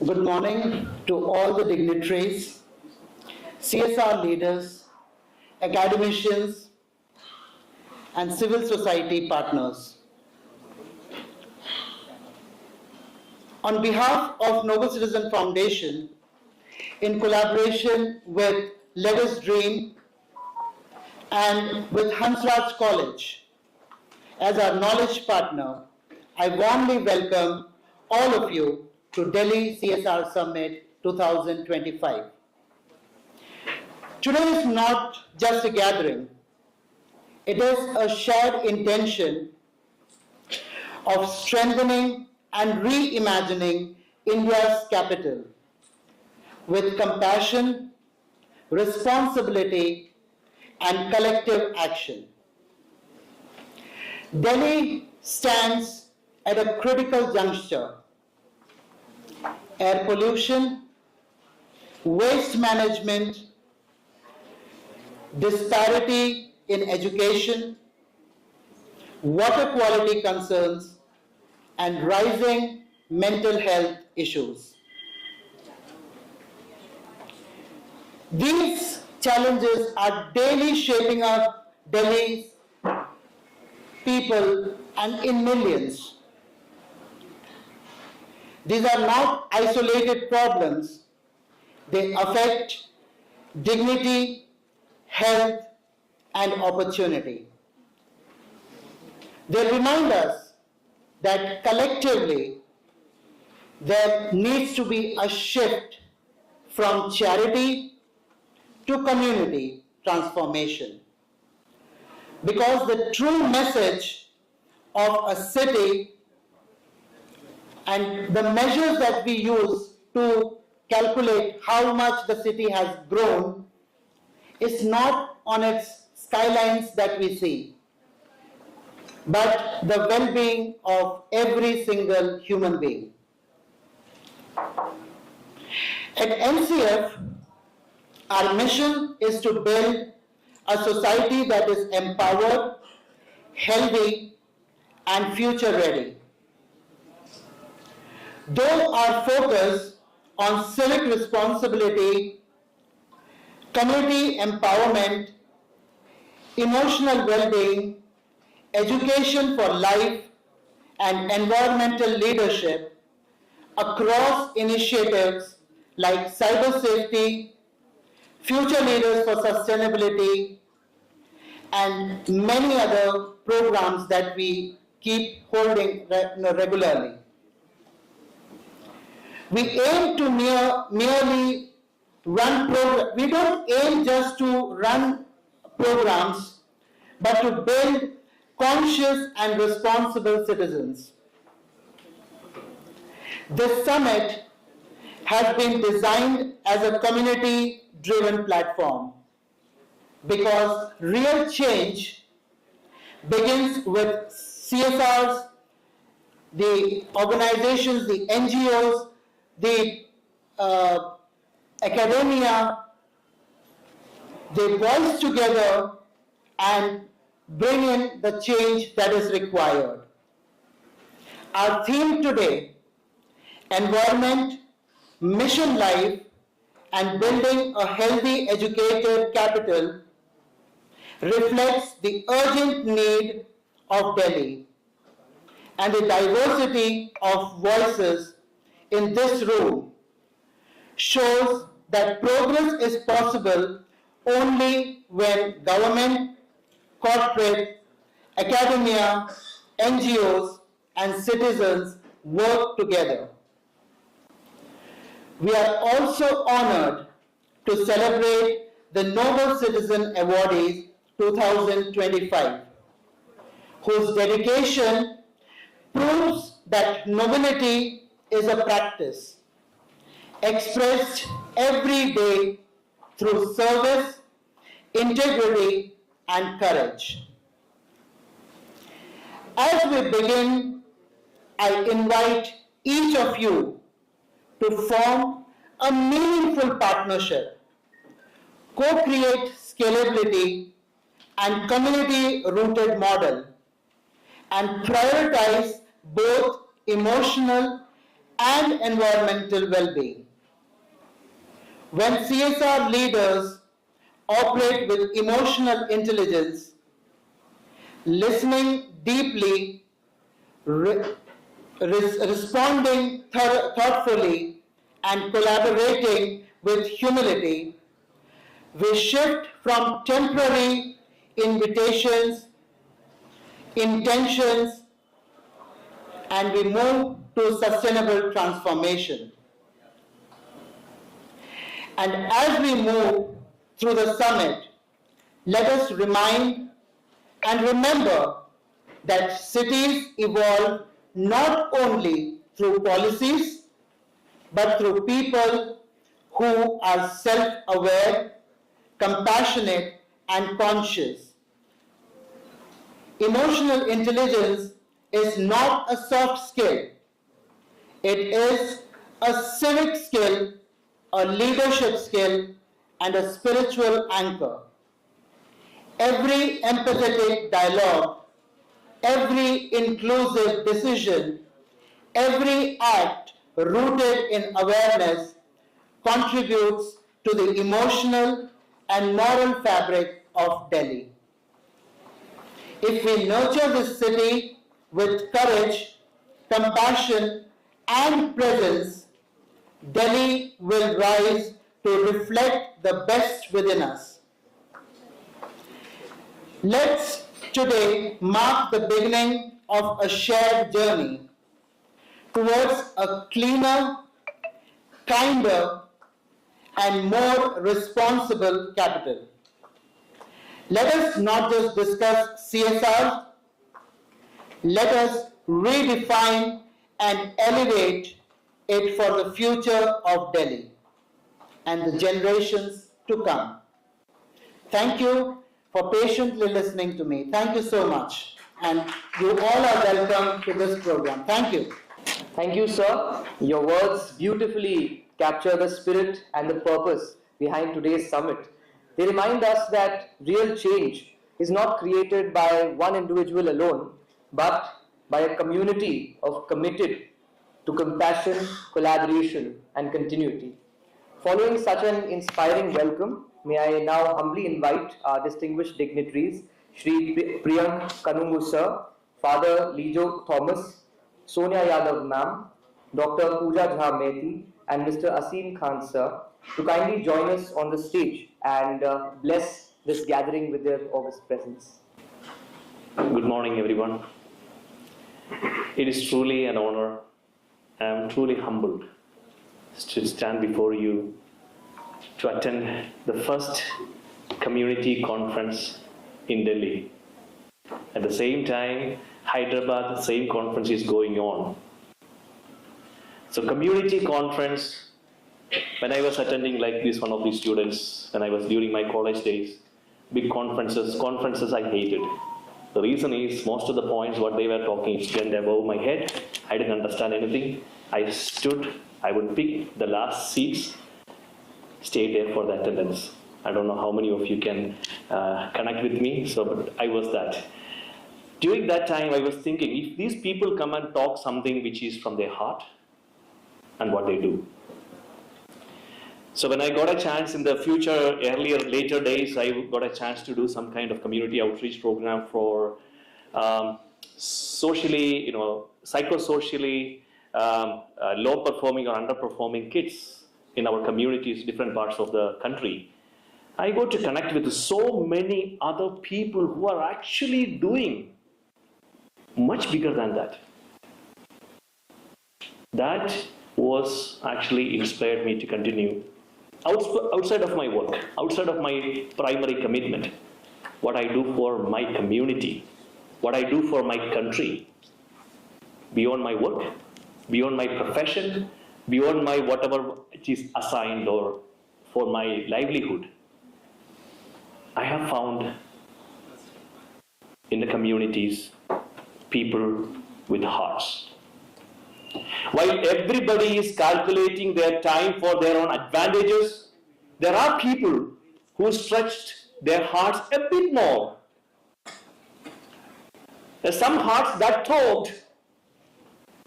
Good morning to all the dignitaries, CSR leaders, academicians, and civil society partners. On behalf of Noble Citizen Foundation, in collaboration with Let Us Dream and with Hansraj College as our knowledge partner, I warmly welcome all of you to Delhi CSR Summit 2025. Today is not just a gathering, it is a shared intention of strengthening and reimagining India's capital with compassion, responsibility, and collective action. Delhi stands at a critical juncture. Air pollution, waste management, disparity in education, water quality concerns, and rising mental health issues. These challenges are daily shaping up Delhi's people and in millions. These are not isolated problems. They affect dignity, health, and opportunity. They remind us that collectively there needs to be a shift from charity to community transformation. Because the true message of a city and the measures that we use to calculate how much the city has grown is not on its skylines that we see, but the well-being of every single human being. At NCF, our mission is to build a society that is empowered, healthy, and future-ready. Though our focus on civic responsibility, community empowerment, emotional well-being, education for life, and environmental leadership across initiatives like cyber safety, future leaders for sustainability, and many other programs that we keep holding regularly. We aim to merely run programs. We don't aim just to run programs, but to build conscious and responsible citizens. This summit has been designed as a community-driven platform because real change begins with CSRs, the organizations, the NGOs, the academia, they voice together and bring in the change that is required. Our theme today, environment, mission life, and building a healthy, educated capital, reflects the urgent need of Delhi and the diversity of voices in this room shows that progress is possible only when government, corporate, academia, NGOs, and citizens work together. We are also honored to celebrate the Noble Citizen Awardees 2025, whose dedication proves that nobility is a practice expressed every day through service, integrity, and courage. As we begin, I invite each of you to form a meaningful partnership, co-create scalability and community-rooted model, and prioritize both emotional and environmental well-being. When CSR leaders operate with emotional intelligence, listening deeply, responding thoughtfully, and collaborating with humility, we shift from temporary invitations, intentions, and we move to sustainable transformation. And as we move through the summit, let us remind and remember that cities evolve not only through policies, but through people who are self-aware, compassionate, and conscious. Emotional intelligence is not a soft skill. It is a civic skill, a leadership skill, and a spiritual anchor. Every empathetic dialogue, every inclusive decision, every act rooted in awareness contributes to the emotional and moral fabric of Delhi. If we nurture this city with courage, compassion, and presence, Delhi will rise to reflect the best within us. Let's today mark the beginning of a shared journey towards a cleaner, kinder, and more responsible capital. Let us not just discuss CSR, let us redefine and elevate it for the future of Delhi and the generations to come. Thank you for patiently listening to me. Thank you so much. And you all are welcome to this program. Thank you. Thank you, sir. Your words beautifully capture the spirit and the purpose behind today's summit. They remind us that real change is not created by one individual alone, but by a community of committed to compassion, collaboration, and continuity. Following such an inspiring welcome, may I now humbly invite our distinguished dignitaries, Shri Priyank Kanungu sir, Father Lijo Thomas, Sonia Yadav ma'am, Dr. Pooja Jha Mehti, and Mr. Asim Khan sir, to kindly join us on the stage and bless this gathering with their august presence. Good morning, everyone. It is truly an honor. I am truly humbled to stand before you to attend the first community conference in Delhi. At the same time, Hyderabad, the same conference is going on. So community conference, when I was attending like this, one of the students, when I was during my college days, big conferences I hated. The reason is most of the points what they were talking went above my head. I didn't understand anything. I stood, I would pick the last seats, stay there for the attendance. I don't know how many of you can connect with me, but I was that. During that time, I was thinking, if these people come and talk something which is from their heart, and what they do. So when I got a chance in the future, later days, I got a chance to do some kind of community outreach program for socially, psychosocially low-performing or underperforming kids in our communities, different parts of the country. I got to connect with so many other people who are actually doing much bigger than that. That was actually inspired me to continue. Outside of my work, outside of my primary commitment, what I do for my community, what I do for my country, beyond my work, beyond my profession, beyond my whatever it is assigned or for my livelihood, I have found in the communities people with hearts. While everybody is calculating their time for their own advantages, there are people who stretched their hearts a bit more. There are some hearts that thought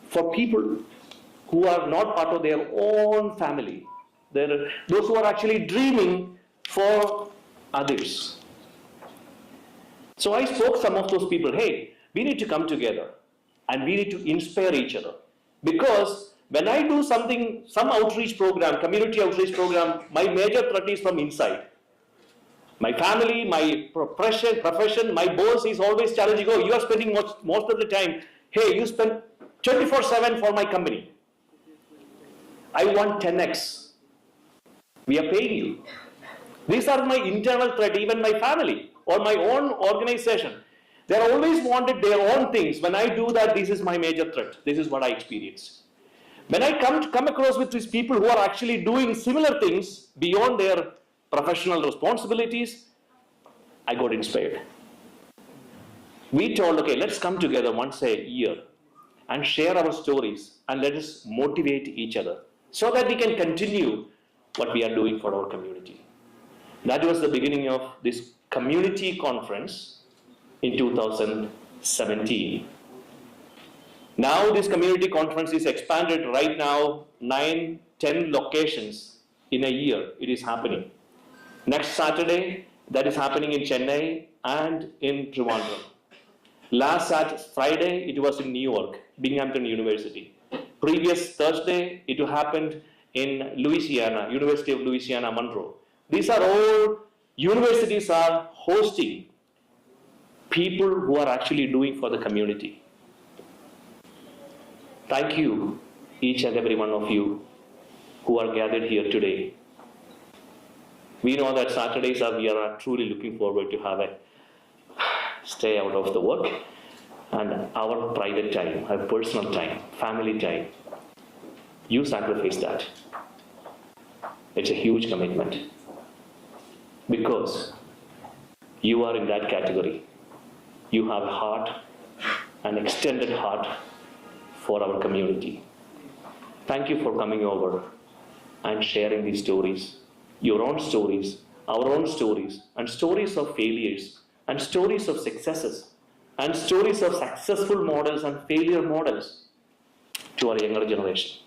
for people who are not part of their own family. Those who are actually dreaming for others. So I spoke to some of those people, hey, we need to come together and we need to inspire each other. Because when I do something, some outreach program, community outreach program, my major threat is from inside. My family, my profession, my boss is always challenging, oh, you are spending most of the time, hey, you spend 24/7 for my company. I want 10x. We are paying you. These are my internal threat, even my family or my own organization. They always wanted their own things. When I do that, this is my major threat. This is what I experience. When I come across with these people who are actually doing similar things beyond their professional responsibilities, I got inspired. We told, okay, let's come together once a year and share our stories and let us motivate each other so that we can continue what we are doing for our community. That was the beginning of this community conference in 2017. Now this community conference is expanded right now, 9, 10 locations in a year it is happening. Next Saturday, that is happening in Chennai and in Trivandrum. Last Friday, it was in New York, Binghamton University. Previous Thursday, it happened in Louisiana, University of Louisiana, Monroe. These are all universities are hosting people who are actually doing for the community. Thank you, each and every one of you who are gathered here today. We know that Saturdays we are truly looking forward to have a stay out of the work and our private time, our personal time, family time. You sacrifice that. It's a huge commitment because you are in that category. You have a heart, an extended heart for our community. Thank you for coming over and sharing these stories, your own stories, our own stories, and stories of failures, and stories of successes, and stories of successful models and failure models to our younger generation.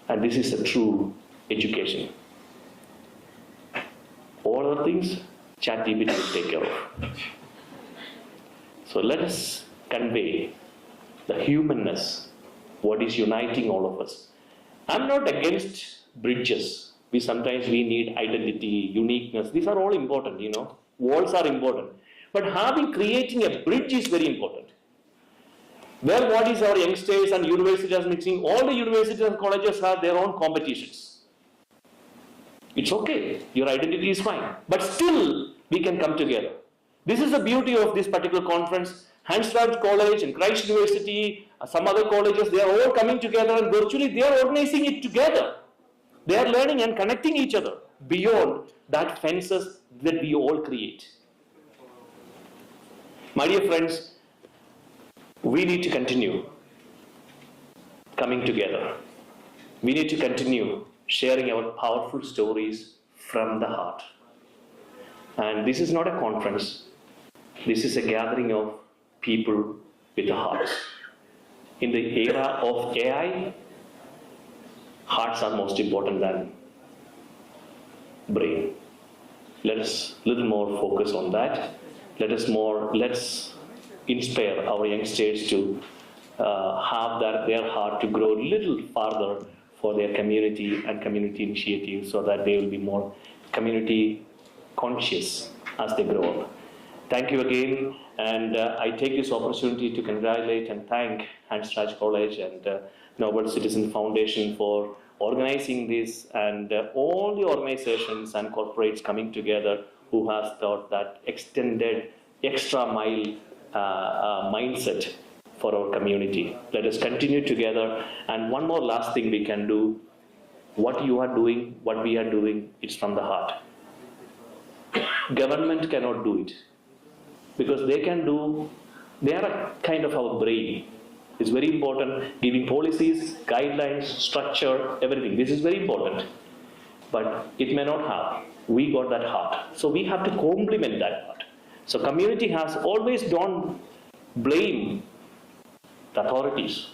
And this is a true education. All other things, ChatGPT will take care of. So let us convey the humanness, what is uniting all of us. I'm not against bridges. Sometimes we need identity, uniqueness. These are all important, you know. Walls are important. But creating a bridge is very important. Where what is our youngsters and universities mixing, all the universities and colleges have their own competitions. It's okay, your identity is fine. But still, we can come together. This is the beauty of this particular conference. Hansraj College and Christ University, some other colleges, they are all coming together and virtually they are organizing it together. They are learning and connecting each other beyond that fences that we all create. My dear friends, we need to continue coming together. We need to continue sharing our powerful stories from the heart. And this is not a conference. This is a gathering of people with hearts. In the era of AI, hearts are most important than brain. Let us little more focus on that. Let's inspire our youngsters to have their heart to grow a little farther for their community and community initiatives so that they will be more community conscious as they grow up. Thank you again, and I take this opportunity to congratulate and thank Hansraj College and Noble Citizen Foundation for organizing this, and all the organizations and corporates coming together who has thought that extended extra mile mindset for our community. Let us continue together, and one more last thing we can do. What you are doing, what we are doing, it's from the heart. Government cannot do it because they are a kind of our brain. It's very important, giving policies, guidelines, structure, everything. This is very important. But it may not have. We got that heart. So we have to complement that heart. So community has always don't blame the authorities.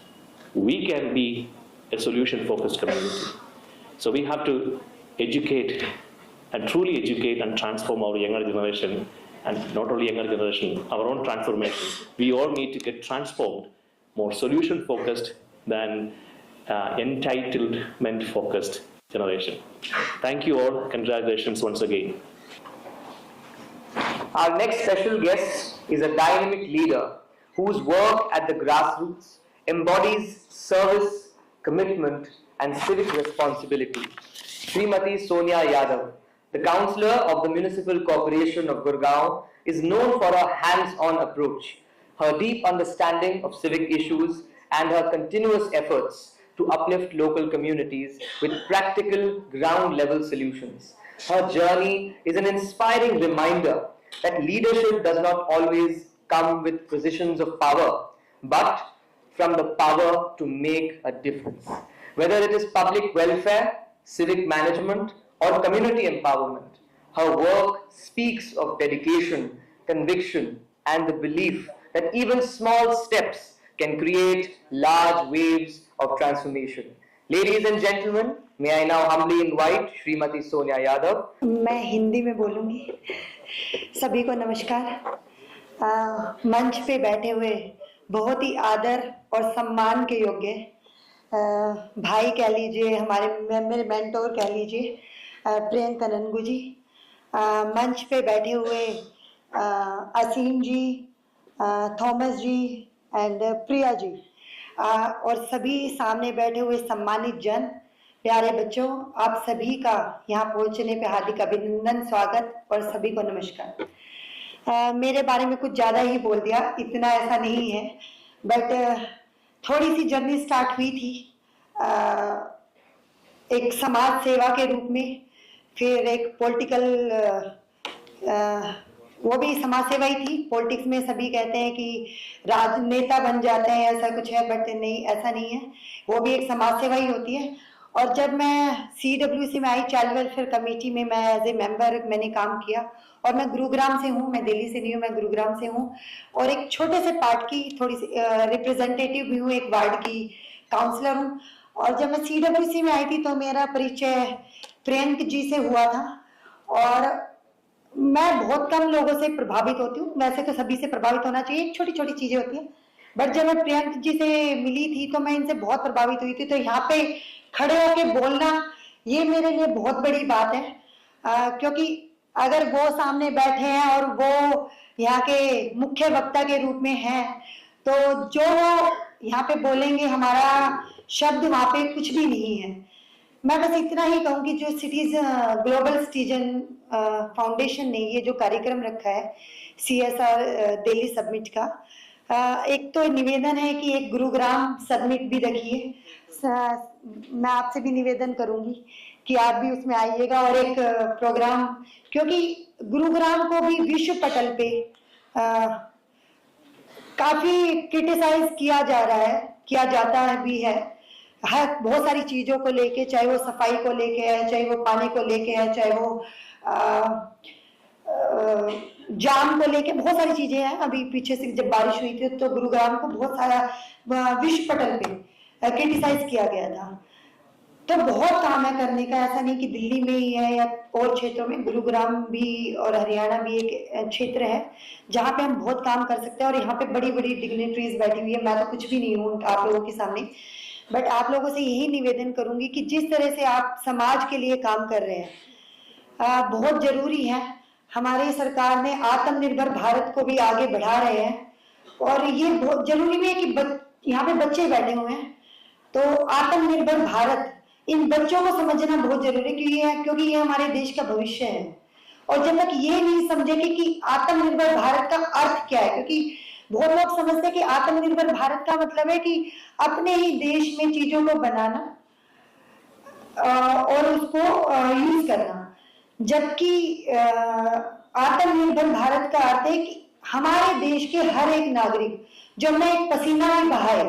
we can be a solution-focused community. So we have to educate and truly educate and transform our younger generation, and not only younger generation, our own transformation. We all need to get transformed, more solution-focused than entitlement-focused generation. Thank you all. Congratulations once again. Our next special guest is a dynamic leader whose work at the grassroots embodies service, commitment, and civic responsibility. Srimati Sonia Yadav, the councillor of the Municipal Corporation of Gurgaon, is known for her hands-on approach, her deep understanding of civic issues, and her continuous efforts to uplift local communities with practical ground-level solutions. Her journey is an inspiring reminder that leadership does not always come with positions of power, but from the power to make a difference. Whether it is public welfare, civic management, or community empowerment, her work speaks of dedication, conviction, and the belief that even small steps can create large waves of transformation. Ladies and gentlemen, may I now humbly invite Srimati Sonia Yadav. मैं हिंदी में बोलूँगी। सभी को नमस्कार। मंच पे बैठे हुए बहुत ही आदर और सम्मान के योग्य भाई कह लीजिए, मेरे मेंटोर कह लीजिए, प्रियंका ननगू जी, मंच पे बैठे हुए असीम जी, Thomas ji and Priya ji, और सभी सामने बैठे हुए सम्मानित जन, प्यारे बच्चों, आप सभी का यहाँ पहुँचने पे हार्दिक अभिनंदन, स्वागत और सभी को नमस्कार। मेरे बारे में कुछ ज़्यादा ही बोल दिया, इतना ऐसा नहीं है, बट थोड़ी सी जर्नी स्टार्ट हुई थी एक समाज सेवा के रूप में, फिर एक पॉलिटिकल, वो भी समाज सेवा ही थी। पॉलिटिक्स में सभी कहते हैं कि राजनेता बन जाते हैं, ऐसा कुछ है, बट नहीं, ऐसा नहीं है, वो भी एक समाज सेवा ही होती है। और जब मैं CWC में आई, चाइल्ड वेलफेयर कमेटी में, मैं एज ए मेंबर मैंने काम किया, और मैं गुरुग्राम से हूँ, मैं दिल्ली से नहीं हूँ, मैं गुरुग्राम से हूँ, और एक छोटे से पार्ट की थोड़ी सी रिप्रेजेंटेटिव भी हूँ, एक वार्ड की काउंसलर हूँ। और जब मैं CWC में आई थी तो मेरा परिचय प्रियंक जी से हुआ था, और मैं बहुत कम लोगों से प्रभावित होती हूँ, वैसे तो सभी से प्रभावित होना चाहिए, छोटी छोटी चीजें होती हैं, बट जब मैं प्रियंक जी से मिली थी तो मैं इनसे बहुत प्रभावित हुई थी। तो यहाँ पे खड़े होके बोलना ये मेरे लिए बहुत बड़ी बात है, क्योंकि अगर वो सामने बैठे हैं और वो यहाँ के मुख्य वक्ता के रूप में हैं, तो जो यहाँ पे बोलेंगे, हमारा शब्द वहाँ पे कुछ भी नहीं है। मैं बस इतना ही कहूँगी, जो ग्लोबल सिटीजन फाउंडेशन ने ये जो कार्यक्रम रखा है CSR दिल्ली समिट का, एक तो निवेदन है कि एक गुरुग्राम समिट भी रखिए। मैं आपसे भी निवेदन करूंगी कि आप भी उसमें आइएगा, और एक प्रोग्राम, क्योंकि गुरुग्राम को भी विश्व पटल पे काफी क्रिटिसाइज किया जा रहा है, किया जाता है भी है, बहुत सारी चीजों को लेके, चाहे वो सफाई को लेके है, चाहे वो पानी को लेके है, चाहे वो जाम को लेके, बहुत सारी चीजें हैं। अभी पीछे से जब बारिश हुई थी तो गुरुग्राम को बहुत सारा विश्व पटल पे क्रिटिसाइज किया गया था। तो बहुत काम है करने का, ऐसा नहीं कि दिल्ली में ही है या और क्षेत्रों में, गुरुग्राम भी और हरियाणा भी एक क्षेत्र है जहाँ पे हम बहुत काम कर सकते हैं। और यहाँ पे बड़ी बड़ी डिग्निटरीज बैठी हुई है, मैं तो कुछ भी नहीं हूँ आप लोगों के सामने, बट आप लोगों से यही निवेदन करूंगी कि जिस तरह से आप समाज के लिए काम कर रहे हैं बहुत जरूरी है। हमारी सरकार ने आत्मनिर्भर भारत को भी आगे बढ़ा रहे हैं, और ये बहुत जरूरी भी है कि यहाँ पे बच्चे बैठे हुए हैं, तो आत्मनिर्भर भारत, इन बच्चों को समझना बहुत जरूरी है, क्योंकि ये हमारे देश का भविष्य है। और जब तक ये नहीं समझेंगे कि आत्मनिर्भर भारत का अर्थ क्या है, क्योंकि बहुत लोग समझते हैं कि आत्मनिर्भर भारत का मतलब है कि अपने ही देश में चीजों को बनाना और उसको यूज करना, जबकि आत्मनिर्भर भारत का अर्थ है कि हमारे देश के हर एक नागरिक जो अपना एक पसीना भी बहाए,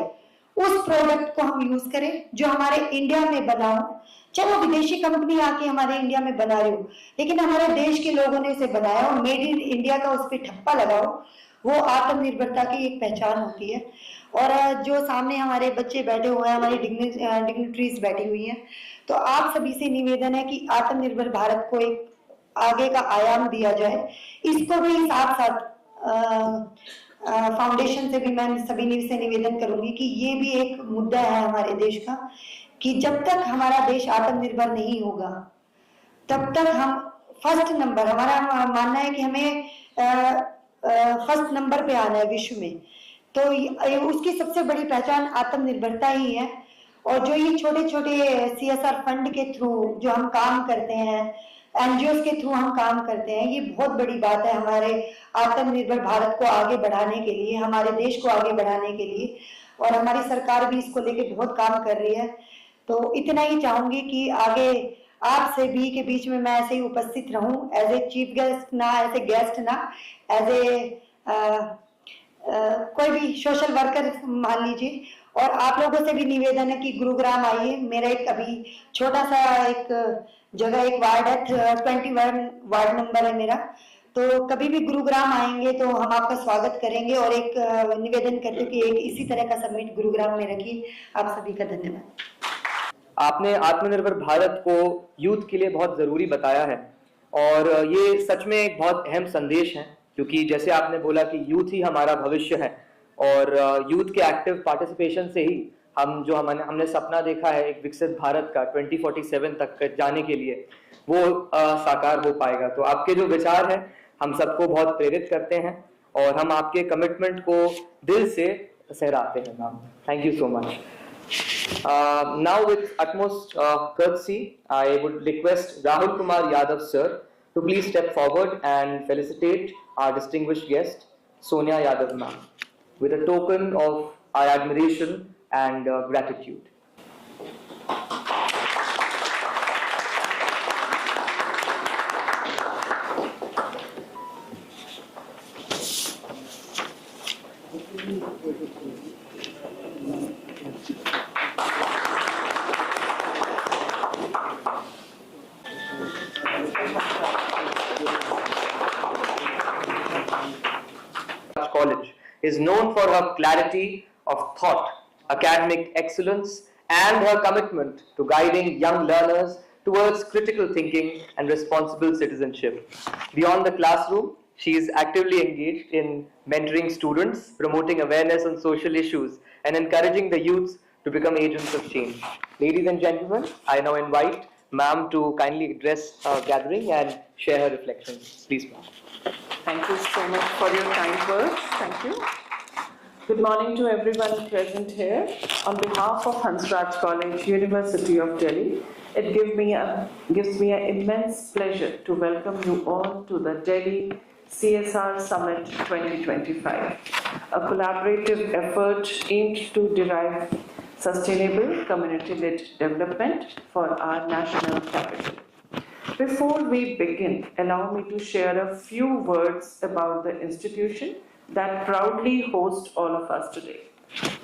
उस प्रोडक्ट को हम यूज करें जो हमारे इंडिया में बना हो। चलो विदेशी कंपनी आके हमारे इंडिया में बना रही हो, लेकिन हमारे देश के लोगों ने इसे बनाया हो, मेड इन इंडिया का उस पर ठप्पा लगाओ, वो आत्मनिर्भरता की एक पहचान होती है। और जो सामने हमारे बच्चे बैठे हुए हैं, हमारी डिग्निटरीज बैठी हुई हैं, तो आप सभी से निवेदन है कि आत्मनिर्भर भारत को एक आगे का आयाम दिया जाए। इसको भी साथ साथ फाउंडेशन से भी मैं सभी से निवेदन करूंगी कि ये भी एक मुद्दा है हमारे देश का, कि जब तक हमारा देश आत्मनिर्भर नहीं होगा तब तक हम फर्स्ट नंबर, हमारा मानना है कि हमें फर्स्ट नंबर पे आना है विश्व में, तो उसकी सबसे बड़ी पहचान आत्मनिर्भरता ही है। और जो ये छोटे छोटे CSR फंड के थ्रू जो हम काम करते हैं, NGOs के थ्रू हम काम करते हैं, ये बहुत बड़ी बात है हमारे आत्मनिर्भर भारत को आगे बढ़ाने के लिए, हमारे देश को आगे बढ़ाने के लिए, और हमारी सरकार भी इसको लेके बहुत काम कर रही है। तो इतना ही चाहूंगी कि आगे आप सभी के बीच में मैं ऐसे ही उपस्थित रहूं, एज ए चीफ गेस्ट ना, एज ए गेस्ट ना, एज ए कोई भी सोशल वर्कर मान लीजिए। और आप लोगों से भी निवेदन है कि गुरुग्राम आइए, मेरा एक अभी छोटा सा एक जगह, एक वार्ड है, 21 वार्ड नंबर है मेरा, तो कभी भी गुरुग्राम आएंगे तो हम आपका स्वागत करेंगे। और एक निवेदन करते हैं कि एक इसी तरह का समिट गुरुग्राम में रखिए। आप सभी का धन्यवाद। आपने आत्मनिर्भर भारत को यूथ के लिए बहुत ज़रूरी बताया है, और ये सच में एक बहुत अहम संदेश है, क्योंकि जैसे आपने बोला कि यूथ ही हमारा भविष्य है, और यूथ के एक्टिव पार्टिसिपेशन से ही हमने सपना देखा है एक विकसित भारत का 2047 तक जाने के लिए, वो साकार हो पाएगा। तो आपके जो विचार हैं हम सबको बहुत प्रेरित करते हैं, और हम आपके कमिटमेंट को दिल से सराहते हैं ma'am. Thank you so much. Now with utmost courtesy, I would request Rahul Kumar Yadav sir to please step forward and felicitate our distinguished guest Sonia Yadav ma'am with a token of our admiration and gratitude. College is known for her clarity of thought, academic excellence, and her commitment to guiding young learners towards critical thinking and responsible citizenship. Beyond the classroom, she is actively engaged in mentoring students, promoting awareness on social issues, and encouraging the youth to become agents of change. Ladies and gentlemen, I now invite ma'am to kindly address our gathering and share her reflections. Please, ma'am. Thank you so much for your kind words. Thank you. Good morning to everyone present here. On behalf of Hansraj College, University of Delhi, it gives me an immense pleasure to welcome you all to the Delhi CSR Summit 2025, a collaborative effort aimed to derive sustainable community-led development for our national capital. Before we begin, allow me to share a few words about the institution that proudly hosts all of us today.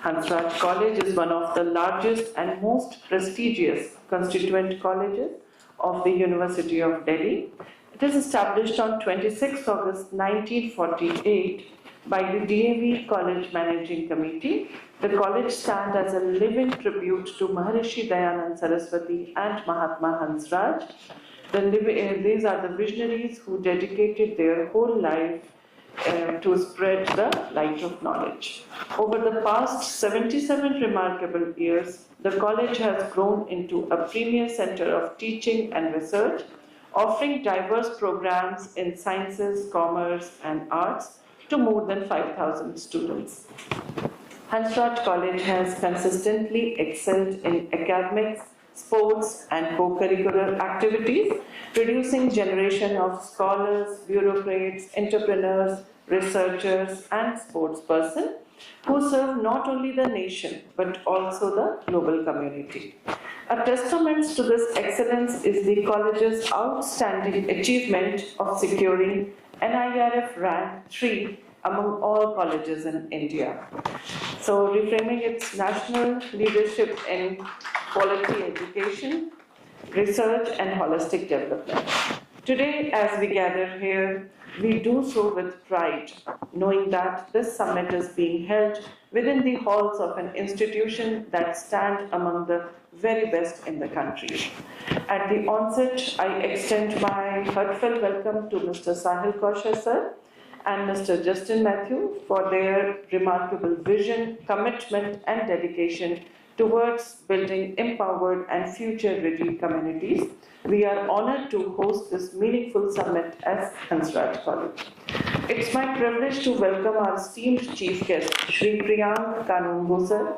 Hansraj College is one of the largest and most prestigious constituent colleges of the University of Delhi. It is established on 26 August 1948 by the DAV College Managing Committee. The college stands as a living tribute to Maharishi Dayanand Saraswati and Mahatma Hansraj. These are the visionaries who dedicated their whole life to spread the light of knowledge. Over the past 77 remarkable years, the college has grown into a premier center of teaching and research, offering diverse programs in sciences, commerce, and arts to more than 5,000 students. Hansraj College has consistently excelled in academics, sports, and co-curricular activities, producing generation of scholars, bureaucrats, entrepreneurs, researchers, and sportspersons who serve not only the nation but also the global community. A testament to this excellence is the college's outstanding achievement of securing NIRF rank 3 among all colleges in India. So, reframing its national leadership in quality education, research, and holistic development. Today, as we gather here, we do so with pride, knowing that this summit is being held within the halls of an institution that stand among the very best in the country. At the onset, I extend my heartfelt welcome to Mr. Sahil Kaushal sir and Mr. Justin Matthew for their remarkable vision, commitment and dedication towards building empowered and future-ready communities. We are honored to host this meaningful summit as Hansraj College. It's my privilege to welcome our esteemed chief guest, Shri Priyank Kanungo sir,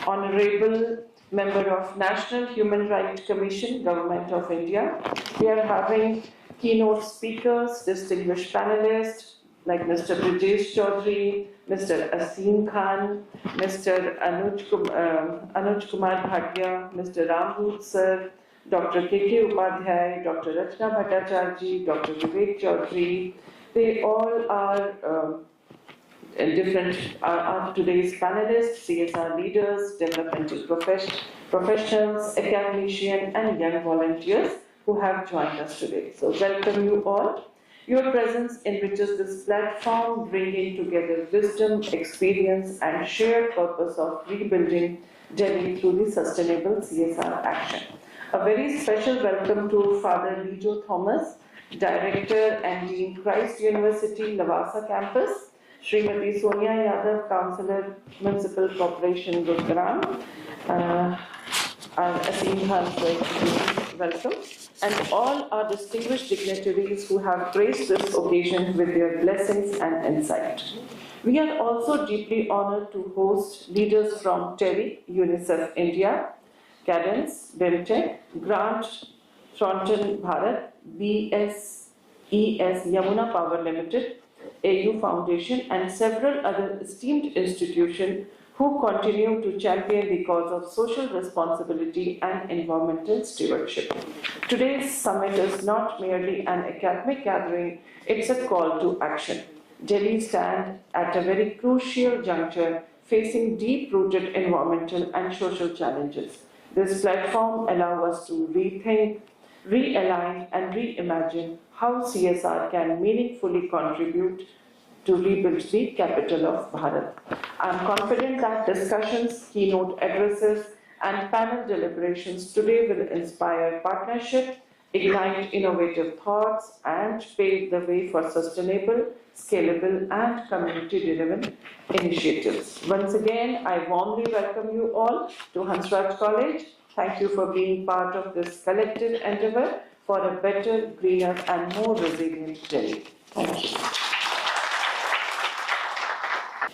Honorable Member of National Human Rights Commission, Government of India. We are having keynote speakers, distinguished panelists like Mr. Brijesh Chaudhary, Mr. Asim Khan, Mr. Anuj Kumar Bhatia, Mr. Ramhoot sir, Dr. K.K. Upadhyay, Dr. Rachna Bhattacharya, Dr. Vivek Chaudhary. They all are are today's panelists, CSR leaders, developmental professionals, academicians, and young volunteers who have joined us today. So welcome you all. Your presence enriches this platform, bringing together wisdom, experience, and shared purpose of rebuilding Delhi through the sustainable CSR action. A very special welcome to Father Lijo Thomas, Director and Dean Christ University, Lavasa Campus, Srimati Sonia Yadav, Councillor, Municipal Corporation, Gurugram, Asim Khan, welcome, and all our distinguished dignitaries who have graced this occasion with their blessings and insight. We are also deeply honored to host leaders from TERI, UNICEF India, Cadence, BIMTech, Grant Thornton Bharat, BSES Yamuna Power Limited, AU Foundation, and several other esteemed institutions who continue to champion the cause of social responsibility and environmental stewardship. Today's summit is not merely an academic gathering, it's a call to action. Delhi stands at a very crucial juncture, facing deep-rooted environmental and social challenges. This platform allows us to rethink, realign, and reimagine how CSR can meaningfully contribute to rebuild the capital of Bharat. I am confident that discussions, keynote addresses, and panel deliberations today will inspire partnership, ignite innovative thoughts, and pave the way for sustainable, scalable, and community-driven initiatives. Once again, I warmly welcome you all to Hansraj College. Thank you for being part of this collective endeavor for a better, greener, and more resilient Delhi. Thank you.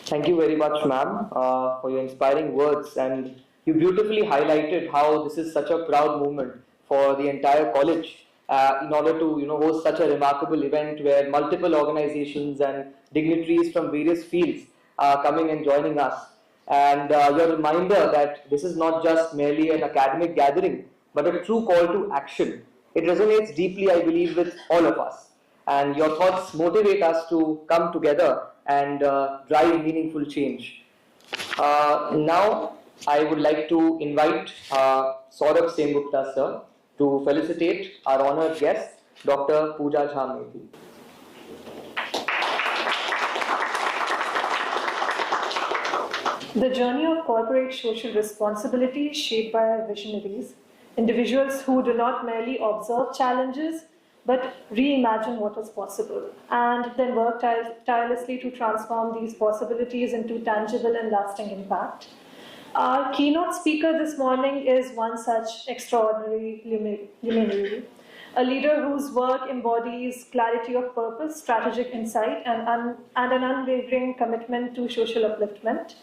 Thank you very much, ma'am, for your inspiring words, and you beautifully highlighted how this is such a proud moment for the entire college in order to host such a remarkable event where multiple organizations and dignitaries from various fields are coming and joining us. And your reminder that this is not just merely an academic gathering, but a true call to action. It resonates deeply, I believe, with all of us. And your thoughts motivate us to come together and drive meaningful change. Now, I would like to invite Saurabh Sengupta sir to felicitate our honored guest, Dr. Pooja Jha. The journey of corporate social responsibility is shaped by our visionaries, individuals who do not merely observe challenges, but reimagine what is possible, and then work tirelessly to transform these possibilities into tangible and lasting impact. Our keynote speaker this morning is one such extraordinary luminary, a leader whose work embodies clarity of purpose, strategic insight, and an unwavering commitment to social upliftment.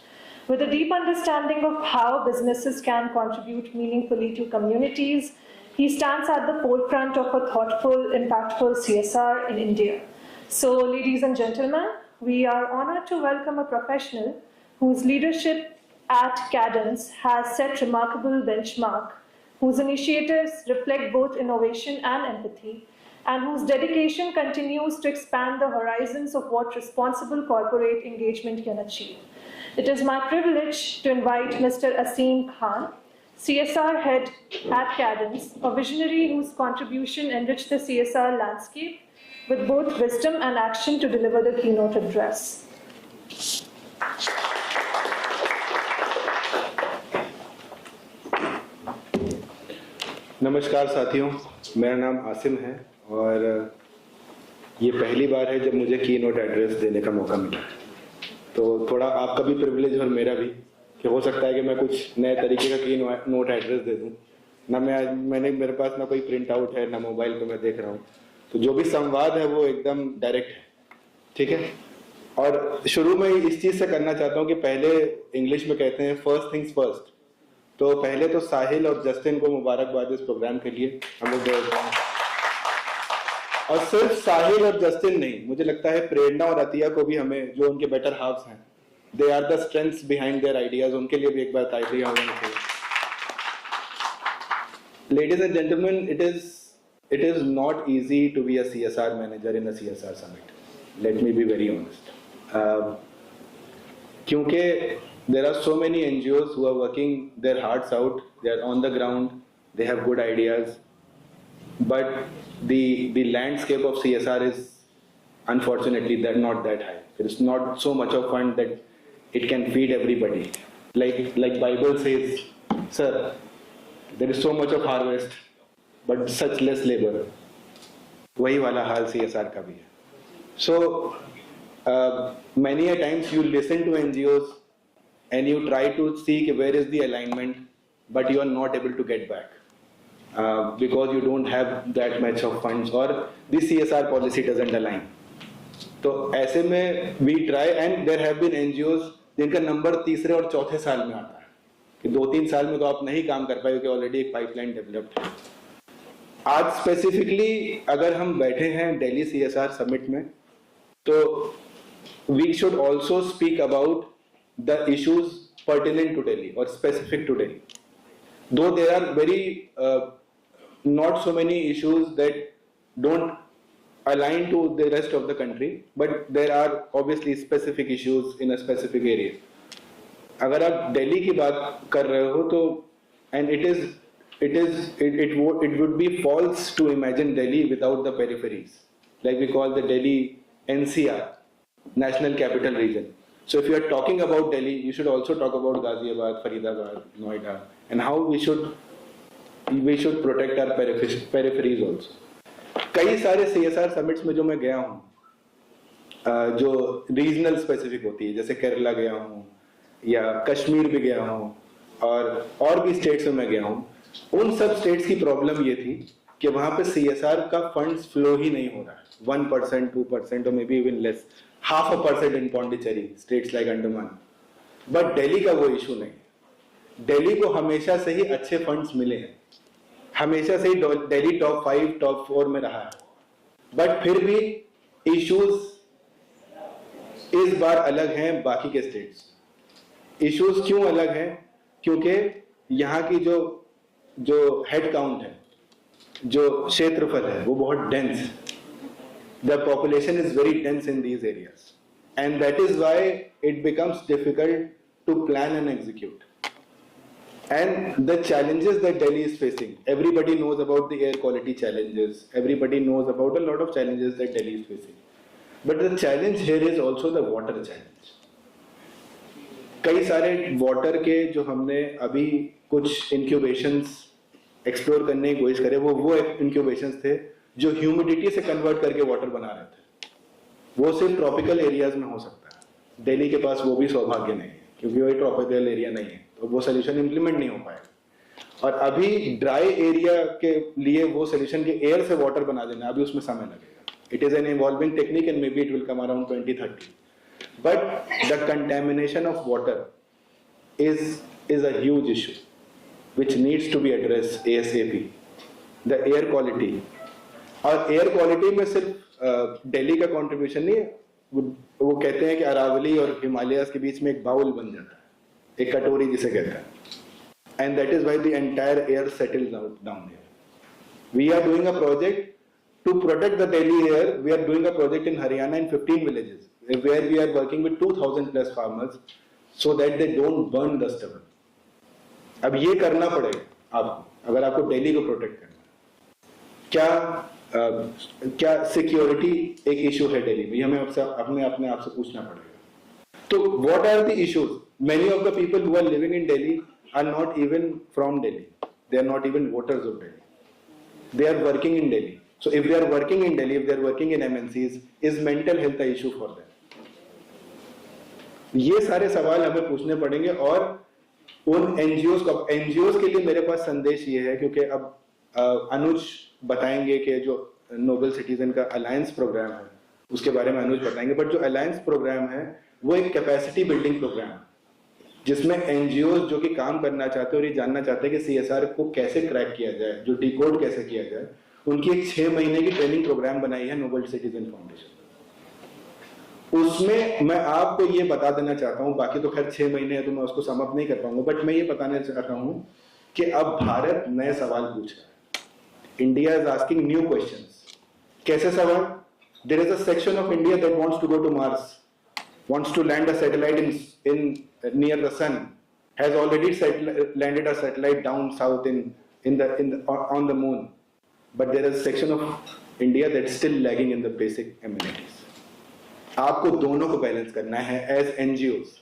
With a deep understanding of how businesses can contribute meaningfully to communities, he stands at the forefront of a thoughtful, impactful CSR in India. So, ladies and gentlemen, we are honored to welcome a professional whose leadership at Cadence has set remarkable benchmark, whose initiatives reflect both innovation and empathy, and whose dedication continues to expand the horizons of what responsible corporate engagement can achieve. It is my privilege to invite Mr. Asim Khan, CSR head at Cadence, a visionary whose contribution enriched the CSR landscape with both wisdom and action to deliver the keynote address. नमस्कार साथियों, मेरा नाम आसिम है और ये पहली बार है जब मुझे की नोट एड्रेस देने का मौका मिला। तो थोड़ा आपका भी प्रिविलेज और मेरा भी कि हो सकता है कि मैं कुछ नए तरीके का की नोट एड्रेस दे दूं। ना मैंने मेरे पास ना कोई प्रिंट आउट है, ना मोबाइल पे मैं देख रहा हूँ, तो जो भी संवाद है वो एकदम डायरेक्ट है, ठीक है। और शुरू में इस चीज से करना चाहता हूँ कि पहले इंग्लिश में कहते हैं फर्स्ट थिंग्स फर्स्ट, तो पहले तो साहिल और जस्टिन को मुबारकबाद इस प्रोग्राम के लिए हम लोग दे रहे हैं। और सिर्फ साहिल और जस्टिन नहीं, मुझे लगता है प्रेरणा और अतिया को भी हमें, जो उनके बेटर हाफ्स हैं, they are the strengths behind their ideas, उनके लिए भी एक बार तालियां होनी चाहिए। Ladies and gentlemen, it is not easy to be a CSR manager in a CSR summit. Let me be very honest. क्योंकि there are so many NGOs who are working their hearts out. They are on the ground. They have good ideas, but the landscape of CSR is unfortunately not that high. There is not so much of fund that it can feed everybody. Like Bible says, sir, there is so much of harvest, but such less labor. वही वाला हाल CSR का भी है. So many a times you listen to NGOs and you try to see where is the alignment, but you are not able to get back because you don't have that much of funds or the CSR policy doesn't align. तो ऐसे में we try and there have been NGOs जिनका number तीसरे और चौथे साल में आता है कि 2-3 साल में तो आप नहीं काम कर पाए क्योंकि ऑलरेडी एक पाइपलाइन डेवलप्ड है। आज स्पेसिफिकली अगर हम बैठे हैं दिल्ली CSR समिट में, तो we should also speak about the issues pertinent to Delhi or specific to Delhi. Though there are very not so many issues that don't align to the rest of the country, but there are obviously specific issues in a specific area. अगर आप दिल्ली की बात कर रहे हो तो and it would be false to imagine Delhi without the peripheries, like we call the Delhi NCR, National Capital Region. So if you are talking about Delhi, you should also talk about Ghaziabad, Faridabad, Noida, and how we should protect our peripheries also. कई सारे CSR summits में जो मैं गया हूँ, जो regional specific होती है, जैसे केरला गया हूँ या कश्मीर भी गया हूँ और भी स्टेट्स में मैं गया हूँ, उन सब स्टेट्स की प्रॉब्लम ये थी कि वहां पे CSR का फंड्स फ्लो ही नहीं हो रहा है, 1%, 2% और may be even less, 0.5% in Pondicherry, states like Andaman. But Delhi का वो इशू नहीं, दिल्ली को हमेशा से ही अच्छे फंड्स मिले हैं, हमेशा से ही दिल्ली टॉप 5, टॉप 4 में रहा है, बट फिर भी इश्यूज इस बार अलग हैं बाकी के स्टेट्स। इश्यूज क्यों अलग हैं? क्योंकि यहाँ की जो हेड काउंट है, जो क्षेत्रफल है, वो बहुत डेंस है। The population is very dense in these areas, and that is why it becomes difficult to plan and execute. And the challenges that Delhi is facing, everybody knows about the air quality challenges, everybody knows about a lot of challenges that Delhi is facing. But the challenge here is also the water challenge. कई सारे water के जो हमने अभी कुछ इंक्यूबेशंस explore करने की कोशिश करे, वो इंक्यूबेशंस थे जो ह्यूमिडिटी से कन्वर्ट करके वाटर बना रहे थे। वो सिर्फ ट्रॉपिकल एरियाज में हो सकता है, दिल्ली के पास वो भी सौभाग्य नहीं है क्योंकि वो ट्रॉपिकल एरिया नहीं है, तो वो सोल्यूशन इंप्लीमेंट नहीं हो पाएगा। और अभी ड्राई एरिया के लिए वो सोल्यूशन के एयर से वाटर बना देना, अभी उसमें समय लगेगा। It is an evolving technique and may be it will come around 2030, but the contamination of water is a huge issue which needs to be addressed ASAP. The air quality, और air quality में सिर्फ दिल्ली का contribution नहीं है, वो कहते हैं कि अरावली और हिमालयाज के बीच में एक बाउल बन जाता है, एक कटोरी जिसे कहते हैं, and that is why the entire air settles down here. We are doing a project to protect the Delhi air. We are doing a project in Haryana in 15 villages where we are working with 2000 plus farmers so that they don't burn the stubble. अब ये करना पड़ेगा आपको अगर आपको दिल्ली को protect करना है। क्या सिक्योरिटी एक इशू है दिल्ली में, हमें अपने आप से पूछना पड़ेगा। तो what are the issues? Many of the people who are living in Delhi are not even from Delhi, they are not even voters of Delhi. they are working in Delhi. So if they are working in Delhi, if they are working in MNCs, is mental health an issue for them? ये सारे सवाल हमें पूछने पड़ेंगे और उन NGO के लिए मेरे पास संदेश ये है, क्योंकि अब अनुज बताएंगे कि जो नोबल सिटीजन का अलायंस प्रोग्राम है उसके बारे में अनुज बताएंगे, बट जो अलायंस प्रोग्राम है वो एक कैपेसिटी बिल्डिंग प्रोग्राम है जिसमें एनजीओ जो कि काम करना चाहते हैं और ये जानना चाहते हैं कि CSR को कैसे क्रैक किया जाए, जो डिकोड कैसे किया जाए, उनकी एक 6 महीने की ट्रेनिंग प्रोग्राम बनाई है नोबल सिटीजन फाउंडेशन। उसमें मैं आपको ये बता देना चाहता हूँ, बाकी तो खैर 6 महीने है तो मैं उसको समअप नहीं कर पाऊंगा, बट मैं ये बताना चाहता हूँ कि अब भारत नए सवाल पूछ रहा है। India is asking new questions. कैसे सवाल? There is a section of India that wants to go to Mars, wants to land a satellite in near the sun, has already landed a satellite down south on the moon, but there is a section of India that's still lagging in the basic amenities. आपको दोनों को balance करना है as NGOs।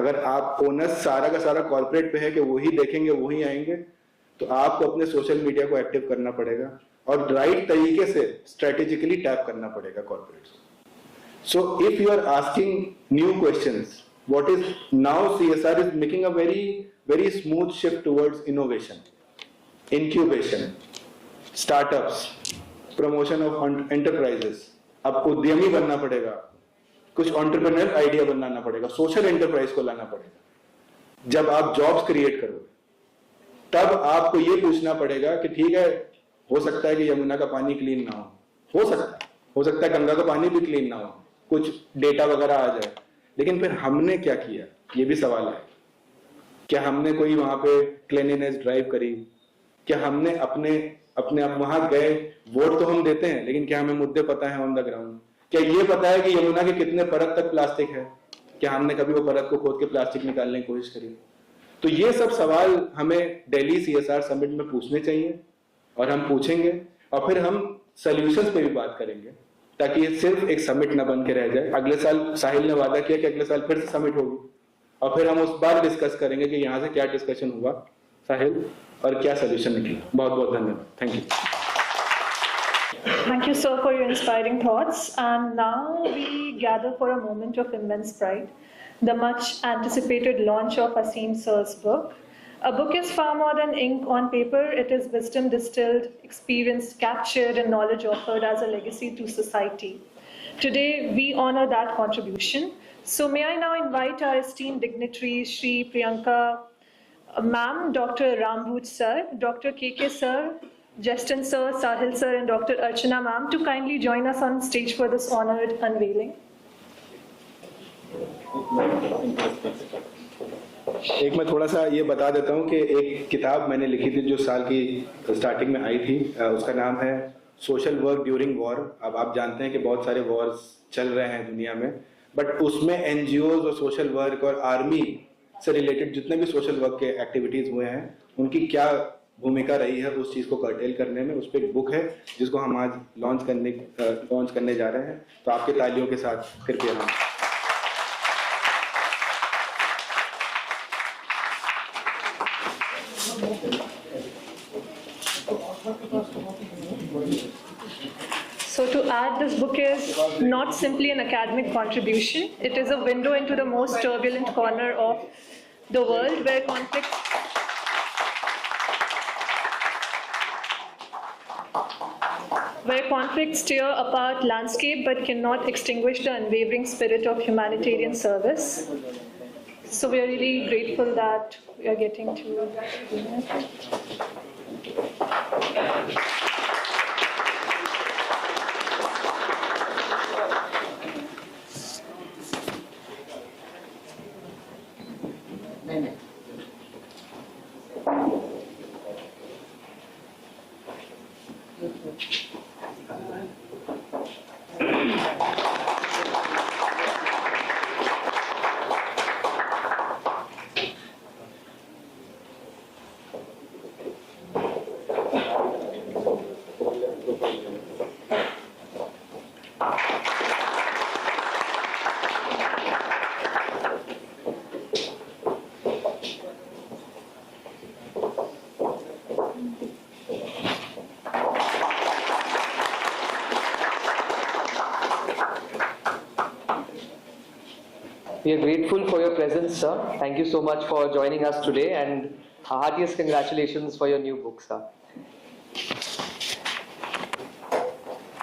अगर आप onus सारा का सारा कॉर्पोरेट पे है कि वही देखेंगे वही आएंगे, तो आपको अपने सोशल मीडिया को एक्टिव करना पड़ेगा और राइट तरीके से स्ट्रेटेजिकली टैप करना पड़ेगा corporates. So if you are asking new questions, what is now CSR is making a very smooth shift towards innovation, incubation, startups, promotion of enterprises. अब उद्यमी बनना पड़ेगा, कुछ एंटरप्रेन्योर आइडिया बनाना पड़ेगा, सोशल एंटरप्राइज को लाना पड़ेगा। जब आप जॉब्स क्रिएट करोगे तब आपको ये पूछना पड़ेगा कि ठीक है, हो सकता है कि यमुना का पानी क्लीन ना हो सकता है गंगा का पानी भी क्लीन ना हो, कुछ डेटा वगैरह आ जाए, लेकिन फिर हमने क्या किया, ये भी सवाल है। क्या हमने कोई वहां पे क्लीनलीनेस ड्राइव करी? क्या हमने अपने आप वहां गए? वोट तो हम देते हैं, लेकिन क्या हमें मुद्दे पता है ऑन द ग्राउंड? क्या ये पता है कि यमुना के कितने परत तक प्लास्टिक है? क्या हमने कभी वो परत को खोद के प्लास्टिक निकालने की कोशिश करी? तो ये सब सवाल हमें दिल्ली CSR समिट में पूछने चाहिए और हम पूछेंगे, और फिर हम सोल्यूशंस पे भी बात करेंगे, ताकि ये सिर्फ एक समिट ना बन के रह जाए। अगले साल साहिल ने वादा किया कि अगले साल फिर से समिट होगी, और फिर हम उस बार डिस्कस करेंगे कि यहाँ से क्या डिस्कशन हुआ साहिल और क्या सोल्यूशन निकला। बहुत बहुत धन्यवाद। Thank you. Thank you, sir, for your inspiring thoughts. And now we gather for a moment of immense pride, the much anticipated launch of Asim sir's book. A book is far more than ink on paper. It is wisdom distilled, experience captured, and knowledge offered as a legacy to society. Today, we honor that contribution. So may I now invite our esteemed dignitaries, Shri Priyanka Ma'am, Dr. Rambhuj sir, Dr. KK sir, Justin sir, Sahil sir, and Dr. Archana ma'am to kindly join us on stage for this honored unveiling. एक मैं थोड़ा सा ये बता देता हूँ कि एक किताब मैंने लिखी थी जो साल की स्टार्टिंग में आई थी, उसका नाम है सोशल वर्क ड्यूरिंग वॉर। अब आप जानते हैं कि बहुत सारे वॉर्स चल रहे हैं दुनिया में, बट उसमें NGOs और सोशल वर्क और आर्मी से रिलेटेड जितने भी सोशल वर्क के एक्टिविटीज हुए हैं उनकी क्या भूमिका रही है उस चीज को कर्टेल करने में, उस पर एक बुक है जिसको हम आज लॉन्च करने जा रहे हैं। तो आपके तालियों के साथ कृपया हम So to add, this book is not simply an academic contribution. It is a window into the most turbulent corner of the world where conflicts tear apart landscape but cannot extinguish the unwavering spirit of humanitarian service. So we are really grateful that we are getting to We are grateful for your presence, sir. Thank you so much for joining us today, and heartiest congratulations for your new book, sir.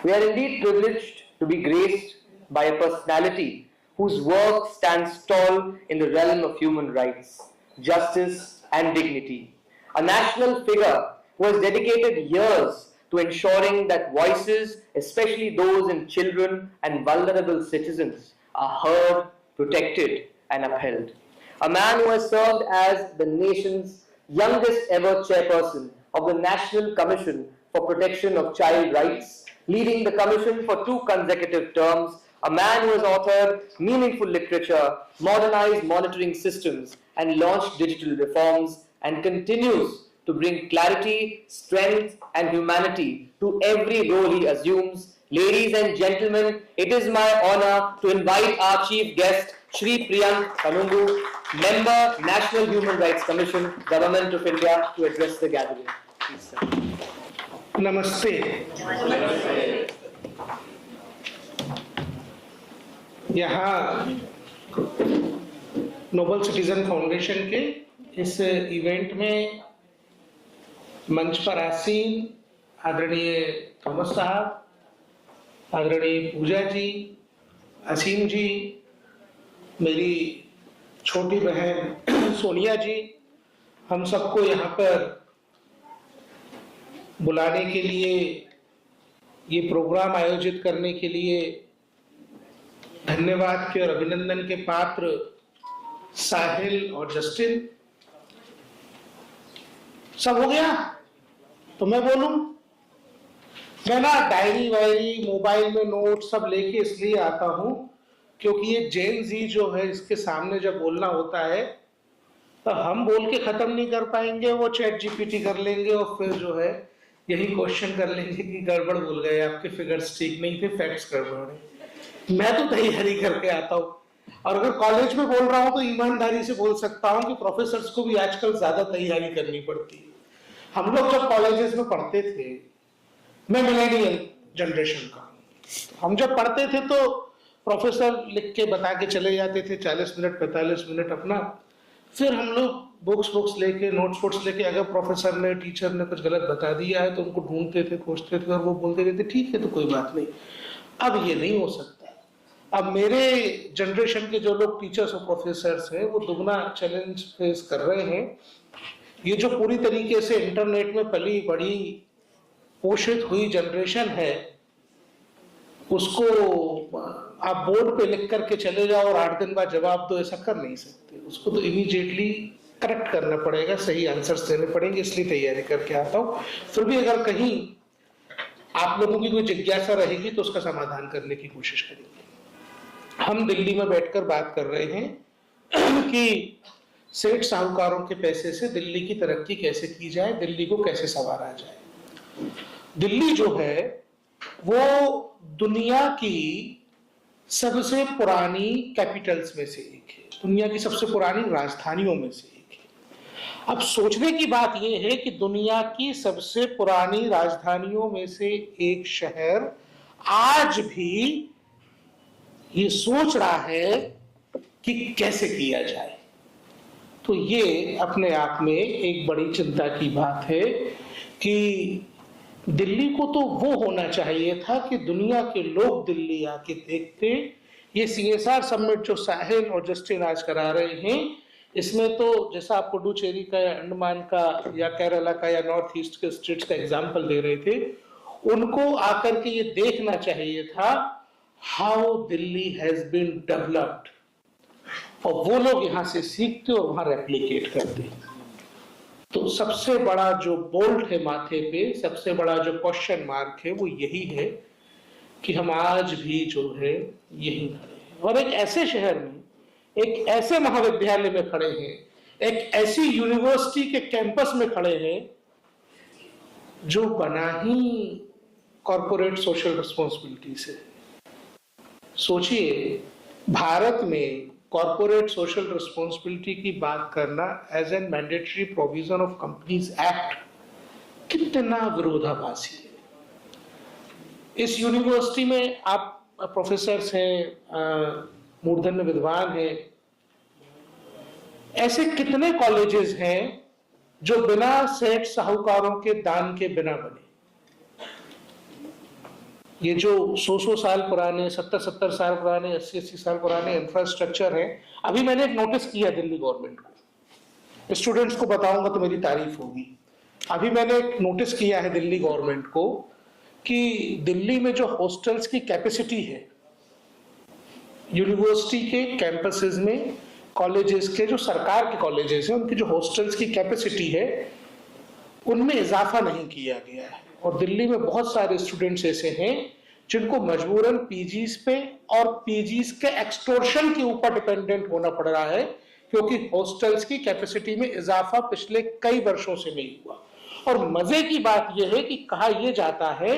We are indeed privileged to be graced by a personality whose work stands tall in the realm of human rights, justice, and dignity. A national figure who has dedicated years to ensuring that voices, especially those in children and vulnerable citizens, are heard, protected, and upheld. A man who has served as the nation's youngest ever chairperson of the National Commission for Protection of Child Rights, leading the Commission for 2 consecutive terms, a man who has authored meaningful literature, modernized monitoring systems, and launched digital reforms, and continues to bring clarity, strength, and humanity to every role he assumes. Ladies and gentlemen, it is my honor to invite our chief guest, Shri Priyank Kanungu, Member, National Human Rights Commission, Government of India, to address the gathering. Please, sir. नमस्ते। यहाँ Nobel Citizen foundation के इस event में मंच पर आसीन आदरणीय Thomas साहब, आदरणीय पूजा जी, असीम जी, मेरी छोटी बहन सोनिया जी, हम सबको यहाँ पर बुलाने के लिए, ये प्रोग्राम आयोजित करने के लिए धन्यवाद के और अभिनंदन के पात्र साहिल और जस्टिन। सब हो गया तो मैं बोलूं? मैं ना डायरी वायरी मोबाइल में नोट सब लेके इसलिए आता हूं क्योंकि ये जेन जी जो है इसके सामने जब बोलना होता है तो हम बोल के खत्म नहीं कर पाएंगे, वो चैट जीपीटी कर लेंगे और फिर जो है यही क्वेश्चन कर लेंगे कि गड़बड़ बोल गए, आपके फिगर्स ठीक नहीं थे, फैक्ट्स गड़बड़ है। मैं तो तैयारी करके आता हूँ, और अगर कॉलेज में बोल रहा हूँ तो ईमानदारी से बोल सकता हूँ कि प्रोफेसर्स को भी आजकल ज्यादा तैयारी करनी पड़ती है। हम लोग जब कॉलेजेस में पढ़ते थे, मैं मिलेनियल जनरेशन का, हम जब पढ़ते थे तो प्रोफेसर लिख के बता के चले जाते थे 40 मिनट 45 मिनट अपना, फिर हम लोग बुक्स लेके नोट्स लेके, अगर प्रोफेसर ने टीचर ने कुछ गलत बता दिया है तो उनको ढूंढते थे, खोजते थे और वो बोलते रहते ठीक है तो कोई बात नहीं। अब ये नहीं हो सकता। अब मेरे जनरेशन के जो लोग टीचर्स और प्रोफेसर्स हैं वो दुगना चैलेंज फेस कर रहे हैं। ये जो पूरी तरीके से इंटरनेट में पली बड़ी पोषित हुई जनरेशन है, उसको आप बोर्ड पे लिख करके चले जाओ और 8 दिन बाद जवाब दो, ऐसा कर नहीं सकते। उसको तो इमीडिएटली करेक्ट करना पड़ेगा, सही आंसर्स देने पड़ेंगे, इसलिए तैयारी करके आता हूँ। फिर भी अगर कहीं आप लोगों की कोई जिज्ञासा रहेगी तो उसका समाधान करने की कोशिश करेंगे। हम दिल्ली में बैठकर बात कर रहे हैं कि सेठ साहूकारों के पैसे से दिल्ली की तरक्की कैसे की जाए, दिल्ली को कैसे संवारा जाए। दिल्ली जो है वो दुनिया की सबसे पुरानी कैपिटल्स में से एक है, दुनिया की सबसे पुरानी राजधानियों में से एक है। अब सोचने की बात यह है कि दुनिया की सबसे पुरानी राजधानियों में से एक शहर आज भी ये सोच रहा है कि कैसे किया जाए, तो ये अपने आप में एक बड़ी चिंता की बात है कि दिल्ली को तो वो होना चाहिए था कि दुनिया के लोग दिल्ली आके देखते। ये CSR समिट जो साहिल और जस्टिन आज करा रहे हैं, इसमें तो जैसा आप पुडुचेरी का या अंडमान का या केरला का या नॉर्थ ईस्ट के स्टेट्स का एग्जाम्पल दे रहे थे, उनको आकर के ये देखना चाहिए था how Delhi has been developed, और वो लोग यहाँ से सीखते और वहां रेप्लिकेट करते। तो सबसे बड़ा जो बोल्ट है माथे पे, सबसे बड़ा जो क्वेश्चन मार्क है वो यही है कि हम आज भी जो है यही खड़े हैं और एक ऐसे शहर में, एक ऐसे महाविद्यालय में खड़े हैं, एक ऐसी यूनिवर्सिटी के कैंपस में खड़े हैं जो बना ही कॉर्पोरेट सोशल रिस्पॉन्सिबिलिटी से। सोचिए, भारत में कॉर्पोरेट सोशल रिस्पॉन्सिबिलिटी की बात करना as an mandatory provision of companies act कितना विरोधाभासी है। इस यूनिवर्सिटी में आप प्रोफेसर्स हैं, मूर्धन्य विद्वान हैं, ऐसे कितने कॉलेजेस हैं जो बिना सेठ साहूकारों के दान के बिना बने? ये जो 100 साल पुराने, 70 साल पुराने, 80 साल पुराने इंफ्रास्ट्रक्चर है, अभी मैंने एक नोटिस किया दिल्ली गवर्नमेंट को, स्टूडेंट्स को बताऊंगा तो मेरी तारीफ होगी। अभी मैंने एक नोटिस किया है दिल्ली गवर्नमेंट को कि दिल्ली में जो हॉस्टल्स की कैपेसिटी है, यूनिवर्सिटी के कैंपसेस में, कॉलेजेस के, जो सरकार के कॉलेजेस हैं, उनकी जो हॉस्टल्स की कैपेसिटी है उनमें इजाफा नहीं किया गया है। और दिल्ली में बहुत सारे स्टूडेंट्स ऐसे हैं जिनको मजबूरन पीजीज पे और पीजीज के एक्सटोर्शन के ऊपर डिपेंडेंट होना पड़ रहा है, क्योंकि हॉस्टल्स की कैपेसिटी में इजाफा पिछले कई वर्षों से नहीं हुआ। और मजे की बात यह है कि कहा यह जाता है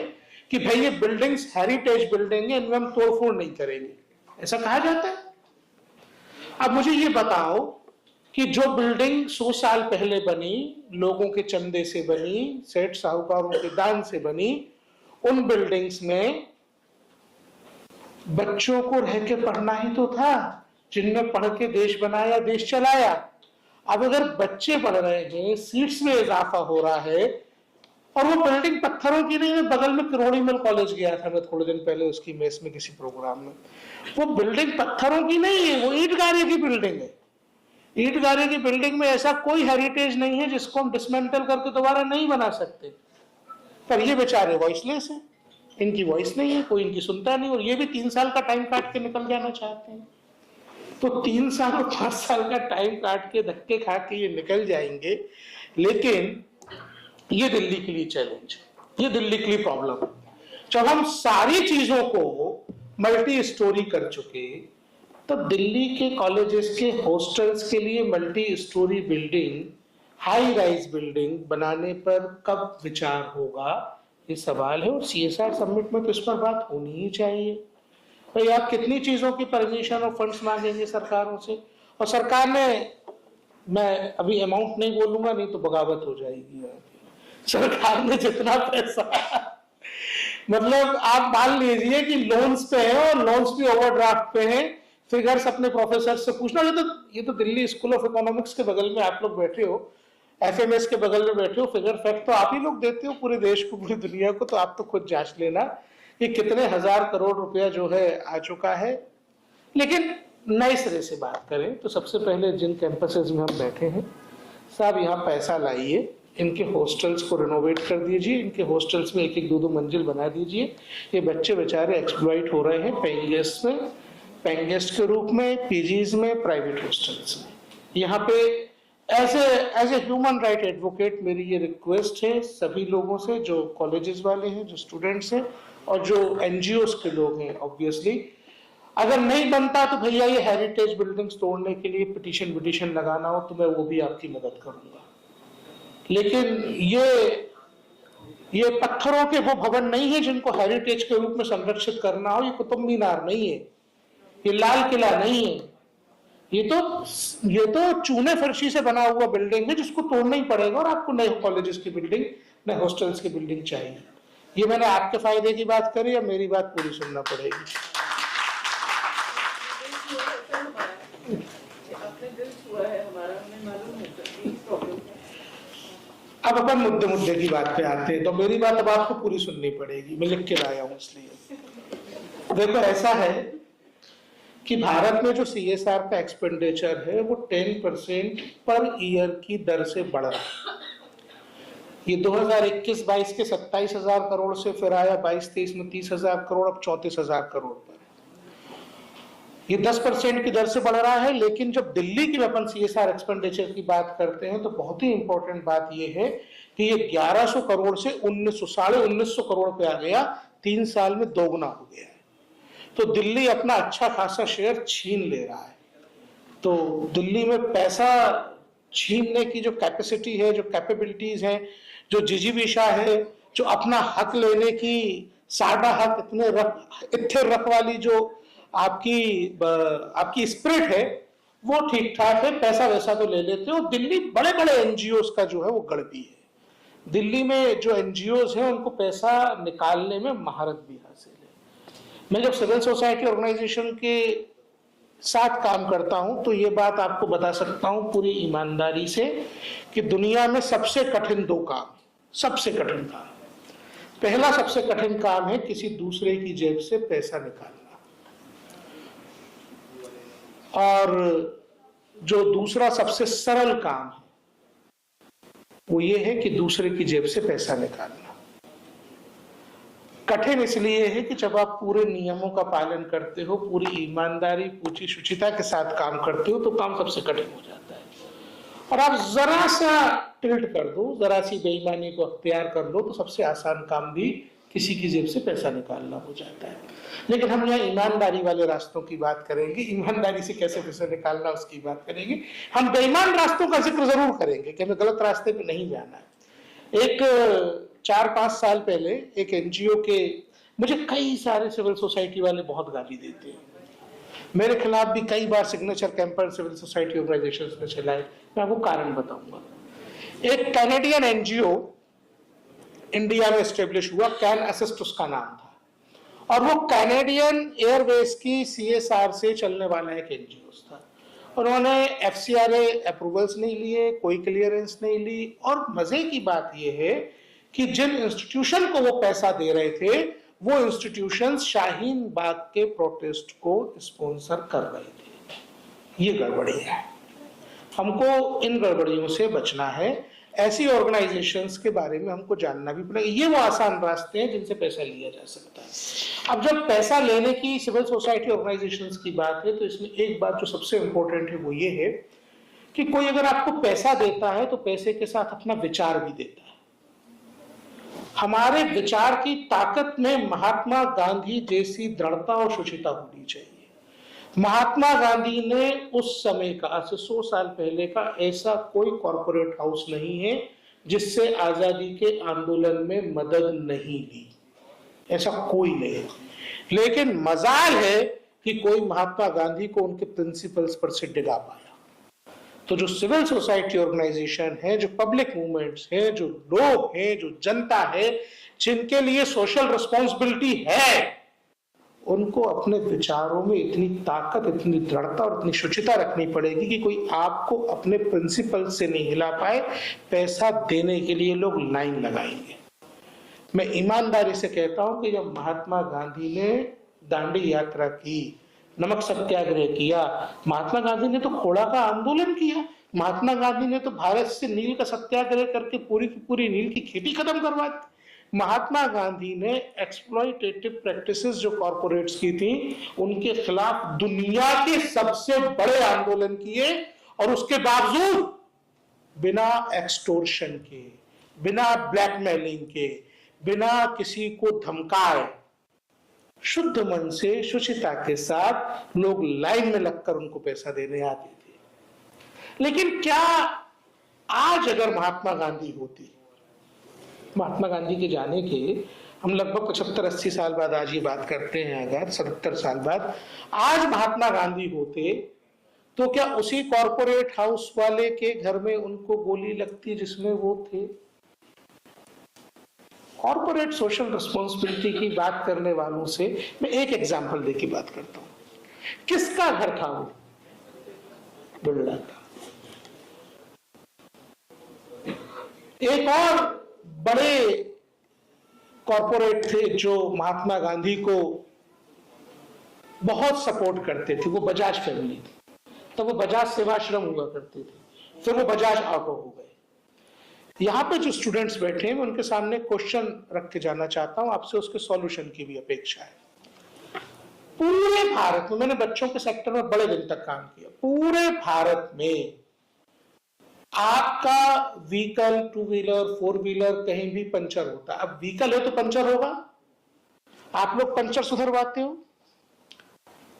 कि भाई ये बिल्डिंग्स हेरिटेज बिल्डिंग है, इनमें हम तोड़फोड़ नहीं करेंगे, ऐसा कहा जाता है। अब मुझे ये बताओ कि जो बिल्डिंग 100 साल पहले बनी, लोगों के चंदे से बनी, सेठ साहूकारों के दान से बनी, उन बिल्डिंग्स में बच्चों को रह के पढ़ना ही तो था, जिनने पढ़ के देश बनाया, देश चलाया। अब अगर बच्चे पढ़ रहे हैं, सीट्स में इजाफा हो रहा है, और वो बिल्डिंग पत्थरों की नहीं है। बगल में किरोड़ीमल कॉलेज गया था मैं थोड़े दिन पहले, उसकी मेस में किसी प्रोग्राम में, वो बिल्डिंग पत्थरों की नहीं है, वो ईंट गारे की बिल्डिंग है। ईंट गारे की बिल्डिंग में ऐसा कोई हेरिटेज नहीं है जिसको हम डिसमेंटल करके दोबारा नहीं बना सकते। पर ये बेचारे वॉइसलेस हैं, इनकी वॉइस नहीं है, कोई इनकी सुनता नहीं, और ये भी 3 साल का टाइम काट के निकल जाना चाहते हैं। तो 3 साल और 5 साल का टाइम काट के धक्के खा के ये निकल जाएंगे। लेकिन ये दिल्ली के लिए चैलेंज, ये दिल्ली के लिए प्रॉब्लम। जब हम सारी चीजों को मल्टी स्टोरी कर चुके, तो दिल्ली के कॉलेजेस के हॉस्टल्स के लिए multi storey building, high rise building बनाने पर कब विचार होगा, ये सवाल है। और CSR समिट में तो इस पर बात होनी ही चाहिए। भाई आप कितनी चीजों की परमिशन और फंड्स मांगेंगे सरकारों से, और सरकार ने, मैं अभी अमाउंट नहीं बोलूंगा नहीं तो बगावत हो जाएगी, सरकार ने जितना पैसा मतलब आप मान लीजिए कि लोन्स पे है, और लोन्स भी ओवरड्राफ्ट पे हैं। फिगर्स अपने प्रोफेसर से पूछना। ये तो दिल्ली स्कूल ऑफ इकोनॉमिक्स के बगल में आप लोग बैठे हो, FMS के बगल में बैठे हो, फिगर फैक्ट तो आप ही लोग देते हो पूरे देश को, पूरी दुनिया को, तो आप तो खुद जांच लेना कि कितने हजार करोड़ रुपया जो है आ चुका है। लेकिन नए सिरे से बात करें तो सबसे पहले जिन कैंपसेस में हम बैठे हैं, साहब यहाँ पैसा लाइए, इनके हॉस्टल्स को रिनोवेट कर दीजिए, इनके हॉस्टल्स में 1-1, 2-2 मंजिल बना दीजिए। ये बच्चे बेचारे एक्सप्लॉइट हो रहे हैं पेइंग गेस्ट में, पेइंग गेस्ट के रूप में, पीजीज में, प्राइवेट हॉस्टल्स में। यहाँ पे as a human right advocate मेरी ये रिक्वेस्ट है सभी लोगों से, जो कॉलेजेस वाले हैं, जो स्टूडेंट्स हैं, और जो NGOs के लोग हैं। ऑब्वियसली अगर नहीं बनता तो भैया ये हेरिटेज बिल्डिंग्स तोड़ने के लिए पिटीशन लगाना हो तो मैं वो भी आपकी मदद करूंगा। लेकिन ये पत्थरों के वो भवन नहीं है जिनको हेरिटेज के रूप में संरक्षित करना हो। ये कुतुब मीनार नहीं है, ये लाल किला नहीं है, ये तो चूने फर्शी से बना हुआ बिल्डिंग है जिसको तोड़ना ही पड़ेगा। और आपको नए कॉलेजेस की बिल्डिंग, नए हॉस्टल्स की बिल्डिंग चाहिए। ये मैंने आपके फायदे की बात करी, अब मेरी बात पूरी सुनना पड़ेगी। अब अपन मुद्दे की बात पे आते हैं, तो मेरी बात अब आपको पूरी सुननी पड़ेगी, मैं लिख के लाया हूं इसलिए। देखो ऐसा है कि भारत में जो CSR का एक्सपेंडिचर है वो 10% पर ईयर की दर से बढ़ रहा है। ये 2021-22 के 27,000 करोड़ से फिर आया 22-23 में 30,000 करोड़, अब 34,000 करोड़ पर। ये 10% की दर से बढ़ रहा है। लेकिन जब दिल्ली की अपन CSR एक्सपेंडिचर की बात करते हैं तो बहुत ही इंपॉर्टेंट बात ये है कि ये 1100 करोड़ से 1900 करोड़ पे आ गया, 3 साल में दोगुना हो गया है। तो दिल्ली अपना अच्छा खासा शेयर छीन ले रहा है। तो दिल्ली में पैसा छीनने की जो कैपेसिटी है, जो कैपेबिलिटीज हैं, जो जिजीविषा है, जो अपना हक लेने की साडा हक इत्थे रख वाली जो आपकी स्पिरिट है, वो ठीक ठाक है। पैसा वैसा तो ले लेते हो। दिल्ली बड़े बड़े NGOs का जो है वो गड़बी है। दिल्ली में जो NGOs हैं उनको पैसा निकालने में महारत भी हासिल है। मैं जब सिविल सोसाइटी ऑर्गेनाइजेशन के साथ काम करता हूं तो ये बात आपको बता सकता हूं पूरी ईमानदारी से कि दुनिया में सबसे कठिन 2 काम, सबसे कठिन काम, पहला सबसे कठिन काम है किसी दूसरे की जेब से पैसा निकालना, और जो दूसरा सबसे सरल काम है वो ये है कि दूसरे की जेब से पैसा निकालना। कठिन इसलिए है कि जब आप पूरे नियमों का पालन करते हो, पूरी ईमानदारी, पूरी शुचिता के साथ काम करते हो, तो काम सबसे कठिन हो जाता है। और आप जरा सा टिल्ट कर दो, जरा सी बेईमानी को अख्तियार कर लो, तो सबसे आसान काम भी किसी की जेब से पैसा निकालना हो जाता है। लेकिन हम यहाँ ईमानदारी वाले रास्तों की बात करेंगे, ईमानदारी से कैसे पैसा निकालना उसकी बात करेंगे। हम बेईमान रास्तों का जिक्र जरूर करेंगे कि हमें गलत रास्ते पे नहीं जाना है। एक 4-5 साल पहले एक एनजीओ के, मुझे कई सारे सिविल सोसाइटी वाले बहुत गाली देते हैं, मेरे खिलाफ भी कई बार signature campaign civil society organisations ने चलाए। मैं आपको कारण बताऊंगा। एक कैनेडियन एनजीओ इंडिया में एस्टेब्लिश हुआ, कैन असिस्ट उसका नाम था, और वो कैनेडियन एयरवेज की CSR से चलने वाला एक एनजीओ था। उन्होंने FCRA अप्रूवल्स नहीं लिए, कोई क्लियरेंस नहीं ली, और मजे की बात यह है कि जिन इंस्टीट्यूशन को वो पैसा दे रहे थे वो इंस्टीट्यूशंस शाहीन बाग के प्रोटेस्ट को स्पॉन्सर कर रहे थे। ये गड़बड़ी है, हमको इन गड़बड़ियों से बचना है। ऐसी ऑर्गेनाइजेशंस के बारे में हमको जानना भी पड़ेगा। ये वो आसान रास्ते हैं जिनसे पैसा लिया जा सकता है। अब जब पैसा लेने की सिविल सोसाइटी ऑर्गेनाइजेशंस की बात है तो इसमें एक बात जो सबसे इंपॉर्टेंट है वो ये है कि कोई अगर आपको पैसा देता है तो पैसे के साथ अपना विचार भी देता है। हमारे विचार की ताकत में महात्मा गांधी जैसी दृढ़ता और शुचिता होनी चाहिए। महात्मा गांधी ने उस समय का, आज से 100 साल पहले का, ऐसा कोई कॉर्पोरेट हाउस नहीं है जिससे आजादी के आंदोलन में मदद नहीं ली, ऐसा कोई नहीं। लेकिन मजाल है कि कोई महात्मा गांधी को उनके प्रिंसिपल्स पर से डिगा पाया। तो जो सिविल सोसाइटी ऑर्गेनाइजेशन है, जो पब्लिक मूवमेंट्स है, जो लोग हैं, जो जनता है, जिनके लिए सोशल रिस्पॉन्सिबिलिटी है, उनको अपने विचारों में इतनी ताकत, इतनी दृढ़ता और इतनी शुचिता रखनी पड़ेगी कि कोई आपको अपने प्रिंसिपल से नहीं हिला पाए। पैसा देने के लिए लोग लाइन लगाएंगे। मैं ईमानदारी से कहता हूं कि जब महात्मा गांधी ने दांडी यात्रा की, नमक सत्याग्रह किया, महात्मा गांधी ने तो खोड़ा का आंदोलन किया, महात्मा गांधी ने तो भारत से नील का सत्याग्रह करके पूरी की पूरी नील की खेती खत्म करवा दी। महात्मा गांधी ने एक्सप्लॉयटेटिव प्रैक्टिसेस जो कॉर्पोरेट्स की थी उनके खिलाफ दुनिया के सबसे बड़े आंदोलन किए, और उसके बावजूद बिना एक्सटोर्शन के, बिना ब्लैकमेलिंग के, बिना किसी को धमकाए, शुद्ध मन से, शुचिता के साथ लोग लाइन में लगकर उनको पैसा देने आते थे। लेकिन क्या आज अगर महात्मा गांधी होती, महात्मा गांधी के जाने के हम लगभग 75-80 साल बाद आज ये बात करते हैं, अगर 77 साल बाद आज महात्मा गांधी होते तो क्या उसी कॉर्पोरेट हाउस वाले के घर में उनको गोली लगती जिसमें वो थे? कॉर्पोरेट सोशल रिस्पॉन्सिबिलिटी की बात करने वालों से मैं एक एग्जांपल देके बात करता हूं। किसका घर था वो? बिरला का। एक और बड़े कॉर्पोरेट थे जो महात्मा गांधी को बहुत सपोर्ट करते थे, वो बजाज फैमिली थी। तो वो बजाज सेवाश्रम हुआ करते थे, फिर वो बजाज ऑटो हो गए। यहाँ पे जो स्टूडेंट्स बैठे हैं मैं उनके सामने क्वेश्चन रख के जाना चाहता हूँ, आपसे उसके सॉल्यूशन की भी अपेक्षा है। पूरे भारत में, मैंने बच्चों के सेक्टर में बड़े दिन तक काम किया, पूरे भारत में आपका व्हीकल, 2 व्हीलर, 4 व्हीलर कहीं भी पंचर होता है। अब व्हीकल है तो पंचर होगा, आप लोग पंचर सुधरवाते हो।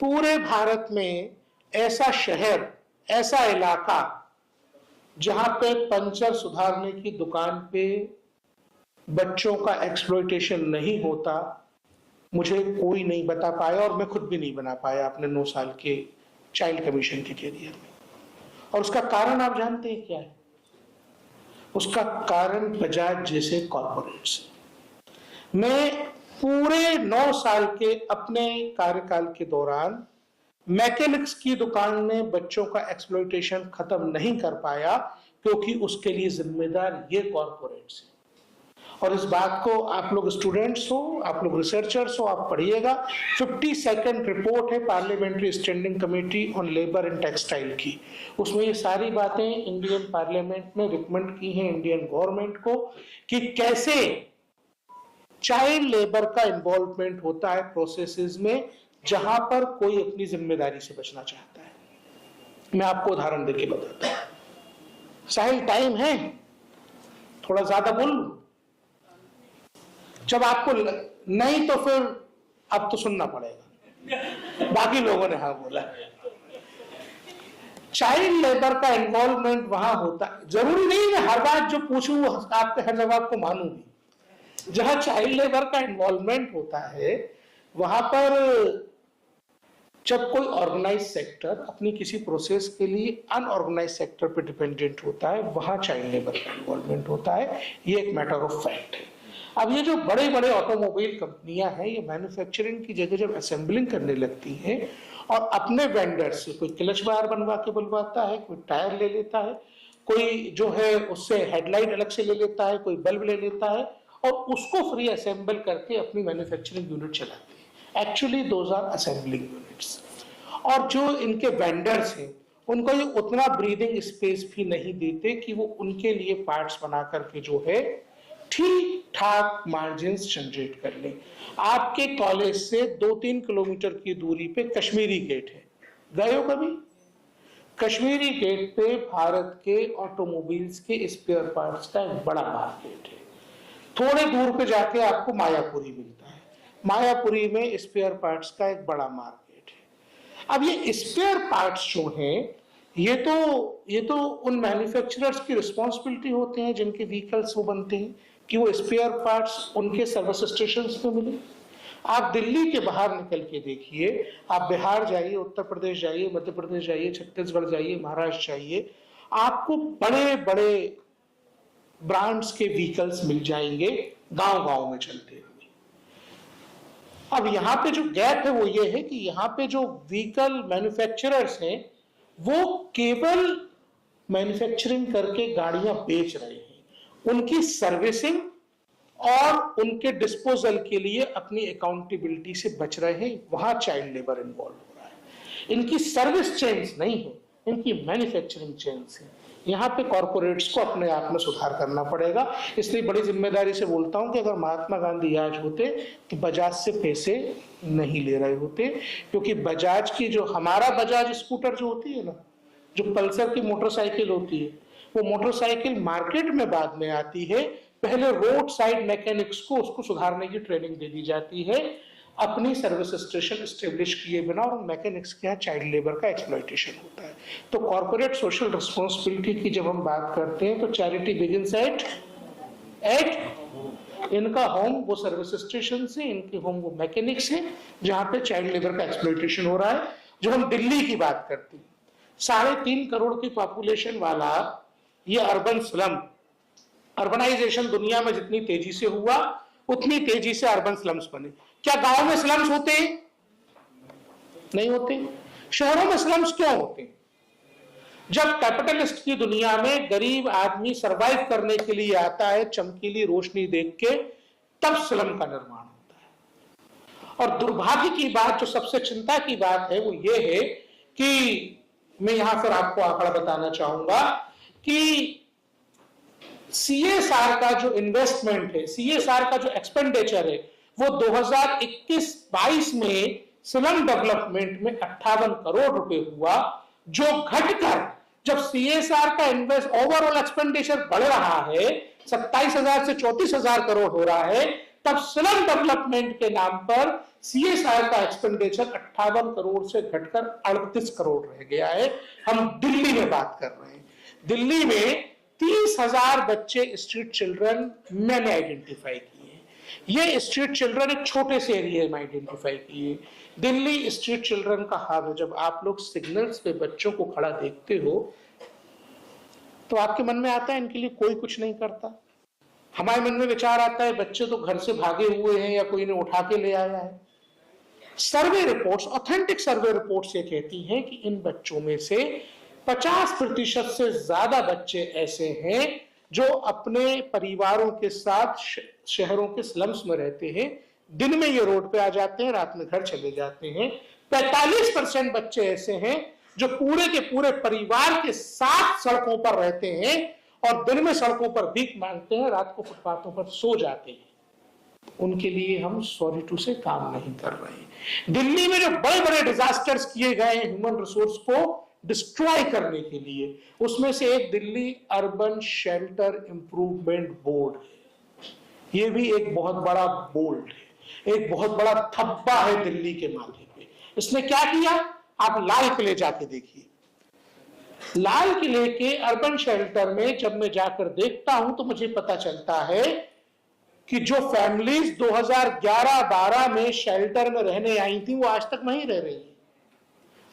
पूरे भारत में ऐसा शहर, ऐसा इलाका जहां पे पंचर सुधारने की दुकान पे बच्चों का एक्सप्लॉयटेशन नहीं होता, मुझे कोई नहीं बता पाया, और मैं खुद भी नहीं बना पाया अपने 9 साल के चाइल्ड कमीशन के कैरियर में। और उसका कारण आप जानते हैं क्या है? उसका कारण बजाज जैसे कॉर्पोरेट्स। मैं पूरे 9 साल के अपने कार्यकाल के दौरान मैकेनिक्स की दुकान में बच्चों का एक्सप्लॉयटेशन खत्म नहीं कर पाया, क्योंकि उसके लिए जिम्मेदार ये कॉर्पोरेट्स हैं। और इस बात को आप लोग स्टूडेंट्स हो, आप लोग रिसर्चर्स हो, आप पढ़िएगा। 52nd रिपोर्ट है parliamentary standing committee on labour and textile की। उसमें ये सारी बातें इंडियन पार्लियामेंट ने रिकमेंड की हैं इंडियन गवर्नमेंट को कि कैसे चाइल्ड लेबर का इन्वॉल्वमेंट होता है प्रोसेसेस में जहां पर कोई अपनी जिम्मेदारी से बचना चाहता है। मैं आपको उदाहरण देके बताता हूं। साहिल, टाइम है, थोड़ा ज्यादा बोल लूं? जब आपको नहीं तो फिर अब तो सुनना पड़ेगा। बाकी लोगों ने हाँ बोला। चाइल्ड लेबर का इन्वॉल्वमेंट वहां होता है, जरूरी नहीं मैं हर बात जो पूछूं आपके हर जवाब को मानूं भी। जहां चाइल्ड लेबर का इन्वॉल्वमेंट होता है वहां पर जब कोई ऑर्गेनाइज सेक्टर अपनी किसी प्रोसेस के लिए अनऑर्गेनाइज सेक्टर पर डिपेंडेंट होता है, वहां चाइल्ड लेबर का इन्वॉल्वमेंट होता है। ये एक मैटर ऑफ फैक्ट है। अब ये जो बड़े बड़े ऑटोमोबाइल कंपनियां हैं, ये मैन्युफैक्चरिंग की जगह जब असेंबलिंग करने लगती हैं और अपने वेंडर से कोई क्लच बार बनवा के बुलवाता है, कोई टायर ले लेता है, कोई जो है उससे हेडलाइट अलग से ले लेता है, कोई बल्ब ले लेता है और उसको फ्री असेंबल करके अपनी मैन्युफैक्चरिंग यूनिट चलाते हैं। Actually those are assembling units. और जो इनके वेंडर्स हैं उनको ये उतना ब्रीदिंग स्पेस भी नहीं देते कि वो उनके लिए पार्ट्स बना करके जो है ठीक ठाक मार्जिन जनरेट कर ले। आपके कॉलेज से 2-3 किलोमीटर की दूरी पे कश्मीरी गेट है, गए हो कभी? कश्मीरी गेट पे भारत के ऑटोमोबाइल्स के स्पेयर पार्ट्स का एक बड़ा मार्केट है। थोड़े दूर पे जाके आपको मायापुरी मिलता है, मायापुरी में स्पेयर पार्ट्स का एक बड़ा मार्केट है। अब ये स्पेयर पार्ट्स जो हैं ये तो उन मैन्युफैक्चरर्स की रिस्पॉन्सिबिलिटी होते हैं जिनके व्हीकल्स वो बनते हैं कि वो स्पेयर पार्ट्स उनके सर्विस स्टेशन पे मिले। आप दिल्ली के बाहर निकल के देखिए, आप बिहार जाइए, उत्तर प्रदेश जाइए, मध्य प्रदेश जाइए, छत्तीसगढ़ जाइए, महाराष्ट्र जाइए, आपको बड़े बड़े ब्रांड्स के व्हीकल्स मिल जाएंगे गांव-गांव में चलते हुए। अब यहाँ पे जो गैप है वो ये है कि यहाँ पे जो व्हीकल मैन्युफैक्चरर्स हैं वो केवल मैन्युफैक्चरिंग करके गाड़ियां बेच रहे हैं, उनकी सर्विसिंग और उनके डिस्पोजल के लिए अपनी अकाउंटेबिलिटी से बच रहे हैं। वहां चाइल्ड लेबर इन्वॉल्व हो रहा है। इनकी सर्विस चेन्स नहीं है, इनकी मैन्युफैक्चरिंग चेन्स है। यहाँ पे कॉर्पोरेट्स को अपने आप में सुधार करना पड़ेगा। इसलिए बड़ी जिम्मेदारी से बोलता हूं कि अगर महात्मा गांधी आज होते तो बजाज से पैसे नहीं ले रहे होते, क्योंकि बजाज की जो हमारा बजाज स्कूटर जो होती है ना, जो पल्सर की मोटरसाइकिल होती है, वो मोटरसाइकिल मार्केट में बाद में आती है। पहले रोड साइड मैकेनिक्स को उसको सुधारने की ट्रेनिंग दे दी जाती है, अपनी सर्विस स्टेशन स्टेब्लिश किए बिना, और मैकेनिक्स के यहाँ चाइल्ड लेबर का एक्सप्लॉयटेशन होता है। तो कॉर्पोरेट सोशल रिस्पॉन्सिबिलिटी की जब हम बात करते हैं तो चैरिटी बिगिंस एट इनका होम वो सर्विस स्टेशन से, इनके होम वो मैकेनिक्स है, जहां पे चाइल्ड लेबर का एक्सप्लॉयटेशन हो रहा है। जो हम दिल्ली की बात करते हैं, 3.5 करोड़ की पॉपुलेशन वाला ये अर्बन स्लम, अर्बनाइजेशन दुनिया में जितनी तेजी से हुआ उतनी तेजी से अर्बन स्लम्स बने। क्या गांव में स्लम्स होते हैं? नहीं होते। शहरों में स्लम्स क्यों होते हैं? जब कैपिटलिस्ट की दुनिया में गरीब आदमी सरवाइव करने के लिए आता है चमकीली रोशनी देख के, तब स्लम का निर्माण होता है। और दुर्भाग्य की बात, जो सबसे चिंता की बात है, वो ये है कि मैं यहां फिर आपको आंकड़ा बताना चाहूंगा कि CSR का जो इन्वेस्टमेंट है, CSR का जो एक्सपेंडिचर है, वो 2021-22 में स्लम डेवलपमेंट में 58 करोड़ रुपए हुआ, जो घटकर जब CSR का इन्वेस्ट ओवरऑल एक्सपेंडिचर बढ़ रहा है, 27,000 से 34,000 करोड़ हो रहा है, तब स्लम डेवलपमेंट के नाम पर CSR का एक्सपेंडिचर 58 करोड़ से घटकर 38 करोड़ रह गया है। हम दिल्ली में बात कर रहे हैं। दिल्ली में 30,000 बच्चे स्ट्रीट चिल्ड्रन मैंने आइडेंटिफाई किए। ये स्ट्रीट चिल्ड्रन एक छोटे से एरिया में आइडेंटिफाई किए। दिल्ली स्ट्रीट चिल्ड्रन का हाल है, जब आप लोग सिग्नल्स पे बच्चों को खड़ा देखते हो तो आपके मन में आता है इनके लिए कोई कुछ नहीं करता। हमारे मन में विचार आता है बच्चे तो घर से भागे हुए हैं या कोई इन्हें उठा के ले आया है। सर्वे रिपोर्ट्स, ऑथेंटिक सर्वे रिपोर्ट्स ये कहती हैं कि इन बच्चों में से 50% से ज्यादा बच्चे ऐसे हैं जो अपने परिवारों के साथ शहरों के स्लम्स में रहते हैं, दिन में ये रोड पे आ जाते हैं, रात में घर चले जाते हैं। 45% बच्चे ऐसे हैं जो पूरे के पूरे परिवार के साथ सड़कों पर रहते हैं और दिन में सड़कों पर भीख मांगते हैं, रात को फुटपाथों पर सो जाते हैं। उनके लिए हम सॉरी टू से काम नहीं कर रहे हैं। दिल्ली में जो बड़े बड़े डिजास्टर्स किए गए हैं ह्यूमन रिसोर्स को डिस्ट्रॉय करने के लिए, उसमें से एक Delhi urban shelter improvement board है। ये भी एक बहुत बड़ा बोल्ड है, एक बहुत बड़ा धब्बा है दिल्ली के माथे पे। इसने क्या किया, आप लाल किले जाके देखिए। लाल किले के अर्बन शेल्टर में जब मैं जाकर देखता हूं तो मुझे पता चलता है कि जो फैमिलीज 2011-12 में शेल्टर में रहने आई थी वो आज तक वहीं रह रही है।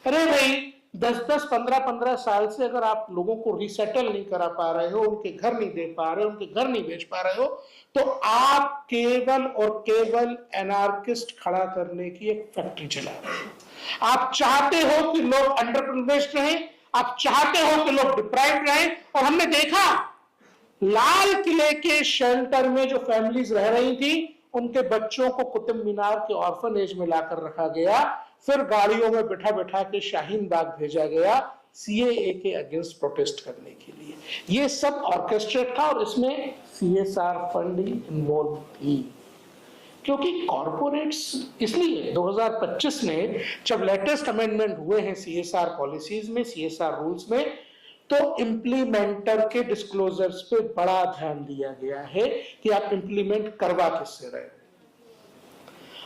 अरे भाई 10-10, 15-15 साल से अगर आप लोगों को रिसेटल नहीं करा पा रहे हो, उनके घर नहीं दे पा रहे हो, उनके घर नहीं बेच पा रहे हो, तो आप केवल और केवल एनार्किस्ट खड़ा करने की एक फैक्ट्री चला रहे हो। आप चाहते हो कि लोग अंडर प्रिविलेज्ड रहें, आप चाहते हो कि लोग डिप्राइव्ड रहें। और हमने देखा लाल किले के शेल्टर में जो फैमिलीज रह रही थी उनके बच्चों को कुतुब मीनार के ऑर्फनेज में लाकर रखा गया, फिर गाड़ियों में बिठा बिठा के शाहीन बाग भेजा गया सीएए के अगेंस्ट प्रोटेस्ट करने के लिए। ये सब ऑर्केस्ट्रेट था और इसमें सीएसआर फंडिंग इन्वॉल्व थी, क्योंकि कॉर्पोरेट्स, इसलिए 2025 में जब लेटेस्ट अमेंडमेंट हुए हैं सीएसआर पॉलिसीज में, सीएसआर रूल्स में, तो इम्प्लीमेंटर के डिस्क्लोजर्स पे बड़ा ध्यान दिया गया है कि आप इम्प्लीमेंट करवा किससे रहे।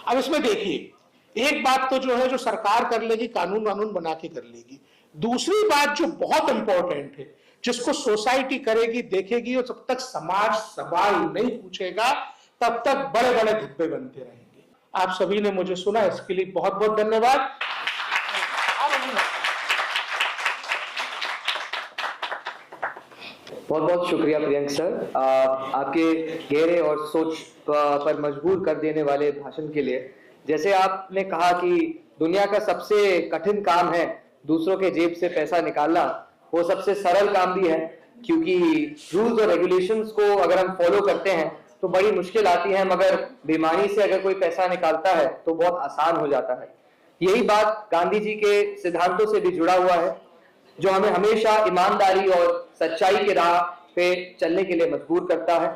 अब इसमें देखिए, एक बात तो जो है जो सरकार कर लेगी, कानून वानून बना के कर लेगी। दूसरी बात जो बहुत इंपॉर्टेंट है, जिसको सोसाइटी करेगी, देखेगी, और जब तक समाज सवाल नहीं पूछेगा तब तक बड़े बड़े धब्बे बनते रहेंगे। आप सभी ने मुझे सुना, इसके लिए बहुत बहुत धन्यवाद। बहुत बहुत शुक्रिया प्रियंक सर, आपके गहरे और सोच पर मजबूर कर देने वाले भाषण के लिए। जैसे आपने कहा कि दुनिया का सबसे कठिन काम है दूसरों के जेब से पैसा निकालना, वो सबसे सरल काम भी है, क्योंकि रूल्स और रेगुलेशंस को अगर हम फॉलो करते हैं तो बड़ी मुश्किल आती है, मगर बेईमानी से अगर कोई पैसा निकालता है तो बहुत आसान हो जाता है। यही बात गांधी जी के सिद्धांतों से भी जुड़ा हुआ है, जो हमें हमेशा ईमानदारी और सच्चाई के राह पे चलने के लिए मजबूर करता है।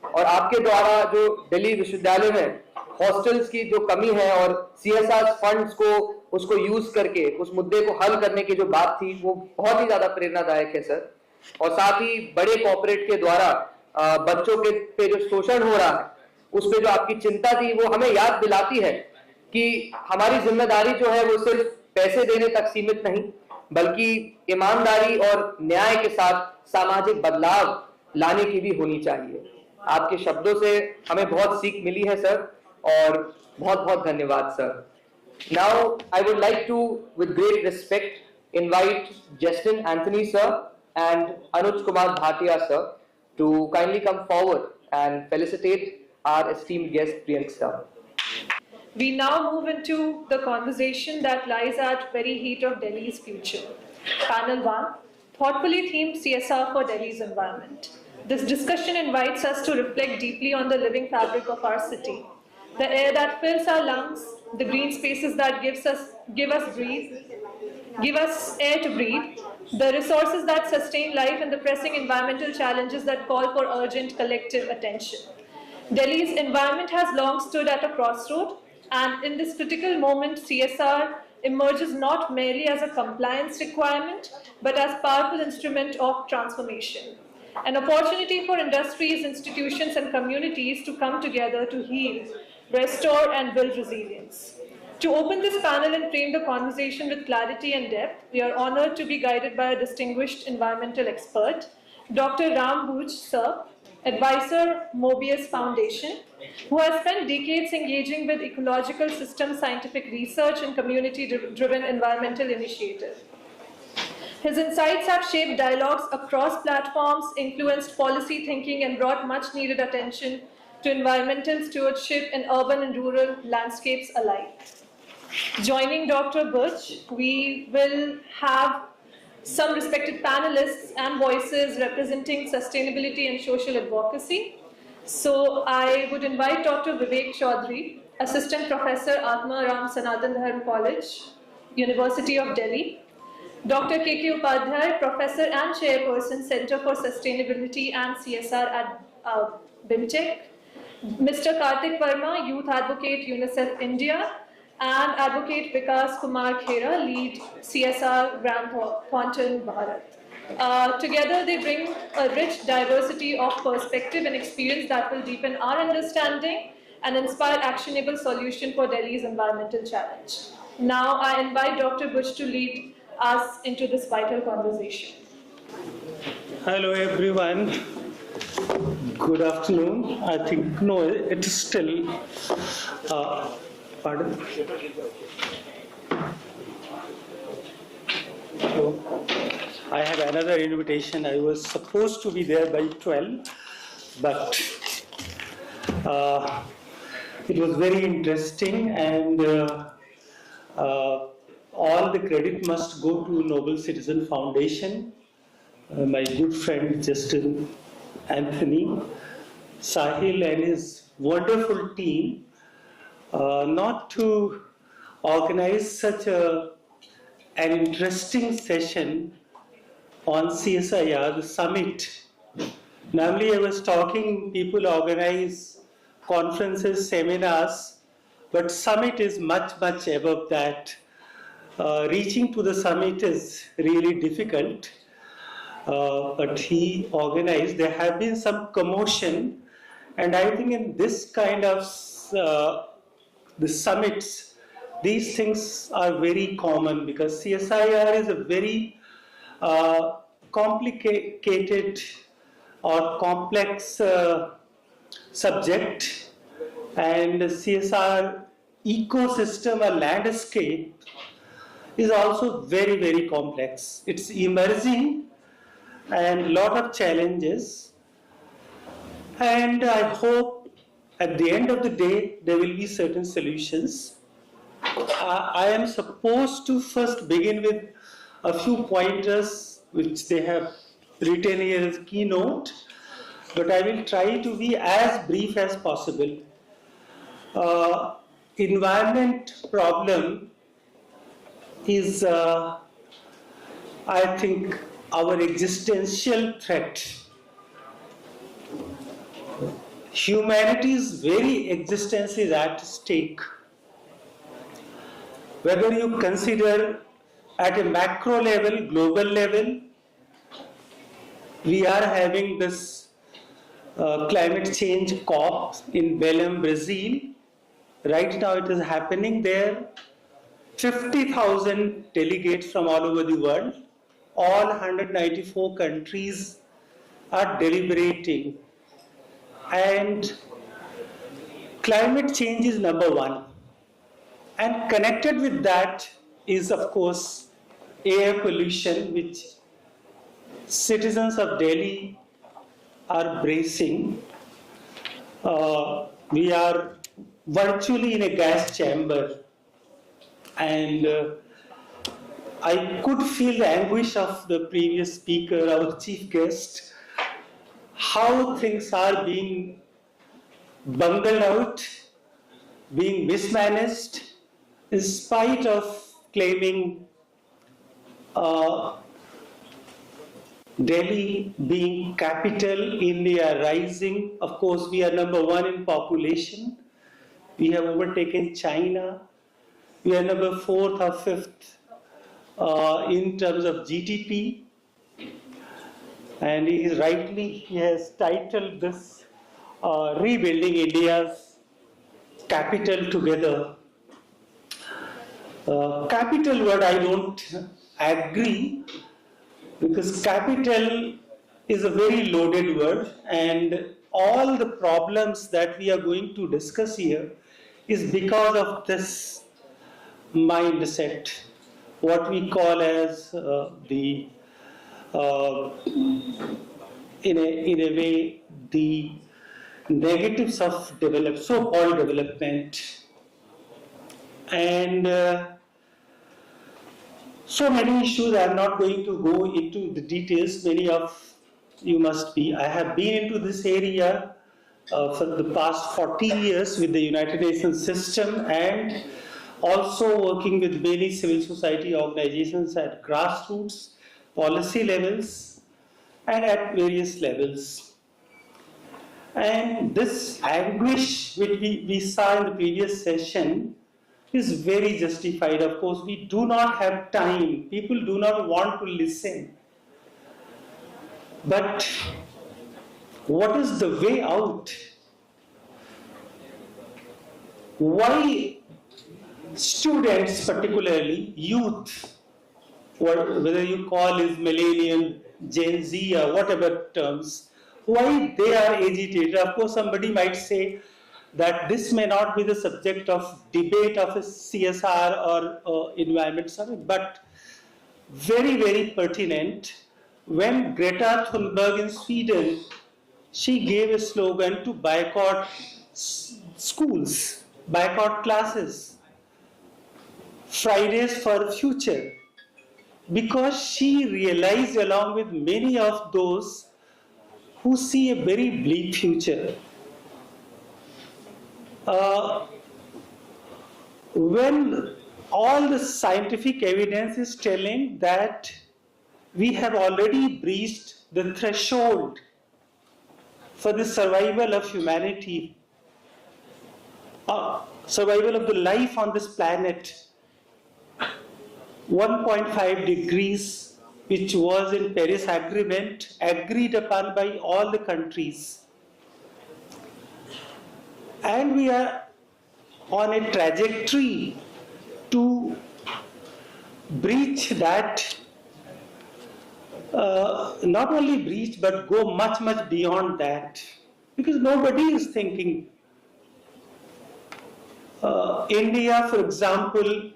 और आपके द्वारा जो दिल्ली विश्वविद्यालय में हॉस्टल्स की जो कमी है और सीएसआर फंड्स को उसको यूज करके उस मुद्दे को हल करने की जो बात थी, वो बहुत ही ज्यादा प्रेरणादायक है सर। और साथ ही बड़े कॉर्पोरेट के द्वारा बच्चों के पे जो शोषण हो रहा है, उस पे जो आपकी चिंता थी, वो हमें याद दिलाती है कि हमारी जिम्मेदारी जो है वो सिर्फ पैसे देने तक सीमित नहीं, बल्कि ईमानदारी और न्याय के साथ सामाजिक बदलाव लाने की भी होनी चाहिए। आपके शब्दों से हमें बहुत सीख मिली है सर, और बहुत बहुत धन्यवाद sir. Now I would like to, with great respect, invite Justin Anthony sir and Anuj Kumar Bhatia sir to kindly come forward and felicitate our esteemed guest Priyank sir. We now move into the conversation that lies at very heat of Delhi's future. Panel 1, thoughtfully themed CSR for Delhi's environment. This discussion invites us to reflect deeply on the living fabric of our city. The air that fills our lungs, the green spaces that give us air to breathe, the resources that sustain life, and the pressing environmental challenges that call for urgent collective attention. Delhi's environment has long stood at a crossroad, and in this critical moment, CSR emerges not merely as a compliance requirement, but as a powerful instrument of transformation. An opportunity for industries, institutions, and communities to come together to heal, restore, and build resilience. To open this panel and frame the conversation with clarity and depth, we are honored to be guided by a distinguished environmental expert, Dr. Ram Bhuj sir, advisor, Mobius Foundation, who has spent decades engaging with ecological system scientific research and community-driven environmental initiatives. His insights have shaped dialogues across platforms, influenced policy thinking, and brought much-needed attention to environmental stewardship in urban and rural landscapes alike. Joining Dr. Butch, we will have some respected panelists and voices representing sustainability and social advocacy. So I would invite Dr. Vivek Chaudhary, Assistant Professor, Atma Ram Sanatan Dharm College, University of Delhi. Dr. K.K. Upadhyay, Professor and Chairperson, Center for Sustainability and CSR at BIMTech. Mr. Kartik Verma, Youth Advocate, UNICEF India. And Advocate Vikas Kumar Khera, Lead CSR Grand Thornton Bharat. Together they bring a rich diversity of perspective and experience that will deepen our understanding and inspire actionable solution for Delhi's environmental challenge. Now I invite Dr. Butch to lead us into this vital conversation. Hello everyone. Good afternoon. I think, no, it is still, pardon? Hello. I have another invitation. I was supposed to be there by 12, but it was very interesting, and all the credit must go to Noble Citizen Foundation. My good friend Justin Anthony, Sahil and his wonderful team, not to organize such an interesting session on CSIR, the summit. Normally I was talking, people organize conferences, seminars, but summit is much, much above that. Reaching to the summit is really difficult. But he organized. There have been some commotion, and I think in this kind of the summits, these things are very common, because CSIR is a very complicated or complex subject, and the CSR ecosystem or landscape is also very, very complex. It's emerging and lot of challenges, and I hope at the end of the day there will be certain solutions. I am supposed to first begin with a few pointers which they have written here as keynote, but I will try to be as brief as possible. Environment problem is, I think, our existential threat. Humanity's very existence is at stake. Whether you consider at a macro level, global level, we are having this climate change COP in Belém, Brazil. Right now it is happening there. 50,000 delegates from all over the world. All 194 countries are deliberating, and climate change is number one, and connected with that is of course air pollution, which citizens of Delhi are bracing. We are virtually in a gas chamber, and I could feel the anguish of the previous speaker, our chief guest, how things are being bungled out, being mismanaged, in spite of claiming Delhi being capital, India rising. Of course, we are number one in population. We have overtaken China. We are number fourth or fifth in terms of GDP, and he has titled this Rebuilding India's Capital Together. Capital word I don't agree, because capital is a very loaded word, and all the problems that we are going to discuss here is because of this mindset, what we call as in a way the negatives of so-called development. and so many issues. I'm not going to go into the details. Many of you must be. I have been into this area for the past 40 years with the United Nations system, and also working with many civil society organizations at grassroots, policy levels, and at various levels. And this anguish which we saw in the previous session is very justified. Of course, we do not have time. People do not want to listen. But what is the way out? Why students, particularly youth, whether you call it millennial, Gen Z, or whatever terms, why they are agitated? Of course, somebody might say that this may not be the subject of debate of a CSR or environment summit, but very, very pertinent. When Greta Thunberg in Sweden, she gave a slogan to boycott schools, boycott classes, Fridays for Future, because she realized, along with many of those who see a very bleak future, when all the scientific evidence is telling that we have already breached the threshold for the survival of humanity, survival of the life on this planet, 1.5 degrees, which was in Paris Agreement, agreed upon by all the countries. And we are on a trajectory to breach that, not only breach, but go much, much beyond that. Because nobody is thinking. India, for example,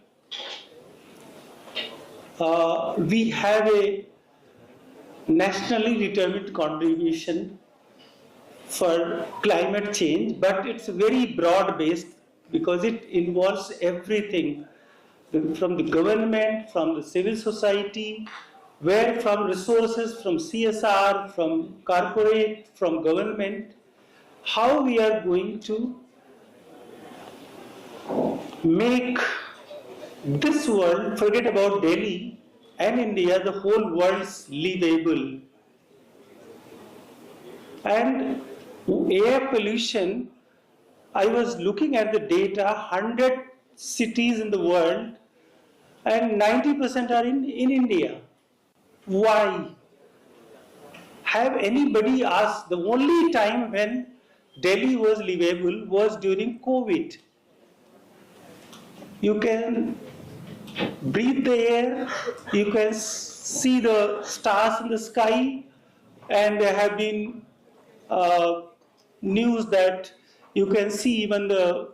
we have a nationally determined contribution for climate change, but it's very broad-based because it involves everything, from the government, from the civil society, where from resources, from CSR, from corporate, from government, how we are going to make this world, forget about Delhi and India, the whole world's livable. And air pollution, I was looking at the data, 100 cities in the world, and 90% are in India. Why? Have anybody asked? The only time when Delhi was livable was during COVID. You can breathe the air, you can see the stars in the sky, and there have been news that you can see even the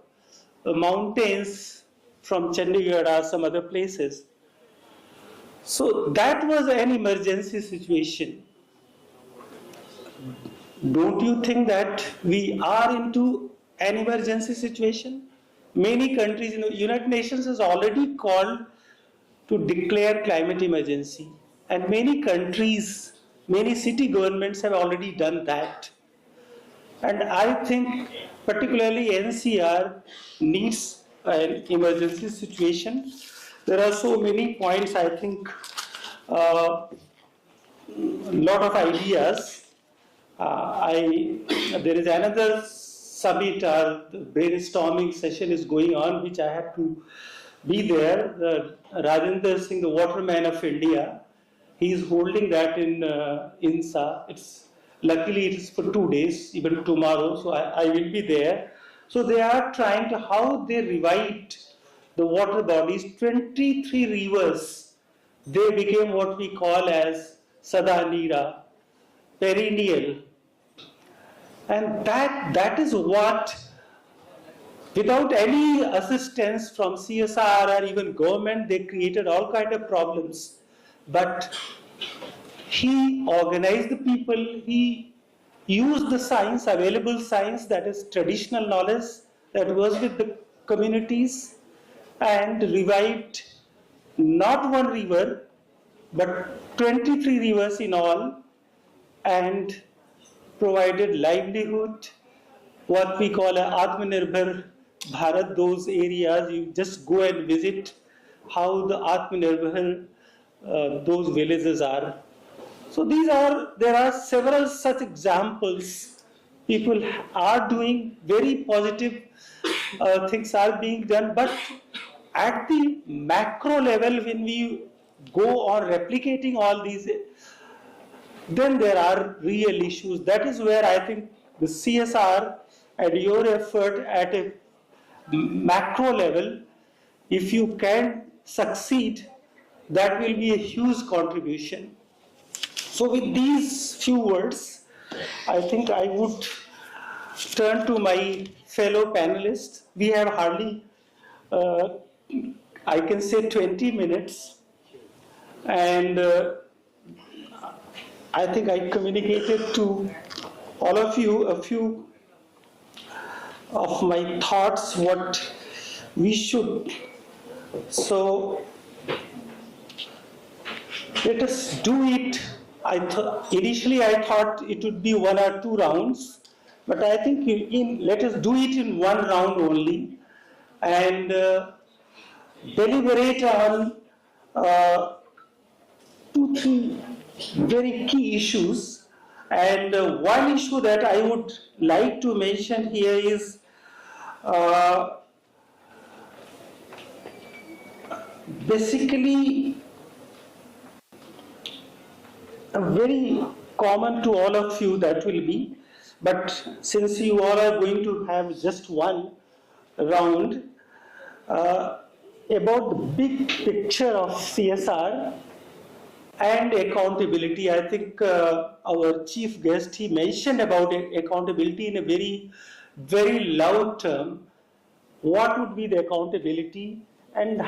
mountains from Chandigarh or some other places. So that was an emergency situation. Don't you think that we are into an emergency situation? Many countries, the United Nations has already called to declare climate emergency, and many countries, many city governments have already done that. And I think particularly NCR needs an emergency situation. There are so many points, I think, a lot of ideas. There is another summit, the brainstorming session is going on, which I have to be there. Rajendra Singh, the waterman of India, he is holding that in INSA. Luckily it is for 2 days, even tomorrow, so I will be there. So they are trying to, how they revived the water bodies, 23 rivers, they became what we call as Sadanira, perennial. And that is what, without any assistance from CSR or even government, they created all kind of problems. But he organized the people, he used the science, available science, that is traditional knowledge that was with the communities, and revived not one river but 23 rivers in all, and provided livelihood, what we call a Atmanirbhar Bharat, those areas. You just go and visit how the Atmanirbhar those villages are. So there are several such examples. People are doing very positive things are being done, but at the macro level, when we go on replicating all these, then there are real issues. That is where I think the CSR and your effort at a macro level, if you can succeed, that will be a huge contribution. So with these few words, I think I would turn to my fellow panelists. We have hardly, I can say 20 minutes, and I think I communicated to all of you a few of my thoughts, what we should. So let us do it. Initially I thought it would be 1 or 2 rounds, but I think let us do it in 1 round only, and deliberate on 2-3 very key issues. And one issue that I would like to mention here is basically very common to all of you, that will be, but since you all are going to have just 1 round, about the big picture of CSR and accountability. I think our chief guest, he mentioned about accountability in a very, very loud term. What would be the accountability, and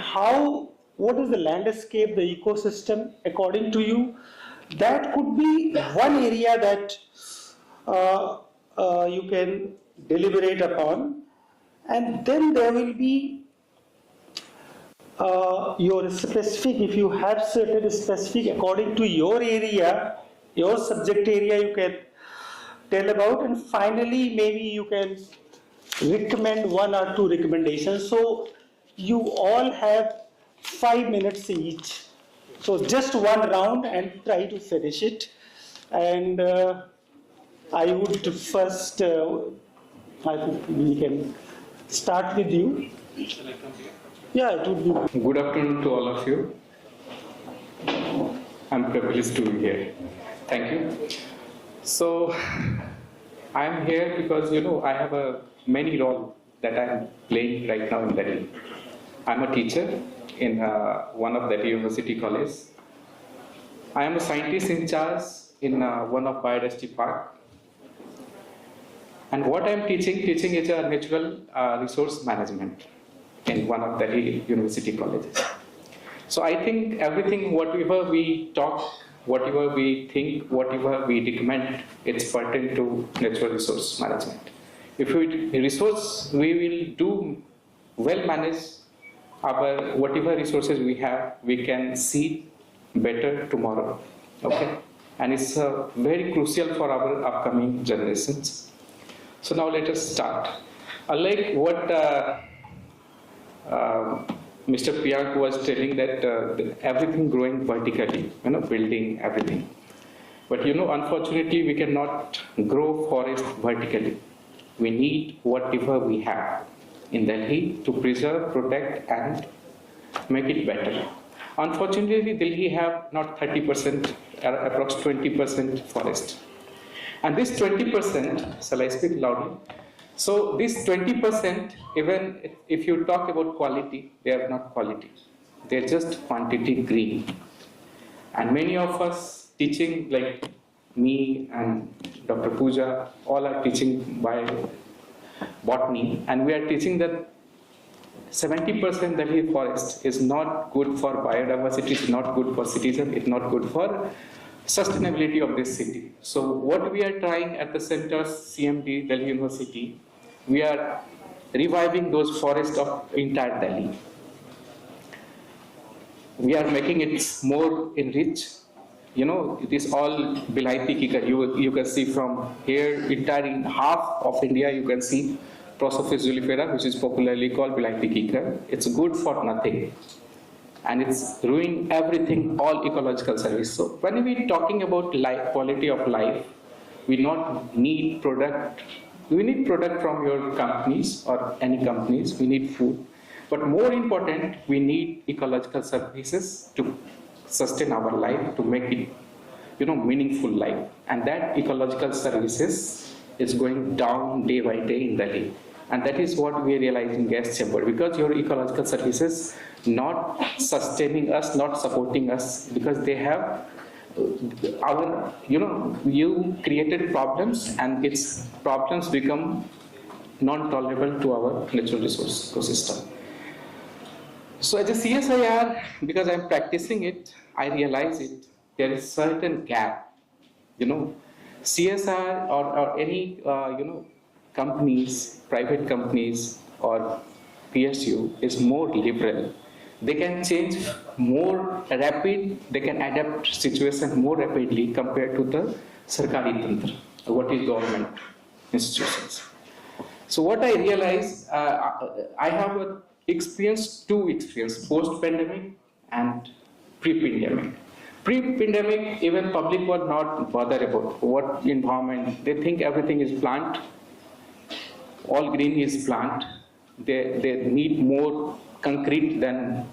what is the landscape, the ecosystem according to you? That could be one area that you can deliberate upon. And then there will be your specific, if you have certain specific according to your area, your subject area, you can tell about, and finally maybe you can recommend 1 or 2 recommendations. So you all have 5 minutes each. So just 1 round and try to finish it. And I would first, I think we can start with you. Yeah, it would be. Good afternoon to all of you. I'm privileged to be here. Thank you. So I'm here because I have a many role that I'm playing right now in Delhi. I'm a teacher in one of Delhi University College. I am a scientist in charge in one of biodiversity park. And what I'm teaching is a natural resource management in one of Delhi University colleges. So I think everything, whatever we talk, whatever we think, whatever we recommend, it's pertinent to natural resource management. If we will do well manage our whatever resources we have, we can see better tomorrow. Okay, and it's very crucial for our upcoming generations. So now let us start. Unlike what Mr. Priyank was telling, that everything growing vertically, building everything. But unfortunately, we cannot grow forest vertically. We need whatever we have in Delhi to preserve, protect, and make it better. Unfortunately, Delhi have not 30%, approx 20% forest. And this 20%, shall I speak loudly? So this 20%, even if you talk about quality, they are not quality. They're just quantity green. And many of us teaching, like me and Dr. Pooja, all are teaching by botany, and we are teaching that 70% Delhi forest is not good for biodiversity, it's not good for citizens, it's not good for sustainability of this city. So what we are trying at the center, CMD, Delhi University, we are reviving those forests of entire Delhi. we are making it more enriched. It is all Bilhaiti kikar. You can see from here, entire in half of India, you can see Prosopis zulifera, which is popularly called Bilhaiti kikar. It's good for nothing. And it's ruining everything, all ecological service. So when we talking about life, quality of life, we not need product. We need product from your companies or any companies. We need food. But more important, we need ecological services to sustain our life, to make it, meaningful life. And that ecological services is going down day by day in Delhi. And that is what we realize in gas chamber, because your ecological services not sustaining us, not supporting us, because they have you created problems, and its problems become non-tolerable to our natural resource ecosystem. So as a CSIR, because I'm practicing it, I realize it. There is certain gap. CSR or any companies, private companies or PSU is more liberal. They can change more rapid. They can adapt situation more rapidly compared to the Sarkari Tantra, what is government institutions. So what I realize, I have experienced two experiences, post-pandemic and pre-pandemic. Pre-pandemic, even public was not bothered about what environment. They think everything is plant, all green is plant. They need more concrete than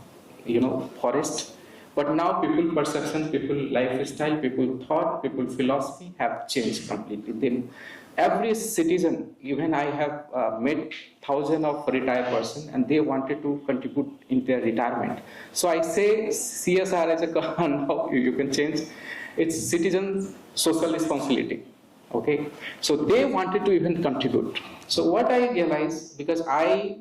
forest. But now people perception, people lifestyle, people thought, people philosophy have changed completely. Then every citizen, even I have met thousands of retired persons, and they wanted to contribute in their retirement. So I say CSR as a now you can change. It's citizen social responsibility. Okay, so they wanted to even contribute. So what I realized, because I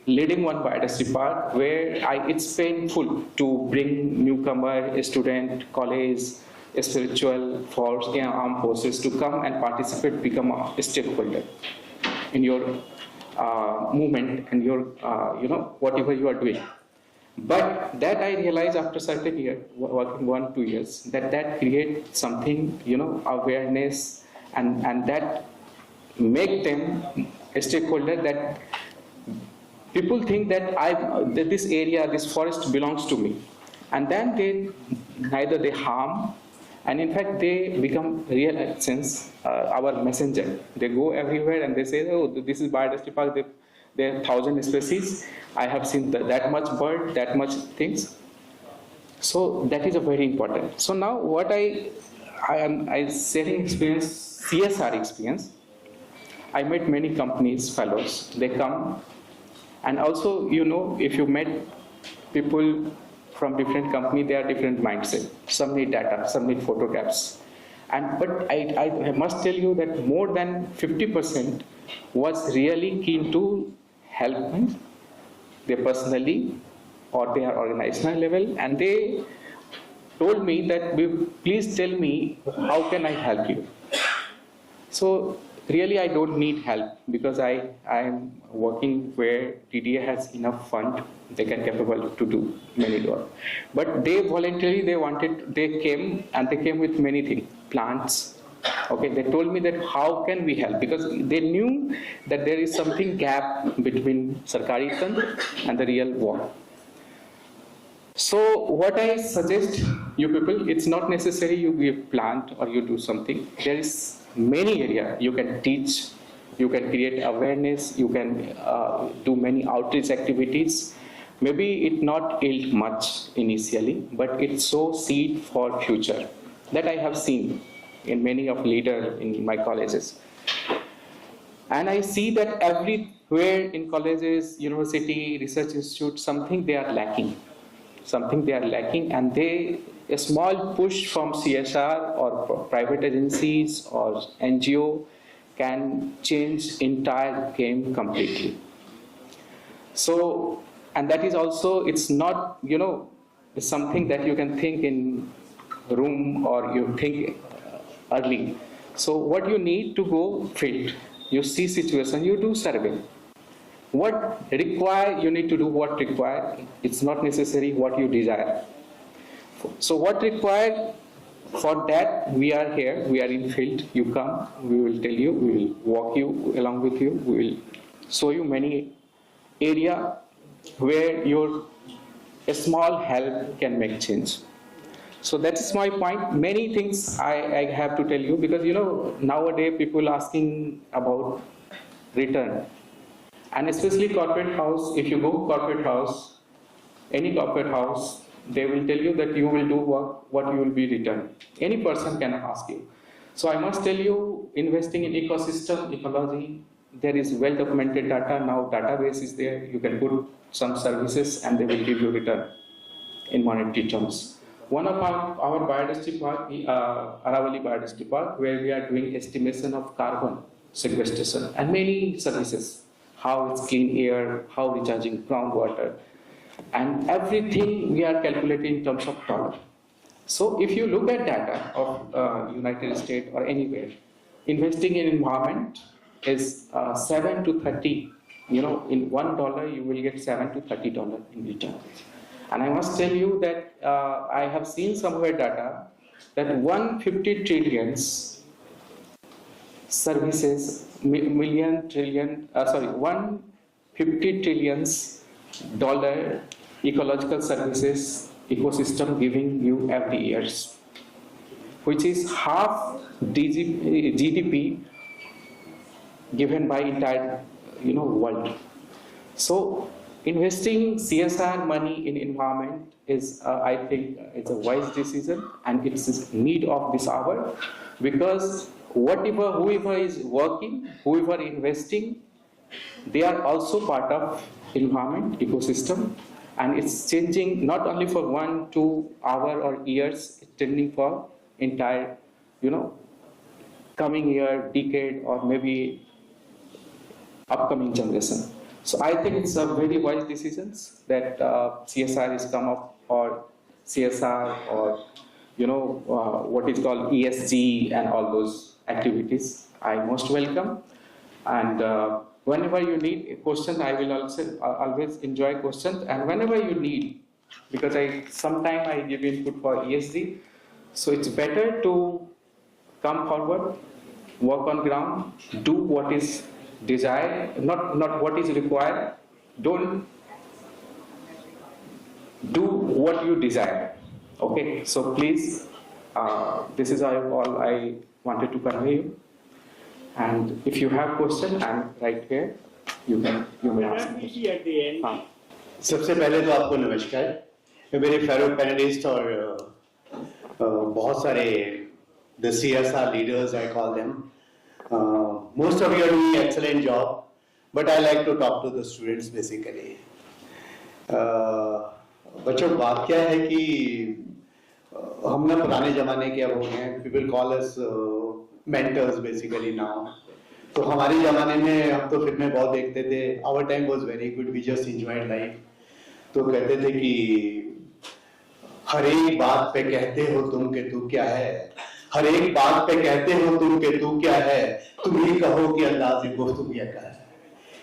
leading one biodiversity park where it's painful to bring newcomer, student, college, spiritual force, armed forces to come and participate, become a stakeholder in your movement and your whatever you are doing. But that I realized after certain year, working 1-2 years, that create something, awareness, and that make them a stakeholder, that people think that that this area, this forest belongs to me, and then they harm, and in fact they become real sense our messenger. They go everywhere and they say, oh, this is biodiversity park. There are 1,000 species. I have seen that much bird, that much things. So that is a very important. So now what I am sharing experience, CSR experience. I met many companies, fellows. They come, and also if you met people from different company, they are different mindset. Some need data, some need photographs. But I must tell you that more than 50% was really keen to help me. They personally or they are organizational level, and they told me that please tell me how can I help you. So really I don't need help, because I am working where TDA has enough fund. They can capable to do many work. But they voluntarily they came with many things, plants. Okay, they told me that how can we help, because they knew that there is something gap between Sarkari Tantra and the real world. So what I suggest you people, it's not necessary you give plant or you do something. There is many area you can teach, you can create awareness, you can do many outreach activities. Maybe it not yield much initially, but it sow seed for future. That I have seen in many of leaders in my colleges. And I see that everywhere in colleges, university, research institutes, something they are lacking. And a small push from CSR or private agencies or NGO can change entire game completely. So, and that is also, it's not, it's something that you can think in room or you think early. So what you need to go field, you see situation, you do survey. What require, you need to do what require. It's not necessary what you desire. So what required, for that we are here, we are in field. You come, we will tell you, we will walk you along with you, we will show you many area where your a small help can make change. So that is my point. Many things I have to tell you, because nowadays people asking about return, and especially corporate house. If you go corporate house, any corporate house, they will tell you that you will do what you will be returned. Any person can ask you. So I must tell you, investing in ecosystem, ecology, there is well documented data now. Database is there. You can put some services and they will give you return in monetary terms. One of our biodiversity park, Aravali Biodiversity Park, where we are doing estimation of carbon sequestration and many services, how it's clean air, how recharging groundwater, and everything we are calculating in terms of dollar. So if you look at data of United States or anywhere, investing in environment is 7 to 30. In $1 you will get $7 to $30 in return. And I must tell you that I have seen somewhere data that 150 trillions services, 150 trillions dollar ecological services ecosystem giving you every years, which is half GDP given by entire world. So investing CSR money in environment is, I think, it's a wise decision, and it's need of this hour, because whoever is working, whoever investing, they are also part of environment ecosystem, and it's changing not only for 1-2 hour or years, it's changing for entire, coming year, decade, or maybe upcoming generation. So I think it's a very wise decisions that CSR has come up, or CSR, or what is called ESG and all those activities. I most welcome, and whenever you need a question, I will also always enjoy questions, and whenever you need, because sometimes I give input for ESG, so it's better to come forward, work on ground, do what is desired, not what is required. Don't do what you desire. Okay, so please, this is all I wanted to convey you. And if you have question, I'm right here. You may ask me. सबसे पहले तो आपको नमस्कार, मेरे fellow panelist और बहुत सारे the CSR leaders, I call them. Most of you are doing an excellent job, but I like to talk to the students basically. बच्चों, बात क्या है कि हम ना पुराने जमाने के अब हो गए, people call us mentors basically now. तो हमारे जमाने में हम तो फिल्में बहुत देखते थे. Our time was very good, we just enjoyed life. तो कहते थे कि हर एक बात पे कहते हो तुम कि तू क्या है, हर एक बात पे कहते हो तुम कि तू क्या है, तुम ही कहो कि अंदाज़ गुफ्तगू क्या है.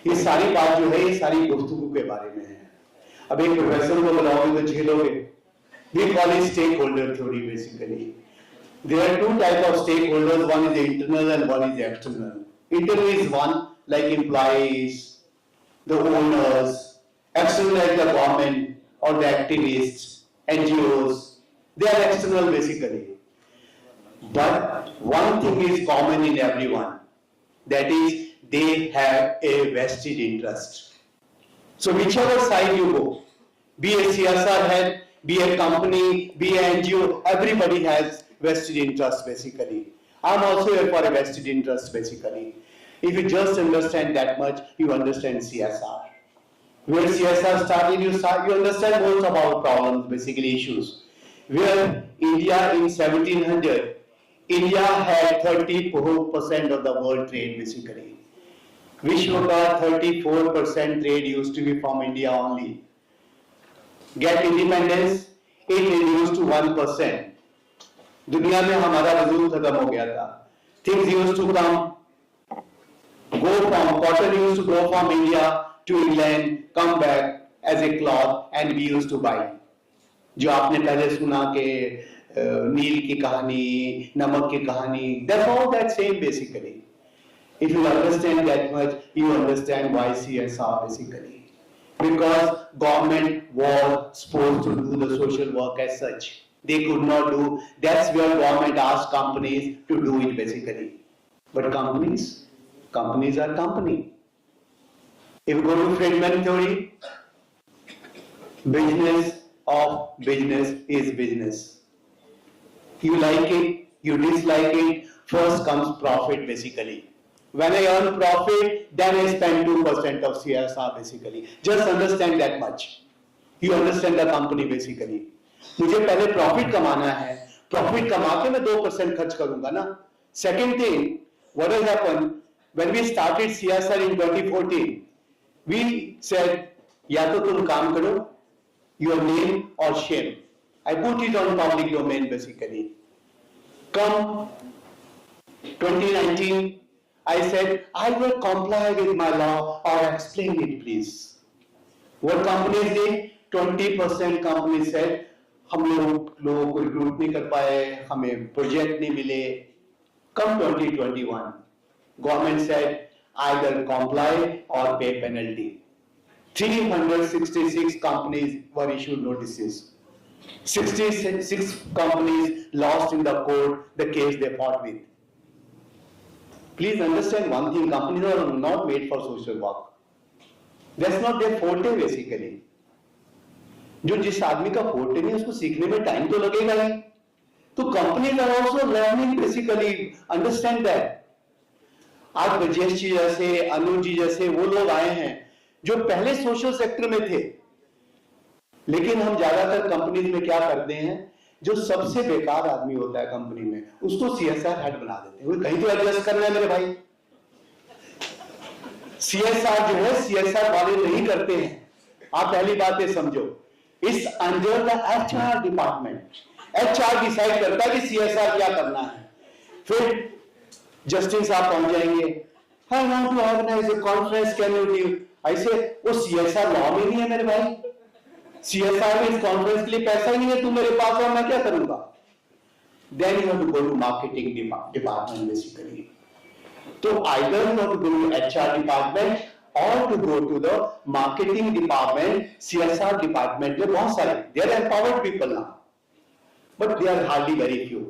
ये सारी बात जो है, ये सारी गुफ्तगू के बारे में है. अब एक प्रोफेसर को बुलाओगे तो झेलोगे. We call it stakeholder theory basically. There are two types of stakeholders, one is internal and one is external. Internal is one like employees, the owners, external like the government or the activists, NGOs. They are external basically. But one thing is common in everyone, that is they have a vested interest. So whichever side you go, be a CSR head, be a company, be an NGO, everybody has vested interest basically. I'm also here for a vested interest basically. If you just understand that much, you understand CSR. Where CSR started, you understand most about problems, basically issues. Where India in 1700, India had 34% of the world trade basically. Vishwaka 34% trade used to be from India only. Get independence, it reduced to 1%. दुनिया में हमारा वजूद खत्म हो गया था. Things used to come, go from cotton used to go from India to England, come back as a cloth and we used to buy. जो आपने पहले सुना कि नील की कहानी, नमक की कहानी, that's all that same basically. If you understand that much, you understand why CSR basically. Because government was supposed to do the social work as such. They could not do, that's where government asked companies to do it basically. But companies are company. If you go to Friedman theory, business of business is business. You like it, you dislike it, first comes profit basically. When I earn profit, then I spend 2% of CSR basically. Just understand that much. You understand the company basically. मुझे पहले profit कमाना है, profit कमा के मैं 2% खर्च करूंगा ना. Second thing, what has happened when we started CSR in 2014? We said, या तो तुम काम करो, your name or shame. I put it on public domain basically. Come 2019, I said, I will comply with my law or explain it please. What companies did? 20% companies said, हम लोगों को recruit नहीं कर पाए, हमें प्रोजेक्ट नहीं मिले. Come 2021, government said either comply or pay penalty. 366 companies were issued notices. 66 companies lost in the court the case they fought with. Please understand one thing, companies are not made for social work. That's not their forte basically. जो जिस आदमी का forte नहीं उसको सीखने में time तो लगेगा ही. तो companies are also learning basically, understand that. आज ब्रजेश जी जैसे, अनुज जी जैसे वो लोग आए हैं जो पहले सोशल सेक्टर में थे, लेकिन हम ज्यादातर कंपनीज में क्या करते हैं, जो सबसे बेकार आदमी होता है कंपनी में उसको सीएसआर हेड बना देते हैं. कहीं तो एडजस्ट करना है मेरे भाई. सीएसआर जो है सीएसआर वाले नहीं करते हैं. आप पहली बात ये समझो, इस under the HR department. HR decide करता है कि सीएसआर क्या करना है. फिर जस्टिन साहब पहुंच जाएंगे, I want to organise a conference, can you give. ऐसे वो सीएसआर लॉ में नहीं है मेरे भाई. सीएसआर में इस कॉन्फ्रेंस के लिए पैसा ही नहीं है, तुम मेरे पास और मैं क्या करूंगा. Then you have to go to marketing department basically. तो either you have to go to HR department or to go to the marketing department, CSR department. There are बहुत सारे, they are empowered people now, but they are hardly very few.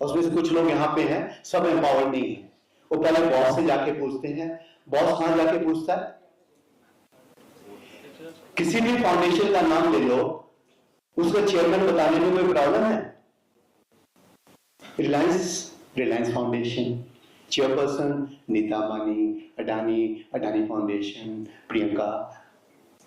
उसमें से कुछ लोग यहाँ पे हैं, सब empowered नहीं है. वो पहले बॉस से जाके पूछते हैं. बॉस कहाँ जाके पूछता है? किसी भी फाउंडेशन का नाम ले लो, उसका चेयरमैन बताने में कोई प्रॉब्लम है? Reliance Foundation, chairperson Nita Ambani, Adani Foundation, Priyanka.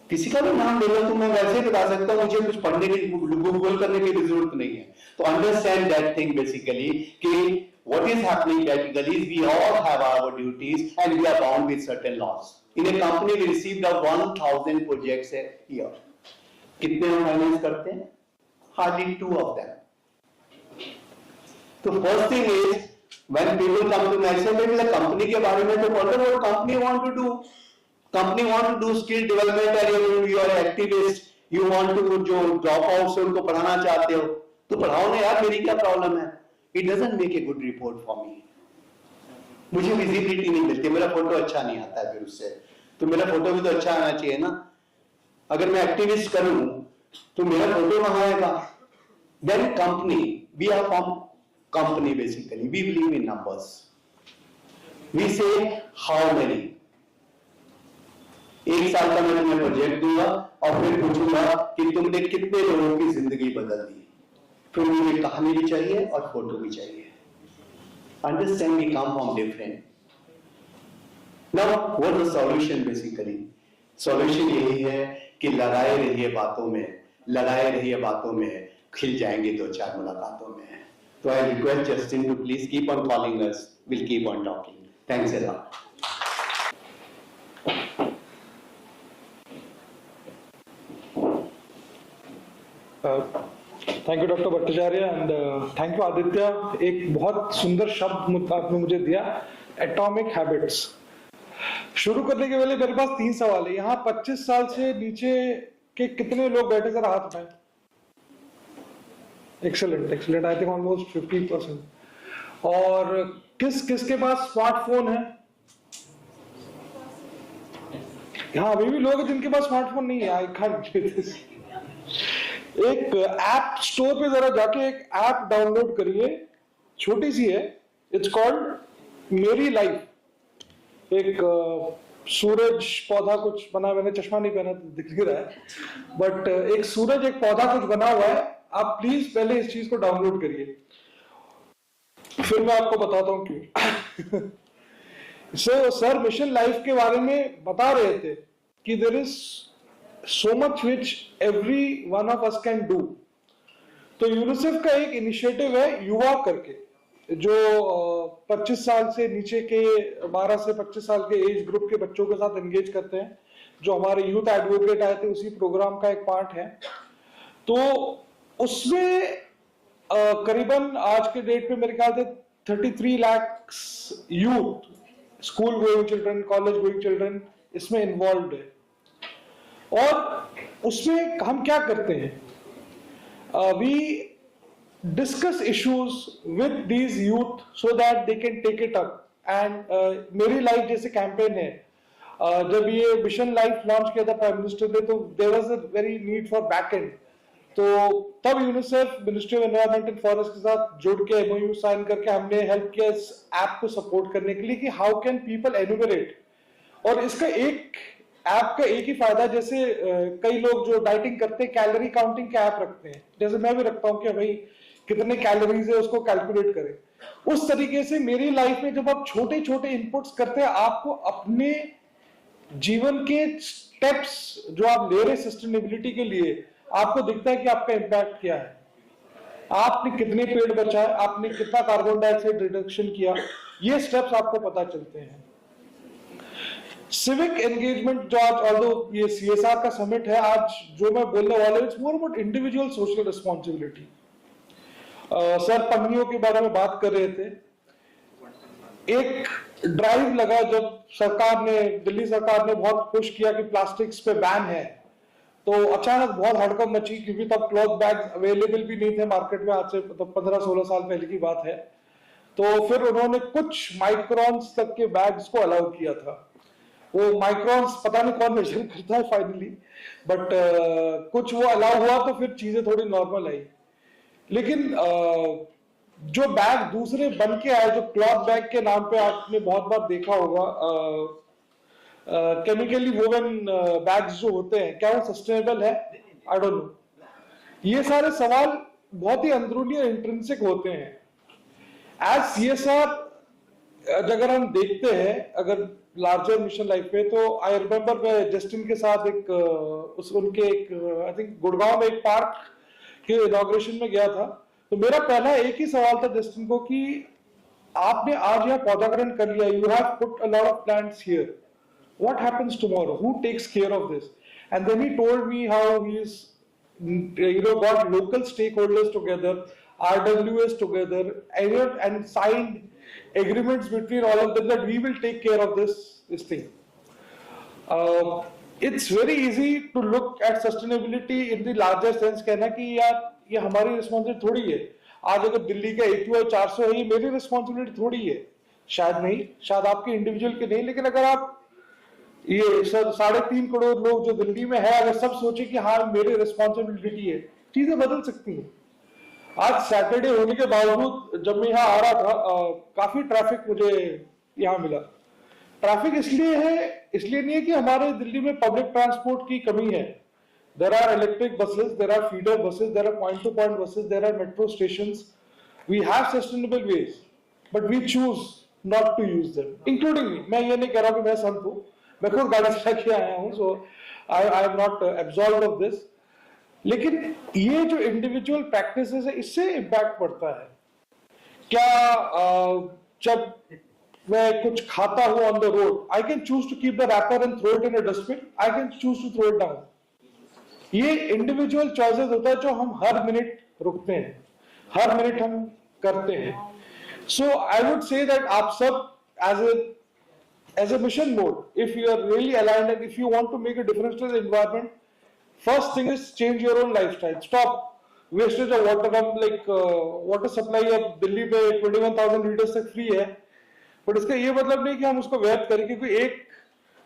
किसी का भी नाम ले लो तो मैं वैसे बता सकता हूं, मुझे कुछ पढ़ने की गूगल करने की भी जरूरत नहीं है. तो अंडरस्टैंड दैट थिंग बेसिकली कि what is happening practically is we all have our duties and we are bound with certain laws. In a company we received out 1000 projects a year. कितने हम फाइनेंस करते हैं? Hardly 2 of them. तो first thing is when people come to me, I say, "Well, company के बारे में तो पढ़ो, what company want to do? Company want to do skill development and you are activist, you want to जो drop out से उनको पढ़ाना चाहते हो, तो पढ़ाओ ना यार, मेरी क्या प्रॉब्लम है? It doesn't make a good report for me. मुझे विजिबिलिटी नहीं मिलती, मेरा फोटो अच्छा नहीं आता है फिर उससे. तो मेरा फोटो भी तो अच्छा आना चाहिए ना. अगर मैं एक्टिविस्ट करूं तो मेरा फोटो कहाँ आएगा? Then company, we are from company basically, we believe in numbers. We say how many. एक साल का मैं तुम्हें प्रोजेक्ट दूंगा और फिर पूछूंगा कि तुमने कितने लोगों की जिंदगी बदल दी. फिर मुझे कहानी भी चाहिए और फोटो भी चाहिए. Understand, we come from different. Now, what is the solution basically? Solution यही है कि लगाए रहिए बातों में, खिल जाएंगे 2-4 मुलाकातों में. So I request Justin to please keep on calling us. We'll keep on talking. Thanks a lot. Thank you doctor Bhattacharya and thank you Aditya. एक बहुत सुंदर शब्द आपने मुझे दिया, एटॉमिक हैबिट्स. शुरू करने के पहले मेरे पास 3 सवाल है। यहाँ 25 साल से नीचे के कितने लोग बैठे, जरा हाथ उठाएं। Excellent excellent, I think almost 50%। और किस किस के पास स्मार्टफोन है? यहाँ अभी भी लोग हैं जिनके पास स्मार्टफोन नहीं है। I can't do this. एक ऐप स्टोर पे जरा जाके एक ऐप डाउनलोड करिए, छोटी सी है, इट्स कॉल्ड मेरी लाइफ। एक सूरज पौधा कुछ बना, मैंने चश्मा नहीं पहना तो दिख नहीं रहा है, बट एक सूरज एक पौधा कुछ बना हुआ है। आप प्लीज पहले इस चीज को डाउनलोड करिए, फिर मैं आपको बताता हूं क्यों। सर मिशन लाइफ के बारे में बता रहे थे कि there is so much which every one of us can do. तो यूनिसेफ का एक इनिशिएटिव है युवा करके, जो 25 साल से नीचे के 12 से 25 साल के एज ग्रुप के बच्चों के साथ एंगेज करते हैं, जो हमारे यूथ एडवोकेट आए थे उसी प्रोग्राम का एक पार्ट है। तो उसमें करीबन आज के डेट पे मेरे ख्याल से 33 lakh youth, school going children, college going children इसमें इन्वॉल्व है। और उसमें हम क्या करते हैं, we discuss issues with these youth so that they can take it up, and मेरी लाइफ जैसे कैंपेन है, जब ये मिशन लाइफ लॉन्च किया था प्राइम मिनिस्टर ने, तो there was a very need for back end. तो तब UNICEF, Ministry of Environment and Forest के साथ जुड़ के MOU साइन करके हमने हेल्प किया इस ऐप को सपोर्ट करने के लिए कि हाउ कैन पीपल एन्यूमरेट। और इसका एक ऐप का एक ही फायदा, जैसे कई लोग जो डाइटिंग करते हैं कैलोरी काउंटिंग का ऐप रखते हैं, जैसे मैं भी रखता हूँ कि भाई कितने कैलोरीज है उसको कैलकुलेट करें। उस तरीके से मेरी लाइफ में जब आप छोटे छोटे इनपुट्स करते हैं, आपको अपने जीवन के स्टेप्स जो आप ले रहे सस्टेनेबिलिटी के लिए, आपको दिखता है कि आपका इम्पैक्ट क्या है, आपने कितने पेड़ बचाए, आपने कितना कार्बन डाइऑक्साइड रिडक्शन किया, ये स्टेप्स आपको पता चलते हैं। सिविक एंगेजमेंट जो आज, ऑल्दो ये CSR का समिट है, आज जो मैं बोलने वाला हूं, it's more about individual social responsibility. Sir पन्नियों के बारे में बात कर रहे थे। एक ड्राइव लगा जब सरकार ने, दिल्ली सरकार ने बहुत पुश किया कि प्लास्टिक्स पे बैन है, तो अचानक बहुत हड़कंप मची, क्योंकि तब क्लॉथ बैग्स अवेलेबल भी नहीं थे मार्केट में, आज से 15-16 साल पहले की बात है। तो फिर उन्होंने कुछ माइक्रॉन्स तक के बैग्स को अलाउ किया था। वो माइक्रॉन्स पता नहीं कौन मेजर करता है फाइनली, बट कुछ वो अलाउ हुआ, तो फिर चीजें थोड़ी नॉर्मल आई। लेकिन जो बैग दूसरे बन के आए, जो क्लॉथ बैग के नाम पे आपने बहुत बार देखा होगा, केमिकली वोवन बैग्स जो होते हैं, क्या वो सस्टेनेबल है? I don't know. ये सारे सवाल बहुत ही अंदरूनी और इंट्रिंसिक होते हैं। एज CSR अगर हम देखते हैं, अगर लार्जर मिशन लाइफ पे, तो आई रिमेम्बर मैं जस्टिन के साथ एक उनके एक आई थिंक गुड़गांव में एक पार्क के इनॉग्रेशन में गया था। तो मेरा पहला एक ही सवाल था जस्टिन को कि आपने आज यहाँ पौधारोपण कर लिया, you have put a lot of plants here, what happens tomorrow, who takes care of this? And then he told me how he is got local stakeholders together, RWS together, and signed agreements between all of them that we will take care of this thing. It's very easy to look at sustainability in the larger sense, कहना कि यार ये हमारी responsibility थोड़ी है। आज अगर दिल्ली का AQI 400 है, ये मेरी रिस्पॉन्सिबिलिटी थोड़ी है, शायद नहीं, शायद आपके इंडिविजुअल के नहीं, लेकिन अगर आप ये 3.5 करोड़ लोग जो दिल्ली में है, अगर सब सोचे कि हाँ मेरी रिस्पॉन्सिबिलिटी है, चीजें बदल सकती हैं। आज सैटरडे होने के बावजूद जब मैं यहाँ आ रहा था, काफी ट्रैफिक मुझे यहाँ मिला। ट्रैफिक इसलिए नहीं है कि हमारे दिल्ली में पब्लिक ट्रांसपोर्ट की कमी है। There are electric buses, there are feeder buses, there are point to point buses, there are metro stations, we have sustainable ways, but we choose not to use them, including me. मैं ये नहीं कह रहा कि मैं संत हूँ, मैं खुद गाड़ी चला के आया हूँ, so I am not absolved of this. लेकिन ये जो इंडिविजुअल प्रैक्टिसेस है, इससे इम्पैक्ट पड़ता है। क्या जब मैं कुछ खाता हूं on the road, I can choose to keep the wrapper and throw it in a dustbin, I can choose to throw it down. ये इंडिविजुअल चॉइसेस होता है जो हम हर मिनट रुकते हैं, हर मिनट हम करते हैं। सो आई वुड से दैट आप सब as as a mission board, if you are really aligned and if you want to make a difference to the environment, first thing is change your own lifestyle. Stop wastage of water. Water supply अब दिल्ली में 21,000 litres तक free है, but इसका ये मतलब नहीं कि हम उसको व्यर्थ करें, क्योंकि 1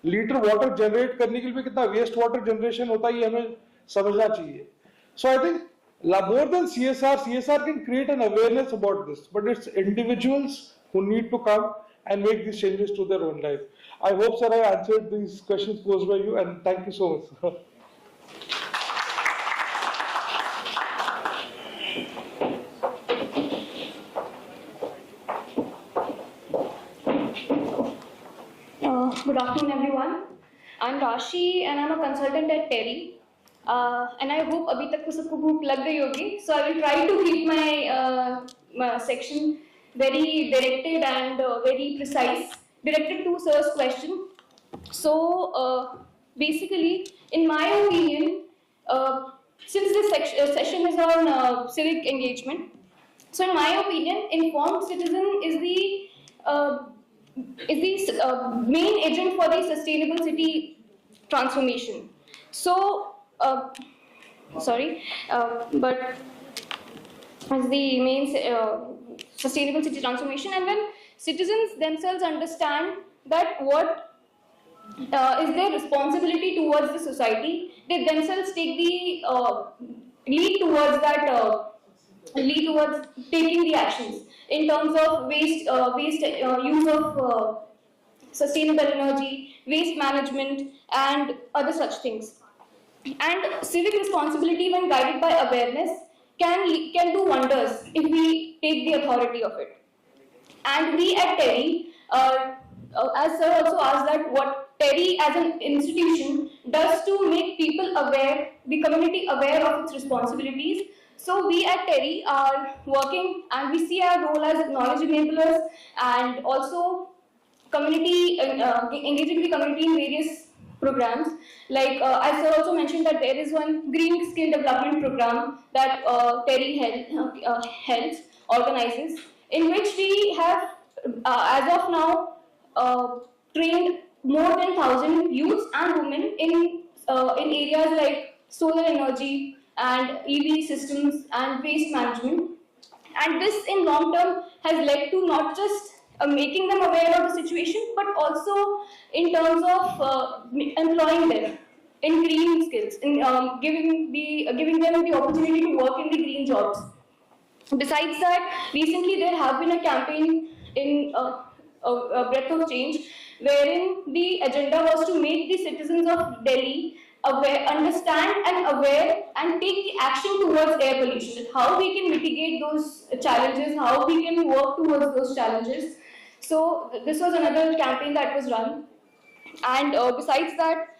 लीटर वाटर जनरेट करने के लिए कितना वेस्ट वाटर जनरेशन होता है ये हमें समझना चाहिए. So I think more than CSR can create an awareness about this, but it's individuals who need to come and make these changes to their own life. I hope, sir, I answered these questions posed by you, and thank you so much. Good afternoon, everyone. I'm Rashi, and I'm a consultant at TERI. And I hope abhi tak to sabko bhook lag gayi hogi. So I will try to keep my section very directed and very precise, directed to sir's question. So basically, in my opinion, since this session is on civic engagement, so in my opinion, informed citizen is the main agent for the sustainable city transformation. So, but as the main sustainable city transformation, and when citizens themselves understand that what is their responsibility towards the society, they themselves take the lead towards that. Lead towards taking the actions in terms of waste use of sustainable energy, waste management, and other such things. And civic responsibility, when guided by awareness, can do wonders if we take the authority of it. And we at TERI, as sir also asked, that what TERI as an institution does to make people aware, the community aware of its responsibilities. So we at TERI are working, and we see our role as knowledge enablers and also community, engaging the community in various programs. Like as sir also mentioned, that there is one green skill development program that TERI organizes, in which we have as of now trained more than 1,000 youths and women in areas like solar energy and EV systems and waste management. And this in long term has led to not just making them aware of the situation, but also in terms of employing them in green skills, in giving them the opportunity to work in the green jobs. Besides that, recently there have been a campaign in a Breath of Change, wherein the agenda was to make the citizens of Delhi aware, understand and aware, and take the action towards air pollution. How we can mitigate those challenges, how we can work towards those challenges. So this was another campaign that was run. And besides that,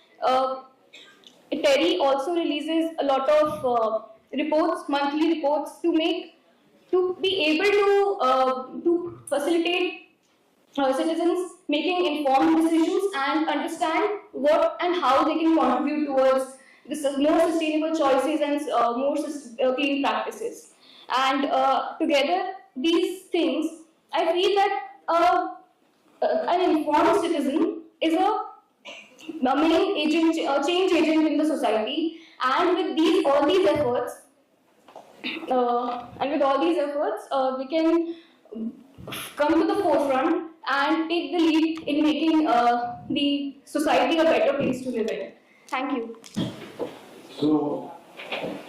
TERI also releases a lot of reports, monthly reports, to be able to facilitate citizens making informed decisions and understand what and how they can contribute towards this more sustainable choices and more clean practices. And together, these things, I feel that an informed citizen is a main agent, change agent in the society. And with all these efforts, we can come to the forefront and take the lead in making the society a better place to live in. Thank you. So,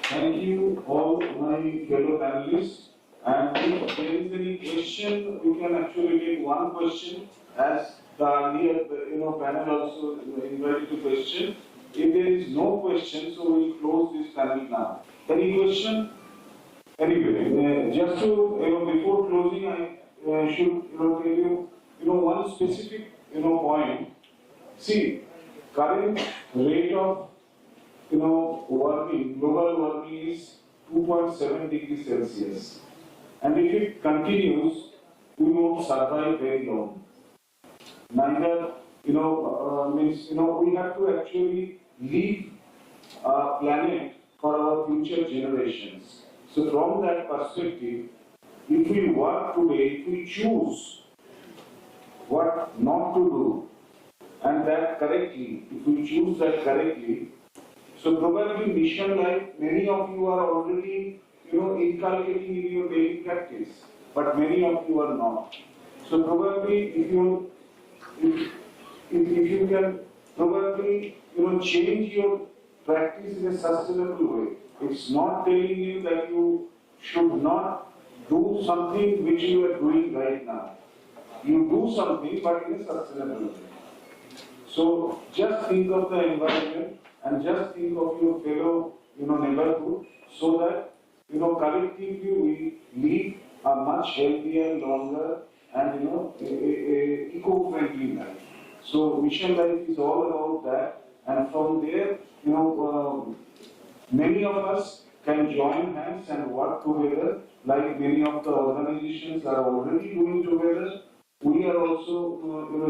thank you all my fellow panelists. And if there is any question, we can actually take one question, as the earlier panel also invited to question. If there is no question, so we will close this panel now. Any question? Anyway, just to before closing, I should tell you one specific point. See, current rate of warming, global warming is 2.7 degrees Celsius, and if it continues, we won't survive very long. Neither we have to actually leave a planet for our future generations. So from that perspective, if we work today, if we choose what not to do, and that correctly, if we choose that correctly, so probably mission life, many of you are already, inculcating in your daily practice, but many of you are not. So probably if you can probably, change your practice in a sustainable way. It's not telling you that you should not do something which you are doing right now. You do something, but in a sustainable way. So just think of the environment and just think of your fellow, neighborhood, so that, collectively we live a much healthier, longer, and eco-friendly life. So mission life is all about that, and from there, many of us can join hands and work together, like many of the organizations are already doing together. We are also,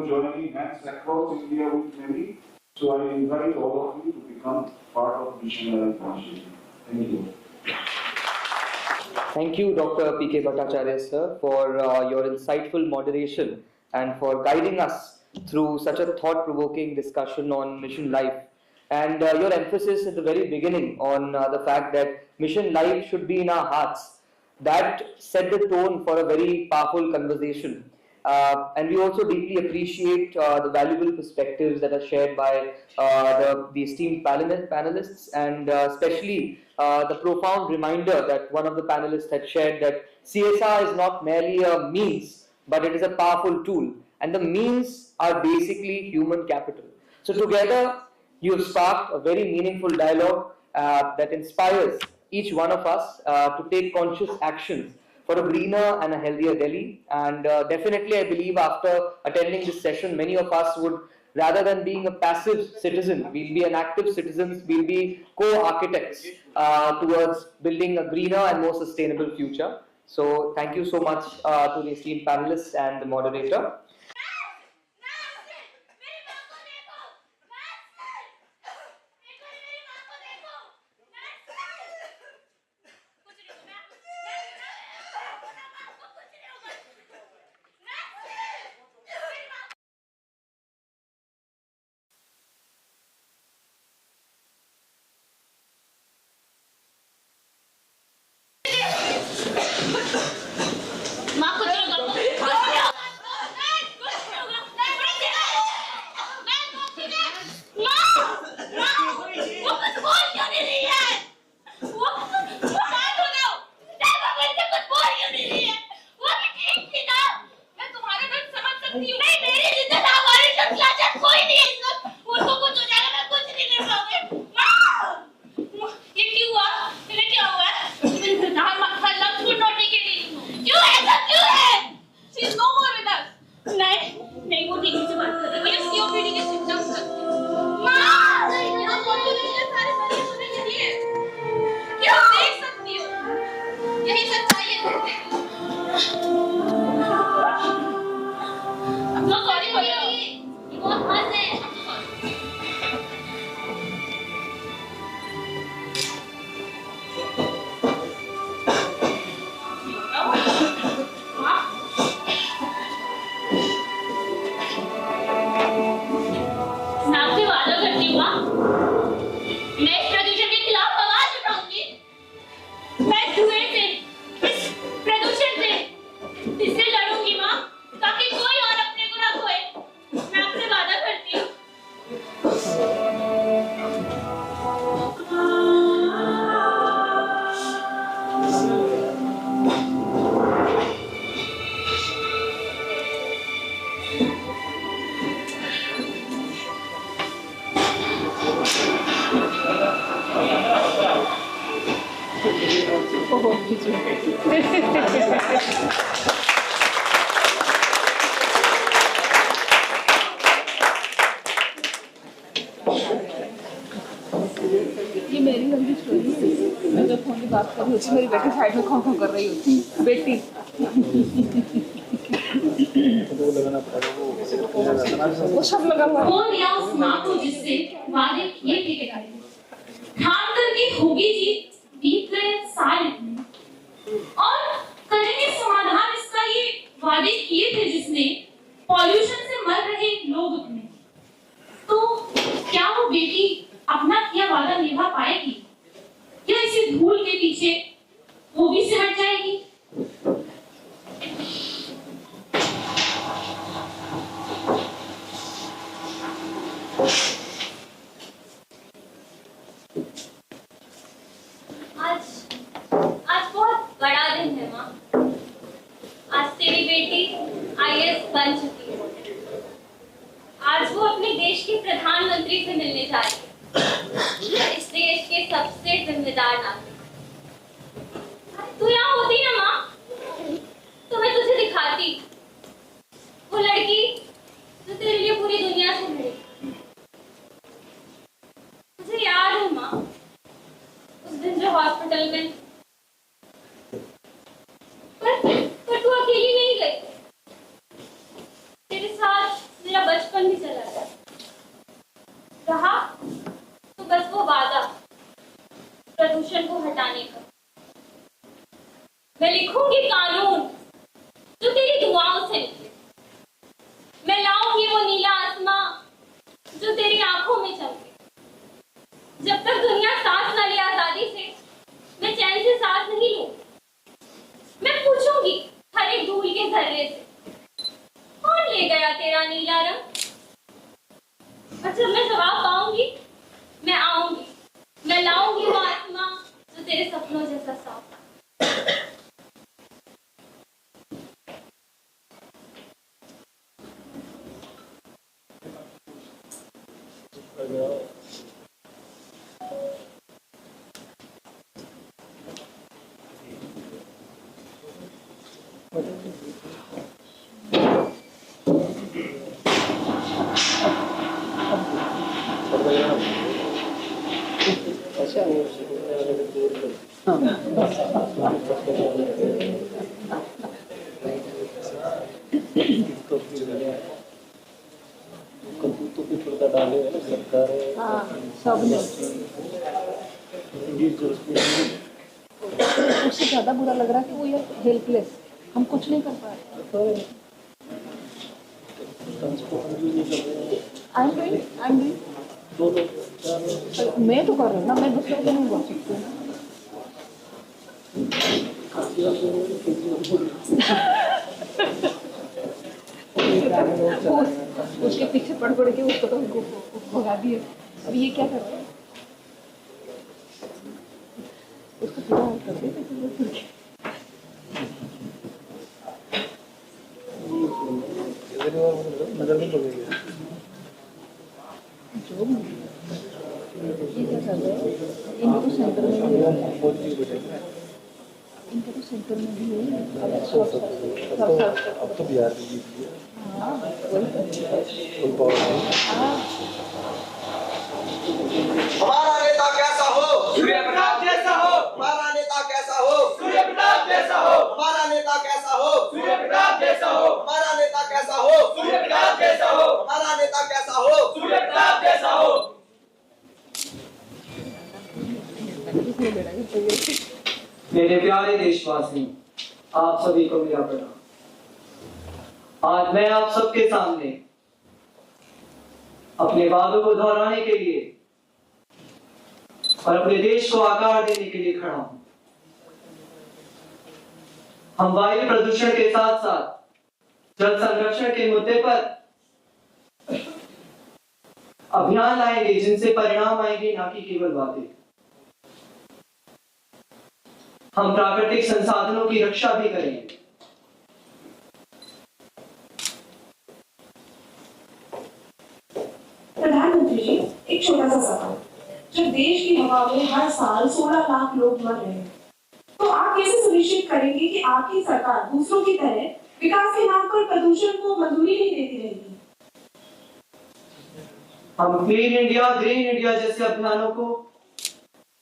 joining hands across India with many. So I invite all of you to become part of Mission Life Initiative. Thank you. Thank you, Dr. P.K. Bhattacharya, sir, for your insightful moderation and for guiding us through such a thought-provoking discussion on mission life. And your emphasis at the very beginning on the fact that mission life should be in our hearts, that set the tone for a very powerful conversation. And we also deeply appreciate the valuable perspectives that are shared by the esteemed panelists, and especially the profound reminder that one of the panelists had shared, that CSR is not merely a means, but it is a powerful tool. And the means are basically human capital. So together, you have sparked a very meaningful dialogue that inspires each one of us to take conscious actions for a greener and a healthier Delhi. And definitely, I believe after attending this session, many of us would, rather than being a passive citizen, we'll be an active citizens, we'll be co-architects towards building a greener and more sustainable future. So thank you so much to the esteemed panelists and the moderator. ये मेरी लंबी story है। मैं जब phone की बात कर रही होती, मेरी बेटी साइड में खो कर रही होती, बेटी। वो सब लगा हुआ है। कौन या उस माँ को जिससे वादे किए थे के गाय ठान करके होगी जीत, बीत गए साल और करेंगे समाधान इसका, ये वादे किए थे जिसने पॉल्यूशन से मर रहे लोग उतने पीछे वो भी सिमट जाएगी। आज बहुत बड़ा दिन है माँ। आज तेरी बेटी IAS बन चुकी है। आज वो अपने देश के प्रधानमंत्री से मिलने जा रही है, इस देश के सबसे जिम्मेदार नागरिक। तू यहाँ होती ना माँ, तो मैं तुझे दिखाती वो लड़की जो तेरे लिए पूरी दुनिया से लड़ी। मुझे याद है माँ, उस दिन जो हॉस्पिटल में पर तू अकेली नहीं गई, तेरे साथ मेरा बचपन भी चला गया। रहा तो बस वो वादा प्रदूषण को हटाने का। मैं लिखूंगी कानून जो तेरी दुआओं से निकले। मैं लाऊंगी वो नीला आसमां जो तेरी आंखों में चमके। जब तक दुनिया सांस न ले आजादी से, मैं चैन से सांस नहीं लूंगी। मैं पूछूंगी हर एक धूल के जर्रे से, कौन ले गया तेरा नीला रंग? और जब मैं जवाब पाऊंगी, मैं आऊंगी, मैं लाऊंगी वो आसमां जो तेरे सपनों जैसा साफ। उससे ज्यादा बुरा लग रहा है कि वो यार हेल्पलेस, हम कुछ नहीं कर पा रहे। मैं तो कर रही हूँ ना, मैं दूसरों को नहीं बोल सकती हूँ। उसके पीछे पड़ के उसको तो भगा दिए। अब ये क्या कर रहे हैं? उसको पूरा कर दिया। नजर में पड़ गई जो ये क्या कर रहे हैं? इनको तो सेंटर में भी है, इनको तो सेंटर में भी है। अब तो बिहार में भी है। हाँ हमारा नेता कैसा हो? सूर्य प्रताप जैसा हो। हमारा नेता कैसा हो? सूर्य प्रताप जैसा हो। हमारा नेता कैसा हो? सूर्य प्रताप जैसा हो। हमारा नेता कैसा हो? सूर्य प्रताप जैसा हो। हमारा नेता कैसा हो? सूर्य प्रताप जैसा हो। मेरे प्यारे देशवासी, आप सभी को मेरा प्रणाम। आज मैं आप सबके सामने अपने वादों को दोहराने के लिए और अपने देश को आकार देने के लिए खड़ा हूं। हम वायु प्रदूषण के साथ साथ जल संरक्षण के मुद्दे पर अभियान लाएंगे जिनसे परिणाम आएंगे, ना कि केवल बातें। हम प्राकृतिक संसाधनों की रक्षा भी करेंगे। प्रधानमंत्री जी, एक छोटा सा सवाल। जब देश की हवा में हर साल 16 लाख लोग मर रहे हैं, तो आप कैसे सुनिश्चित करेंगे कि आपकी सरकार दूसरों की तरह विकास के नाम पर प्रदूषण को मंजूरी नहीं देती रहेगी? हम क्लीन इंडिया, ग्रीन इंडिया जैसे अभियानों को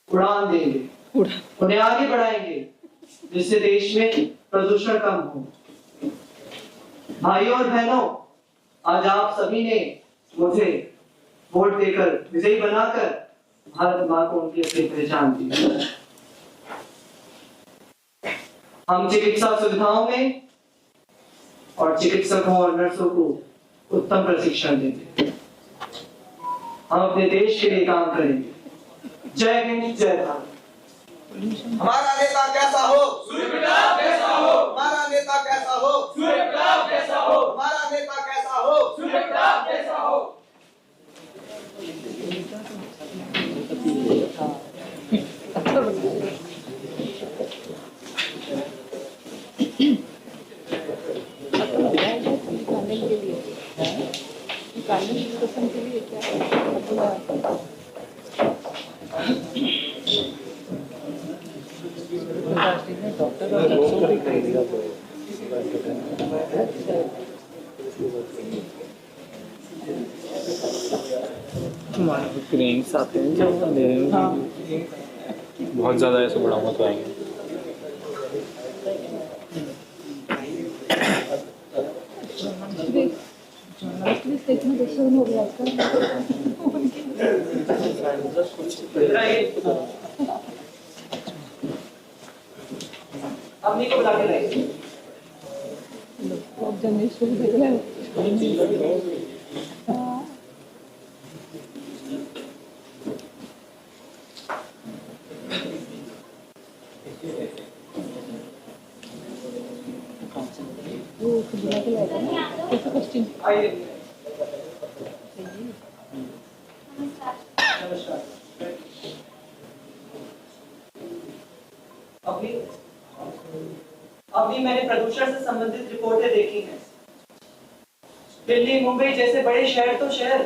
उड़ान देंगे, उन्हें आगे बढ़ाएंगे, जिससे देश में प्रदूषण कम हो। भाइयों और बहनों, आज आप सभी ने मुझे वोट देकर, विजयी बनाकर भारत मां को उनकी असली पहचान दी। हम चिकित्सा सुविधाओं में और चिकित्सकों और नर्सों को उत्तम प्रशिक्षण देंगे। हम अपने देश के लिए काम करेंगे। जय हिंद, जय भारत। हमारा नेता कैसा हो? सूर्य प्रताप जैसा हो। हमारा नेता कैसा हो? सूर्य प्रताप जैसा हो। हमारा नेता कैसा हो? सूर्य प्रताप जैसा हो। के लिए क्या हमारे क्रेन्स आते हैं जो बहुत ज़्यादा ऐसे बढ़ाऊंगा तो आएंगे। देखना जैसे हो गया अपनी को बुला के लाइए। जनरेशन देख रहे हैं वो बुला के लाएगा ना कैसे क्वेश्चन अभी मैंने प्रदूषण से संबंधित रिपोर्टें देखी हैं। दिल्ली, मुंबई जैसे बड़े शहर तो शहर,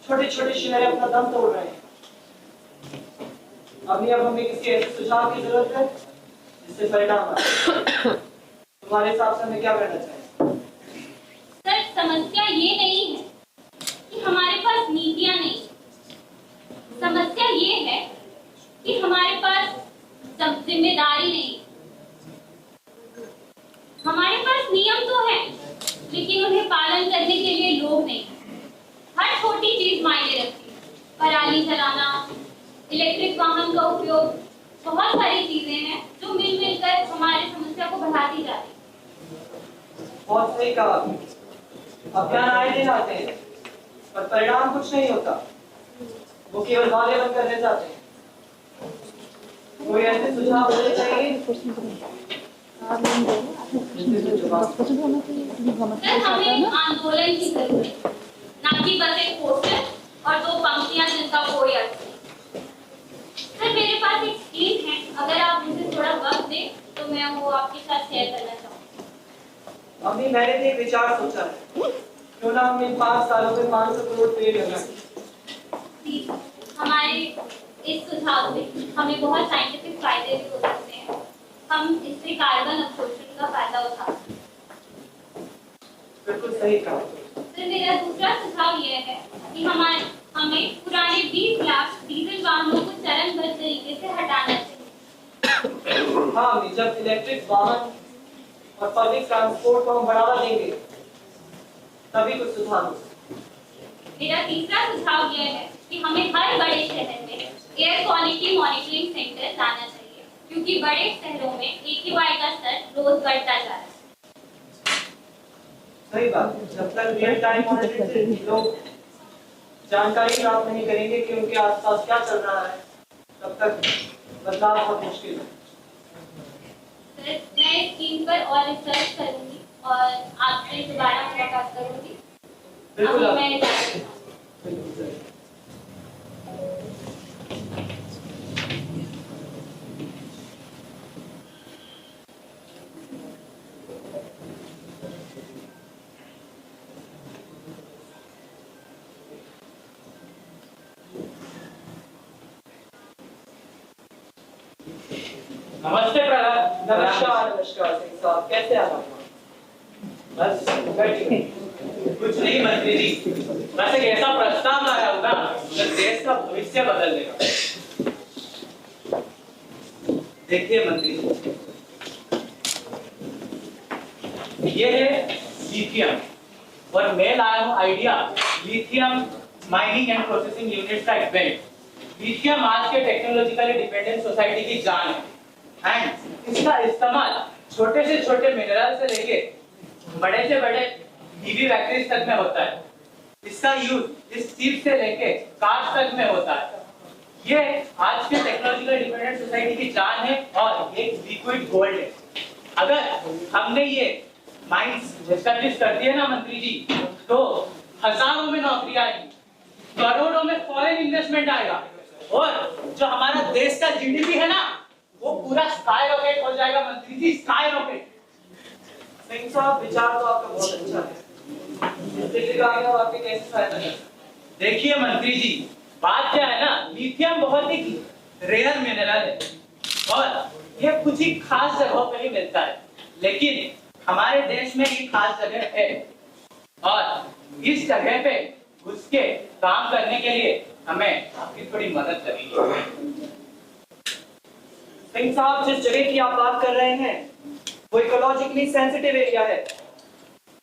छोटे छोटे शहर अपना दम तोड़ रहे हैं। अब हमें किसी ऐसे सुझाव की जरूरत है जिससे परिणाम आए। तुम्हारे हिसाब से हमें क्या करना चाहिए? सर, समस्या ये नहीं है कि हमारे पास नीतियां नहीं, समस्या ये है कि हमारे पास जिम्मेदारी नहीं। हमारे पास नियम तो है लेकिन उन्हें पालन करने के लिए लोग नहीं। हर छोटी चीज मायने रखती है। पराली जलाना, इलेक्ट्रिक वाहन का उपयोग, बहुत सारी चीजें हैं जो मिलकर हमारी समस्या को बढ़ाती जा रही है। बहुत सही कहा। अभियान आए दिन आते हैं पर परिणाम कुछ नहीं होता। वो केवल वाले बंद करने जाते हैं। कोई ऐसे सुझाव देने चाहिए। सर, हमें आंदोलन की जरूरत है, ना कि बस एक पोस्टर और 2 पंक्तियां जिनका कोई अर्थ नहीं। सर, मेरे पास एक स्कीम है, अगर आप मुझे थोड़ा वक्त दें तो मैं वो आपके साथ शेयर करना चाहूँगी। अभी मैंने भी एक विचार सोचा है। क्यों ना हम इन 5 सालों में 500 करोड़ पेड़ लगाएं। हमारे इस सुझाव से हमें बहुत साइंटिफिक फायदे भी हो सकते हैं। हम इससे कार्बन अवशोषण का फायदा उठा सकते हैं। बिल्कुल सही कहा। तो मेरा दूसरा सुझाव यह है कि हमें पुराने 20 लाख डीजल वाहनों को चरणबद्ध तरीके से हटाना चाहिए। हाँ, जब इलेक्ट्रिक वाहन और पब्लिक ट्रांसपोर्ट को हम बढ़ावा देंगे तभी कुछ सुधार हो। मेरा तीसरा सुझाव यह है कि हमें हर बड़े शहर में एयर क्वालिटी मॉनिटरिंग सेंटर लाना चाहिए, क्योंकि बड़े शहरों में AQI का स्तर रोज बढ़ता जा रहा है। सही बात। जब तक रियल टाइम मॉनिटरिंग से लोग जानकारी प्राप्त नहीं करेंगे कि उनके आसपास क्या चल रहा है, तब तक बदलाव बहुत मुश्किल है। सर, मैं इस स्कीम पर और रिसर्च करूंगी और आपसे दोबारा मुलाकात करूंगी। बिल्कुल। अभी मैं जाती हूँ। नमस्ते प्रधान। नमस्कार सिंह साहब, कैसे आप? बस बैठिए। कुछ नहीं मंत्री जी, बस एक ऐसा प्रस्ताव लाया हूँ ना जो देश का भविष्य बदल देगा। देखिए मंत्री जी, ये है लिथियम और मैं लाया हूँ idea lithium mining and processing unit का एक बेल्ट। लिथियम आज के टेक्नोलॉजिकली डिपेंडेंट सोसाइटी की जान है एंड इसका इस्तेमाल छोटे से छोटे मिनरल से लेके बड़े से बड़े ईवी बैटरीज तक में होता है। इसका यूज इस चिप से लेके कार्स तक में होता है। ये आज के टेक्नोलॉजिकल डिपेंडेंट सोसाइटी की जान है और एक लिक्विड गोल्ड है। अगर हमने ये माइंस एस्टैब्लिश कर दिए ना मंत्री जी, तो हजारों में नौकरियां आएंगी, करोड़ों में फॉरेन इन्वेस्टमेंट आएगा और जो हमारा देश का जीडीपी है ना, वो पूरा स्काई रॉकेट हो जाएगा मंत्री जी, स्काई रॉकेट। सिंह साहब, विचार तो आपका बहुत अच्छा है। इसलिए काम है, आपकी कैसे सहायता कर? देखिए मंत्री जी, बात क्या है ना, लिथियम बहुत ही रेयर मिनरल है और ये कुछ ही खास जगहों पे ही मिलता है, लेकिन हमारे देश में ये खास जगह है और इस जगह पे घुस के काम करने के लिए हमें आपकी थोड़ी मदद लगेगी। सिंह साहब, जिस जगह की आप बात कर रहे हैं वो इकोलॉजिकली सेंसिटिव एरिया है।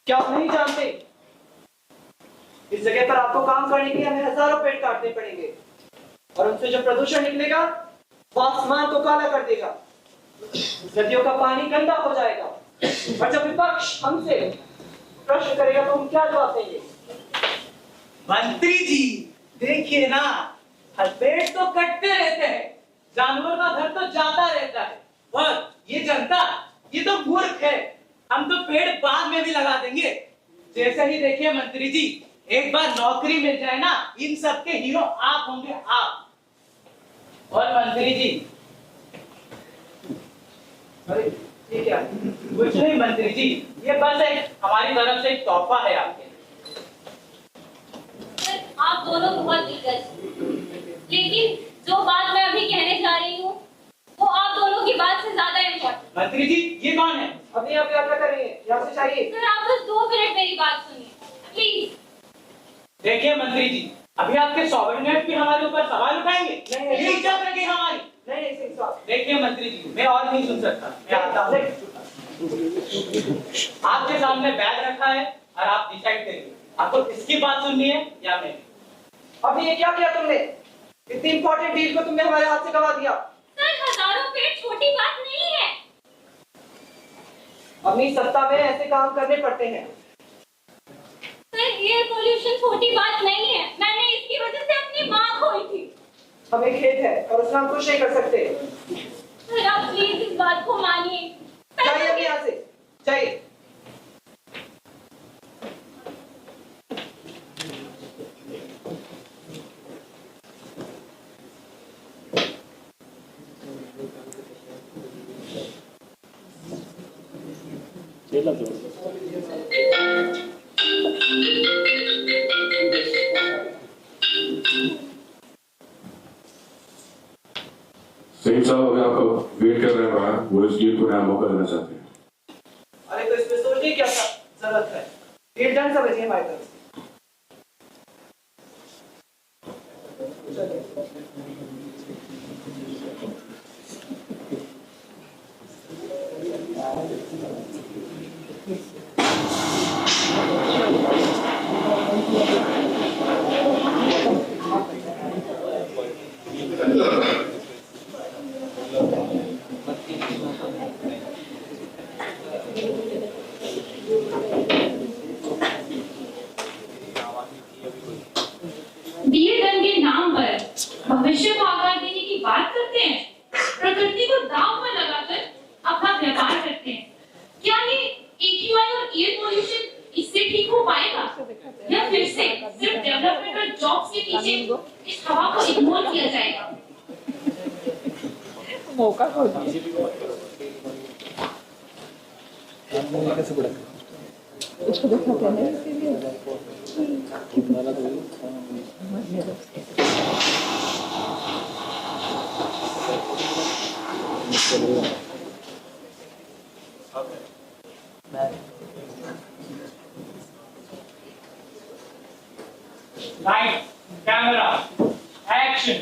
क्या आप नहीं जानते? इस जगह पर आपको काम करने के लिए हमें हजारों पेड़ काटने पड़ेंगे और उनसे जो प्रदूषण निकलेगा वो आसमान को काला कर देगा, नदियों का पानी गंदा हो जाएगा और जब विपक्ष हमसे प्रश्न करेगा तो हम क्या जवाब देंगे? मंत्री जी देखिए ना, पेड़ तो कटते रहते हैं, जानवर का घर तो जाता रहता है और ये जनता ये तो मूर्ख है, हम तो पेड़ बाद में भी लगा देंगे। जैसे ही देखिए मंत्री जी, एक बार नौकरी मिल जाए ना, इन सब के हीरो आप होंगे आप। और मंत्री जी, अरे ये क्या? कुछ नहीं मंत्री जी, ये बस एक हमारी तरफ से एक तोहफा है आपके। आप दोनों बहुत दिलचस्प, लेकिन जो बात मैं अभी कहने जा रही हूँ वो आप दोनों की बात से ज्यादा इम्पोर्टेंट। मंत्री जी ये कौन है? अभी आप क्या कर रही हैं? यहाँ से चाहिए। सर आप बस 2 मिनट मेरी बात सुनिए प्लीज। देखिए मंत्री जी, अभी आपके सॉवरेनेट भी हमारे ऊपर सवाल उठाएंगे, ये इज्जत रहेगी हमारी। नहीं सिंह साहब। देखिए मंत्री जी, मैं और नहीं सुन सकता, मैं आता हूँ। आपके सामने बैग रखा है और आप डिसाइड करिए, आपको किसकी बात सुननी है या मेरी। अभी ये क्या किया तुमने? इतनी इंपॉर्टेंट डील को तुमने हमारे हाथ से गवा दिया। सर हजारों पेड़ छोटी बात नहीं है। अपनी सत्ता में ऐसे काम करने पड़ते हैं। सर एयर पोल्यूशन छोटी बात नहीं है, मैंने इसकी वजह से अपनी माँ खोई थी। हमें खेद है और उसमें हम कुछ नहीं कर सकते। सर आप प्लीज इस बात को मानिए। चाहिए अभी यहाँ से चाहिए। सही साहब, अभी आपका वेट कर रहे हैं बाहर, वो इस डील को नया मौका देना चाहते हैं। अरे तो इसमें सोचने की क्या जरूरत है? डील डन समझिए हमारी तरफ से। दिए धन के नाम पर भविष्य को आकार देने की बात करते हैं, प्रकृति को दांव पर लगाकर अपना व्यापार करते हैं। क्या ये AQI और एयर पोल्यूशन इससे ठीक हो पाएगा या फिर से सिर्फ डेवलपमेंट और जॉब्स के पीछे इस हवा को इग्नोर किया जाएगा? मौका उसको देखा क्या है इसके लिए लाइट, कैमरा, एक्शन।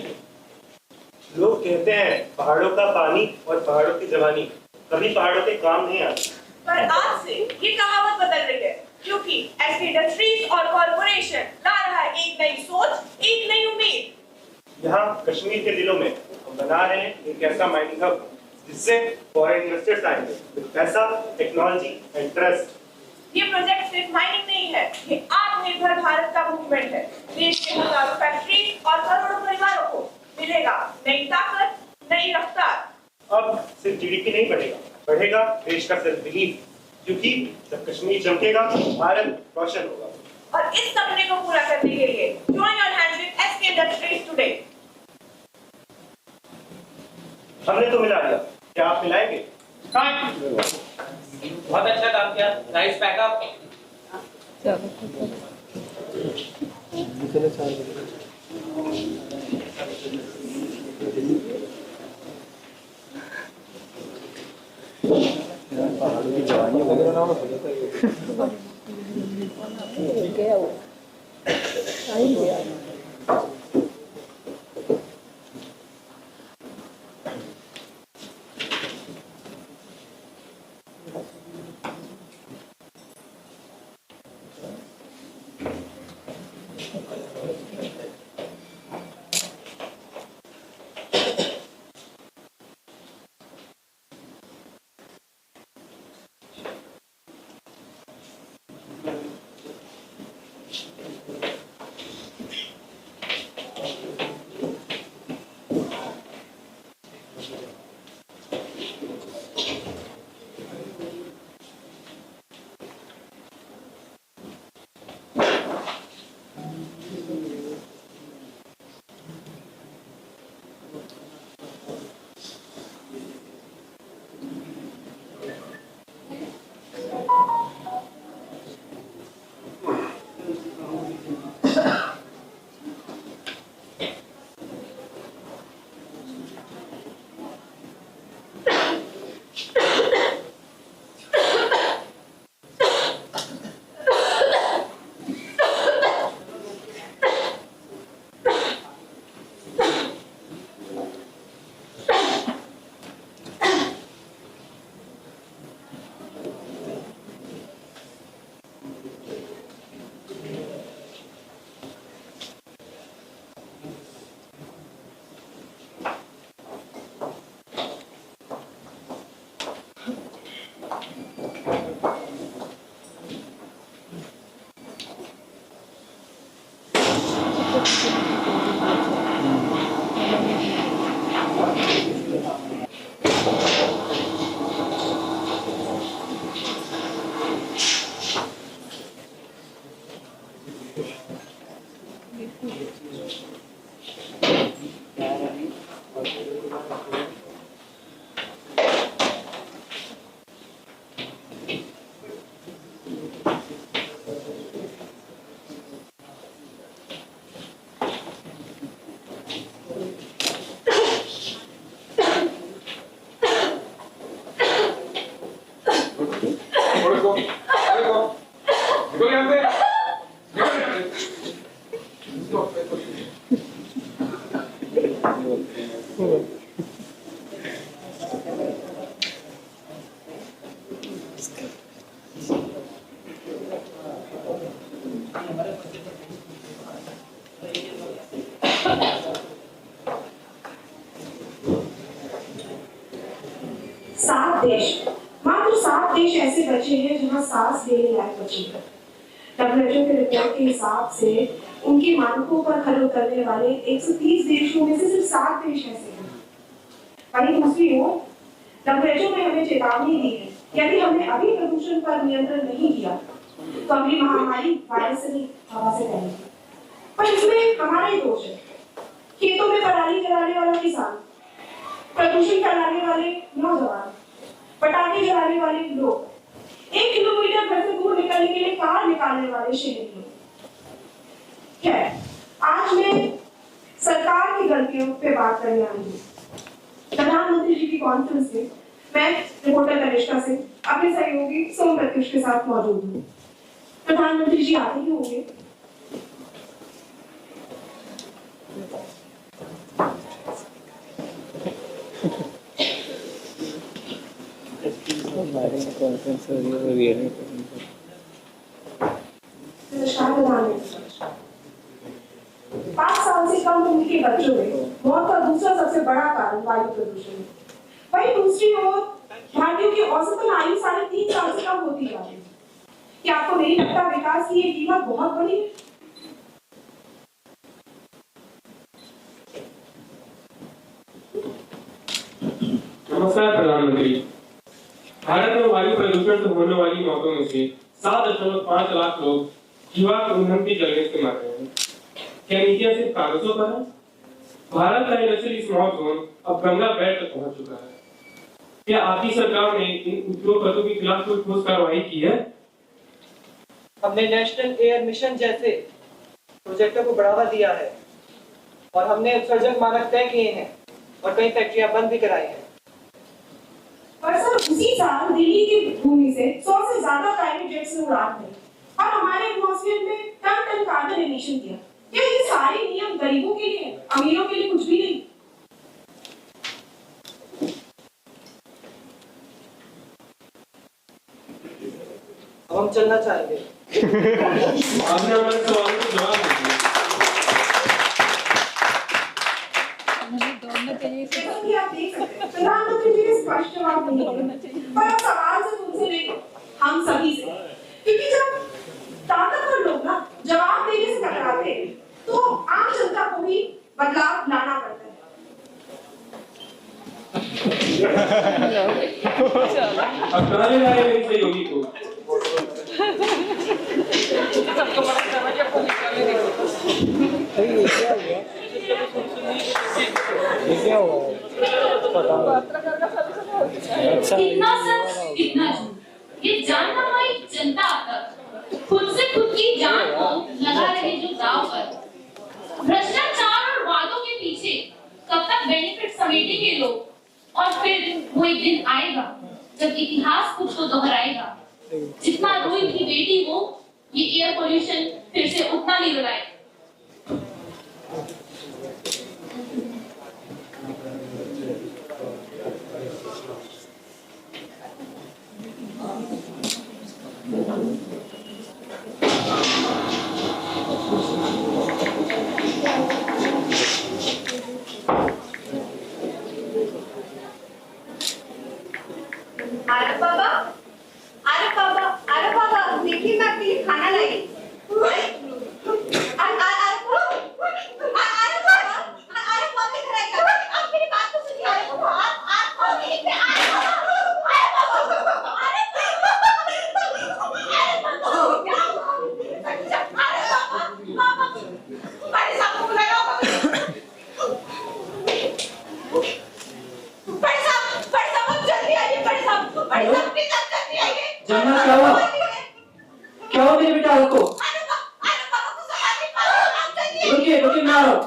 लोग कहते हैं पहाड़ों का पानी और पहाड़ों की जवानी कभी पहाड़ों के काम नहीं आती। पर आज से ये कहावत बदल रही है, क्योंकि ऐसी इंडस्ट्रीज और कॉर्पोरेशन ला रहा है एक नई सोच, एक नई उम्मीद। यहाँ कश्मीर के दिलों में हम बना रहे हैं एक ऐसा माइनिंग हब जिससे फॉरेन इन्वेस्टर्स आएंगे with पैसा, टेक्नोलॉजी एंड ट्रस्ट। ये प्रोजेक्ट सिर्फ माइनिंग नहीं है, ये आत्मनिर्भर भारत का मूवमेंट है। देश के हजारों फैक्ट्री और करोड़ों परिवारों को मिलेगा नई ताकत, नई रफ्तार। अब सिर्फ जीडीपी नहीं बढ़ेगा, बढ़ेगा देश का सेल्फ बिलीफ, क्योंकि जब कश्मीर चमकेगा भारत रोशन होगा। और इस सपने को पूरा करने के लिए join your hands with SK Industries today। हमने तो मिला दिया, क्या आप मिलाएंगे? बहुत अच्छा काम किया, नाइस पैकअप। पहाड़ों की जवानी वगैरह ना गया वो आ ही गया। सात देश, मात्र 7 देश ऐसे बचे हैं जहां सांस लेने लायक बचे हैं। WHO के रिपोर्ट के हिसाब से उनके मानकों पर खरे उतरने वाले 130 देशों में से सिर्फ 7 देश ऐसे हैं। वहीं दूसरी ओर WHO ने हमें चेतावनी दी है, यदि हमने अभी प्रदूषण पर नियंत्रण नहीं किया तो अगली महामारी वायरस से नहीं हवा से फैलेगी। पर इसमें हमारा ही दोष है। खेतों में पराली जलाने वाला किसान, प्रदूषण फैलाने वाले नौजवान, पटाखे जलाने वाले लोग, 1 किलोमीटर घर से दूर निकलने के लिए कार निकालने वाले शहरी लोग। आज मैं सरकार की गलतियों पे बात करने आई हूँ। प्रधानमंत्री जी की कॉन्फ्रेंस में मैं रिपोर्टर कनिष्का सिंह अपने सहयोगी सोम प्रत्युष के साथ मौजूद हूँ। प्रधानमंत्री जी आते ही होंगे। नमस्कार प्रधानमंत्री। 5 साल से कम उम्र के बच्चों में मौत का दूसरा सबसे बड़ा कारण वायु प्रदूषण है। वहीं दूसरी ओर भारतीयों की औसतन आयु 3.5 साल से कम होती जा रही है। क्या आपको नहीं लगता विकास की ये कीमत बहुत बड़ी है? नमस्कार प्रधानमंत्री। भारत में वायु प्रदूषण से होने वाली मौतों में से 7.5 लाख लोग जीवाश्म ईंधन के जलने से मर रहे हैं। क्या नीतियां सिर्फ कागजों पर है? भारत का इंडस्ट्रियल स्मॉग जोन अब गंगा बेल्ट तक पहुंच चुका है। क्या आपकी सरकार ने इन उद्योगपतियों के खिलाफ कोई ठोस कार्रवाई की है? हमने नेशनल एयर मिशन जैसे प्रोजेक्टों को बढ़ावा दिया है और हमने उत्सर्जन मानक तय किए हैं और कई फैक्ट्रियां बंद भी कराई हैं। पर सर उसी साल दिल्ली की भूमि से 100 से ज्यादा प्राइवेट जेट्स ने उड़ान भरी और हमारे एटमॉस्फेयर में टन कार्बन एमिशन किया। क्या ये सारे नियम गरीबों के लिए, अमीरों के लिए कुछ भी नहीं? अब हम चलना चाहेंगे। आपने हमारे सवालों के जवाब दे दिए। जैसा कि आप देख सकते हैं, प्रधानमंत्री जी ने स्पष्ट जवाब नहीं दिया। पर अब सवाल सिर्फ उनसे नहीं, हम सभी से, क्योंकि जब ताकतवर लोग ना जवाब देने से कतराते हैं, तो आम जनता को भी बदलाव लाना पड़ता है। अब कहाँ ले जाए मेरी सहयोगी को? इतना सच, इतना झूठ, ये जानना हमारी जनता तक खुद से खुद की जान को लगा रहे जो दाव पर भ्रष्टाचार और वादों के पीछे कब तक बेनिफिट समेटेंगे लोग, और फिर वो एक दिन आएगा जब इतिहास खुद को दोहराएगा। जितना रोई थी बेटी वो, ये एयर पोल्यूशन फिर से उतना ही रुलाएगा। अरे बाबा, देखिए मैं आपके लिए खाना लाई। जन्नत क्या हुआ? क्या हुआ मेरे बेटा को? रुकिए रुकिए मैं आ रहा हूँ।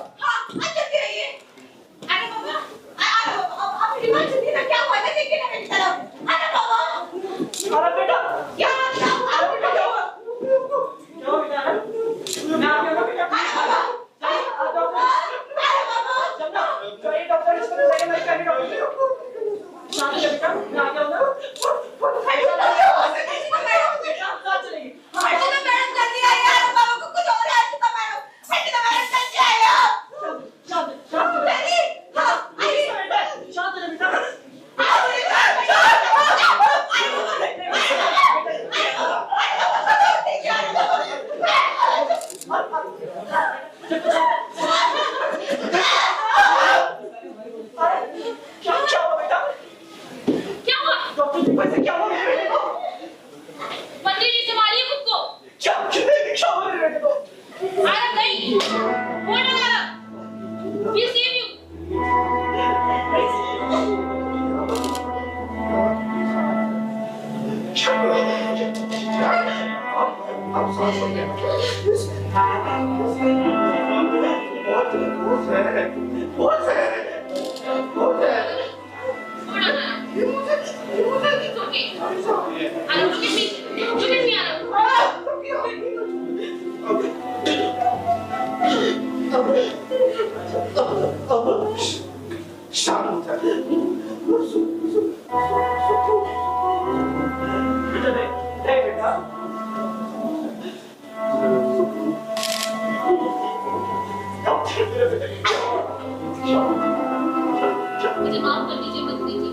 मुझे माफ कर दीजिए मंत्री जी,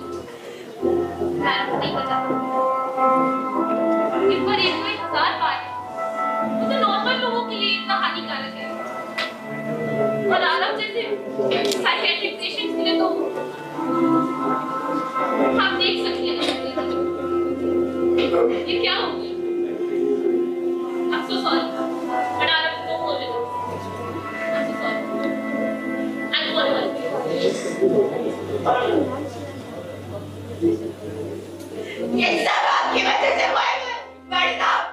मैं नहीं कर सकता। इस पर 1,000 बार है, तो नॉर्मल लोगों के लिए इतना हानिकारक है, और आराम जैसे साइकेट्रिक पेशेंट्स के लिए तो ये सब आपकी वजह से हुआ है बड़े साहब,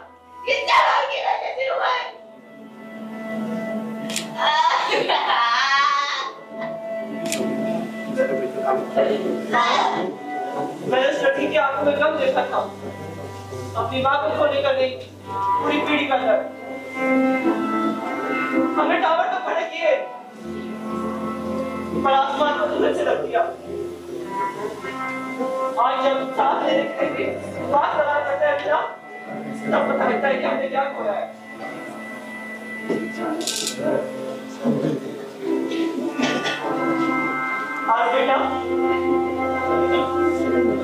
ये सब आपकी वजह से हुआ है। मैंने उस लड़की की आंखों में कब देखा था, अपनी माँ को खोने कर दी, पूरी पीढ़ी का दर्द। हमने टावर तो खड़े किए, पर आसमान को दूर से रख दिया। आज जब साथ लेने के लिए बात करना पड़ता है बिना, तब पता लगता है कि हमने क्या खोया है। आज बेटा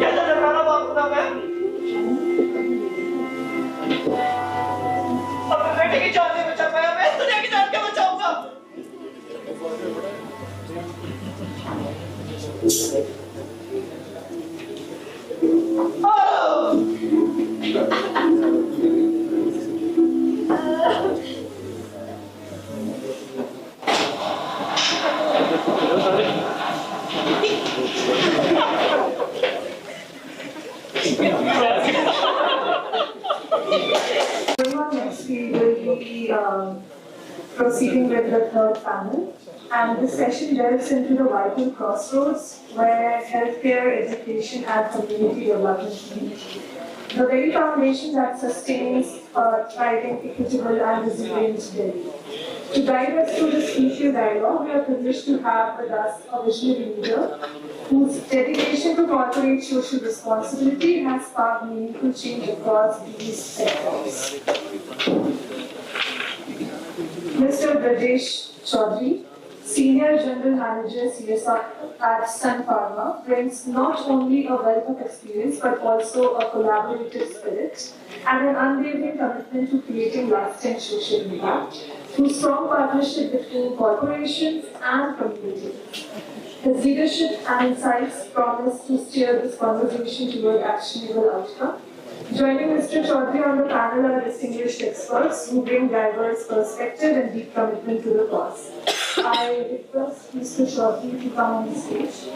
कैसा नजराना बांधूंगा मैं, अपने बेटे की जान नहीं बचा पाया, मैं दुनिया की जान क्या बचाऊंगा। Everyone next we will be proceeding with the third panel, and this session delves into the vital crossroads where healthcare, education, and community development meet. The very foundation that sustains a thriving, equitable, and resilient Delhi. To guide us through this crucial dialogue, we are privileged to have with us a visionary leader whose dedication to corporate social responsibility has sparked meaningful change across these sectors. Mr. Brajesh Chaudhary, Senior General Manager CSR at Sun Pharma, brings not only a wealth of experience but also a collaborative spirit and an unwavering commitment to creating lasting social impact through strong partnership between corporations and communities. His leadership and insights promise to steer this conversation toward actionable outcome. Joining Mr. Chaudhary on the panel are distinguished experts who bring diverse perspective and deep commitment to the cause. I request Mr. Chaudhary to come on the stage.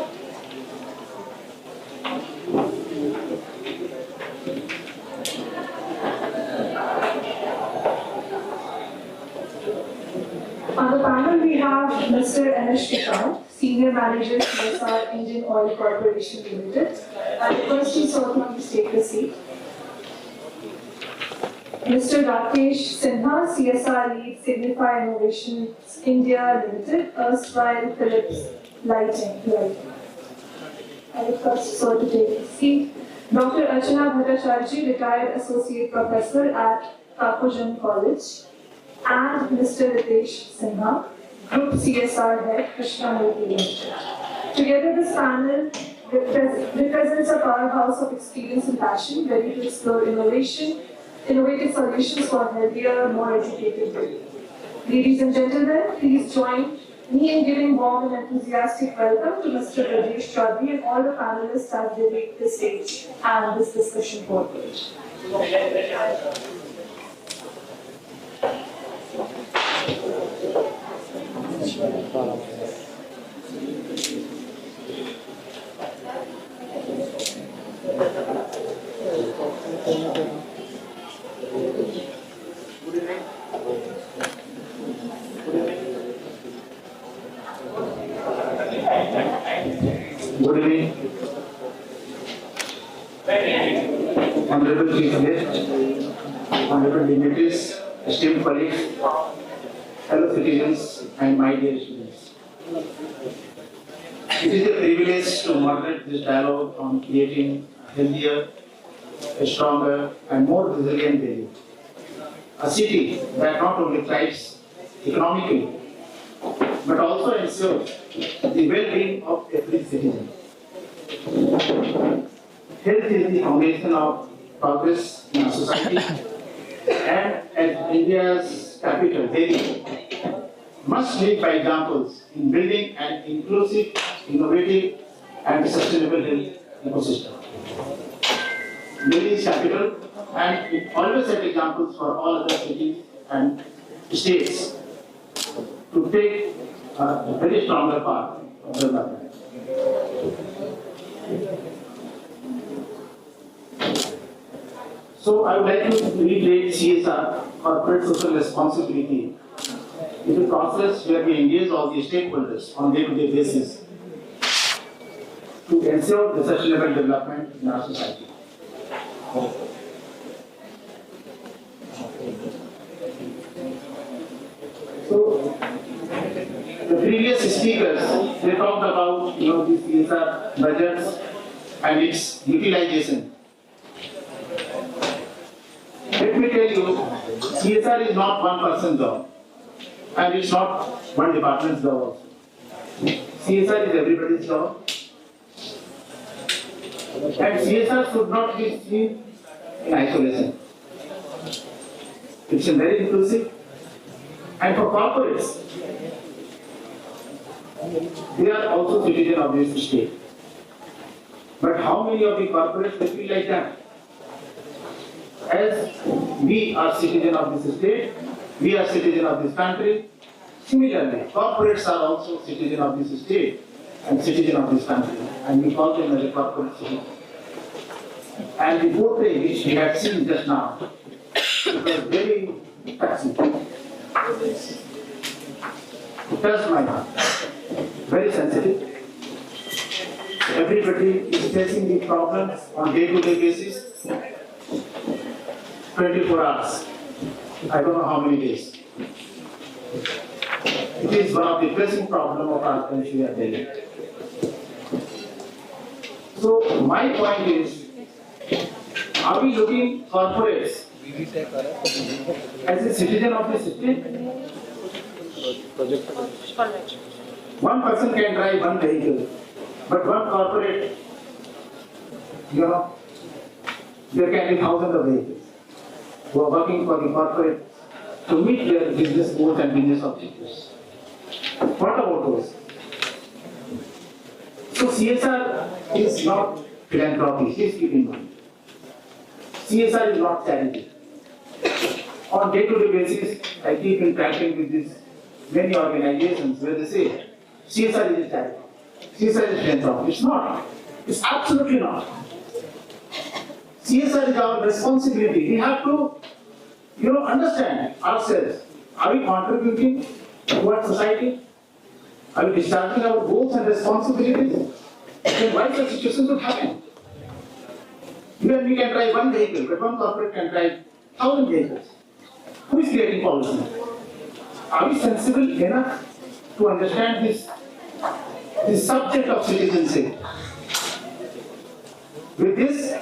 On the panel we have Mr. Anish Tikar, Senior Manager CSR Indian Oil Corporation Limited. I request you sir to please take a seat. Mr. Rakesh Sinha, CSR Lead Signify Innovations India Limited, erstwhile Philips Lighting. I request sir to take a seat. Dr. Archana Bhattacharjee, Retired Associate Professor at Kapojan College. And Mr. Ritesh Sinha, Group CSR Head, Krishnamurthy Limited. Together this panel represents a powerhouse of experience and passion, ready to explore innovative solutions for healthier, more educated Delhi. Ladies and gentlemen, please join me in giving warm and enthusiastic welcome to Mr. Brajesh Chaudhary and all the panelists as they take the stage and this discussion forward. Good evening, Honorable Chief Guest, Honorable dignitaries, esteemed colleagues, fellow citizens, and my dear students. It is a privilege to moderate this dialogue on creating a healthier, a stronger, and more resilient Delhi. A city that not only thrives economically, but also ensures the well-being of every citizen. Health is the foundation of progress in our society, and as India's capital, Delhi must lead by examples in building an inclusive, innovative, and sustainable health ecosystem. Delhi is capital, and it always set examples for all other cities and states to take a very stronger part of development. So I would like to reiterate CSR, corporate social responsibility, is a process where we engage all the stakeholders on day-to-day basis to ensure the sustainable development in our society. So the previous speakers, they talked about the CSR budgets and its utilization. Let me tell you, CSR is not one person's job, and it's not one department's job also. CSR is everybody's job, and CSR should not be seen in isolation. It's very inclusive, and for corporates, they are also citizens of this state. But how many of the corporates will feel like that? As we are citizens of this state, we are citizens of this country. Similarly, corporates are also citizens of this state and citizens of this country, and we call them as a corporate citizen. And the portrait which we had seen just now, it was very touching. It touched my heart. Very sensitive. Everybody is facing the problems on day-to-day basis. 24 hours. I don't know how many days. It is one of the pressing problems of our country at Delhi. So my point is, are we looking corporates as a citizen of the state? One person can drive one vehicle, but one corporate, there can be thousands of vehicles who are working for the corporate to meet their business goals and business objectives. What about those? So CSR is not philanthropy, please keep in mind. CSR is not charity. On day-to-day basis, I keep interacting with these many organizations where they say, CSR is a charity. CSR is philanthropy. It's not. It's absolutely not. CSR is our responsibility. We have to, understand ourselves. Are we contributing towards society? Are we discharging our goals and responsibilities? Then why such situations would happen? Even we can drive one vehicle, but one corporate can drive 1,000 vehicles. Who is creating policy? Are we sensible enough to understand this subject of citizenship? With this,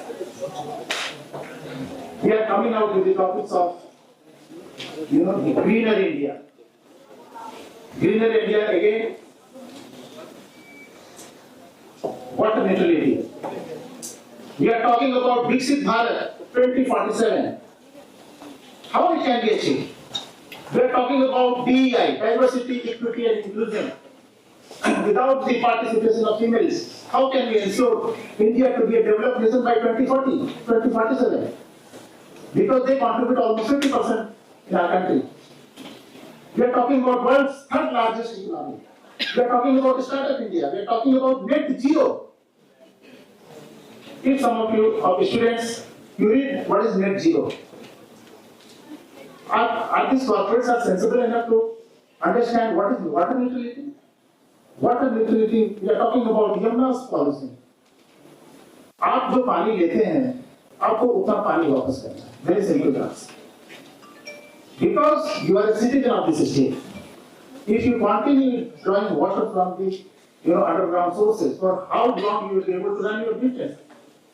we are coming out with the topics of, the greener India. Greener India again, water neutrality. We are talking about Viksit Bharat 2047. How it can be achieved? We are talking about DEI, diversity, equity and inclusion. Without the participation of females, how can we ensure India to be a developed nation by 2040, 2047? Because they contribute almost 50% in our country. We are talking about world's third largest economy. We are talking about Startup India. We are talking about net zero. If some of you, of students, you read what is net zero. Are these corporates are sensible enough to understand what is water neutrality? Water neutrality, we are talking about Yamna's policy. आप जो पानी लेते हैं, आपको उतना पानी वापस करना है. Very simple task. Because you are a citizen of this state. If you continue drawing water from the underground sources, for how long you will be able to run your business?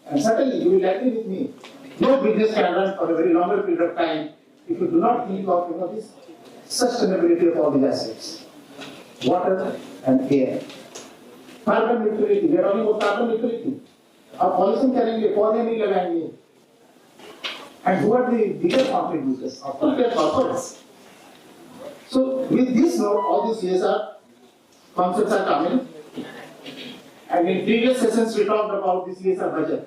And certainly you will agree with me. No business can run for a very longer period of time if you do not think of this sustainability of all these assets. Water and air. Carbon neutrality. We are talking about carbon neutrality. आप pollution करेंगे, पौधे नहीं लगाएंगे. And who are the bigger contributors? Of course, they are corporates. So with this note, all these CSR concepts are coming. And in previous sessions, we talked about the CSR budget.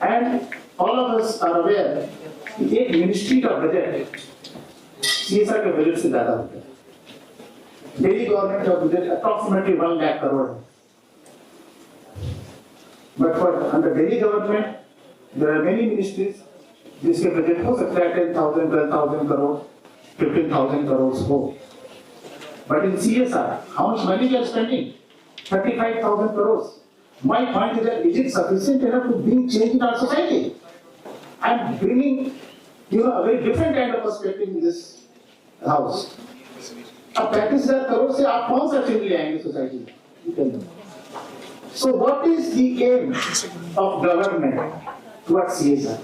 And all of us are aware कि एक ministry का budget CSR के budget से ज्यादा होता है. Delhi government का budget approximately 1 lakh crore है. But for under Delhi government, there are many ministries जिसके बजट हो सकता है 10,000, 12,000 crore, 15,000 crores हो. But in CSR, how much money we are spending? 35,000 crores. My point is that is it sufficient enough to bring change in our society? I am bringing, a very different kind of perspective in this house. अब 35,000 करोड़ से आप कौन सा change ले आएंगे society? So what is the aim of government towards CSR?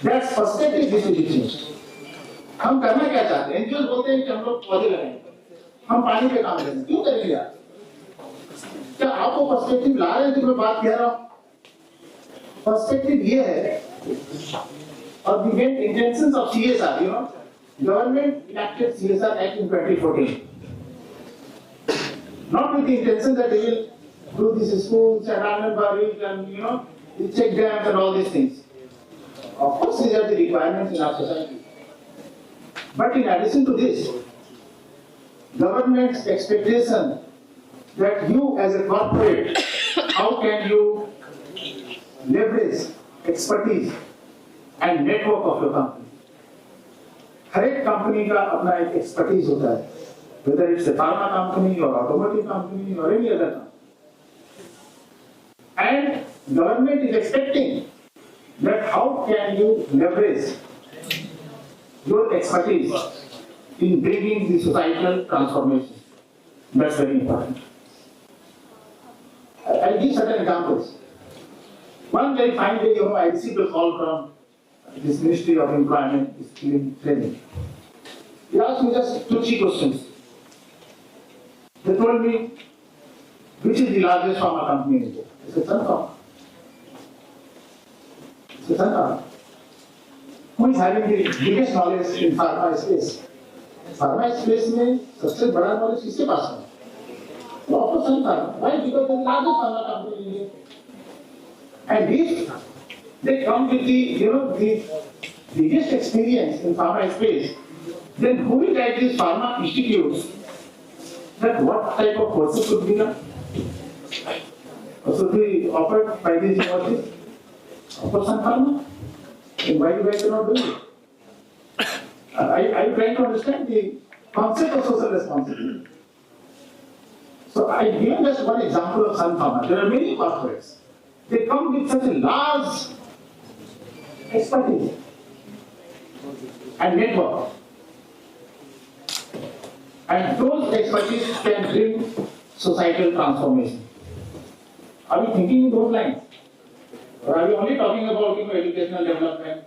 That's perspective which will be changed. हम करना क्या चाहते हैं? NGOs बोलते हैं कि हम लोग पौधे लगाएंगे, हम पानी पे काम करेंगे, क्यों करेंगे यार? क्या आपको पर्सपेक्टिव ला रहे हैं जो मैं बात कह रहा हूँ? पर्सपेक्टिव ये है, और the main intentions of CSR, government enacted CSR Act in 2014, not with the intention that they will do these schools and Anganwadis and check dams and all these things. Of course, these are the requirements in our society. But in addition to this, government's expectation that you as a corporate, how can you leverage expertise and network of your company? हर एक company का अपना एक expertise होता है, whether it's a pharma company or automotive company or any other company. And government is expecting that how can you leverage your expertise in bringing the societal transformation. That's very important. I'll give certain examples. One very fine day, I received a call from this Ministry of Employment, Skill and Training. They asked me just 2-3 questions. They told me, which is the largest pharma company in India? I said, Sun Pharma. I said, Sun Pharma. Who is having the biggest knowledge in pharma space? Pharma space में सबसे बड़ा knowledge किसके पास है? तो of course Sun Pharma. Why? Because they are the largest pharma company in India. And if they come with the biggest experience in pharma space, then who will guide these pharma institutes that what type of courses should be done? Also be offered by these universities? Of course, Sun Pharma. Then why you guys cannot do it? I'm trying to understand the concept of social responsibility. So I give just one example of Sun Pharma. There are many corporates. They come with such a large expertise and network. And those expertise can bring societal transformation. Are we thinking in those lines? Or are we only talking about educational development?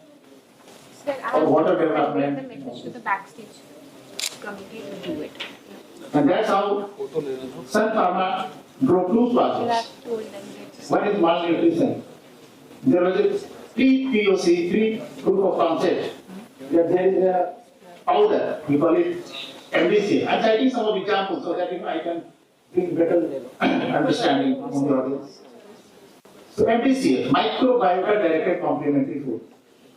Sir, or water the development? message to the backstage committee to do it. And that's how Sun Pharma broke 2 projects. One is malnutrition. There was a pre-POC, pre-proof of concept, that there is a powder, we call it MDC. I'm citing some of the examples so that I can bring better understanding among the audience. So MDC, microbiota directed complementary food.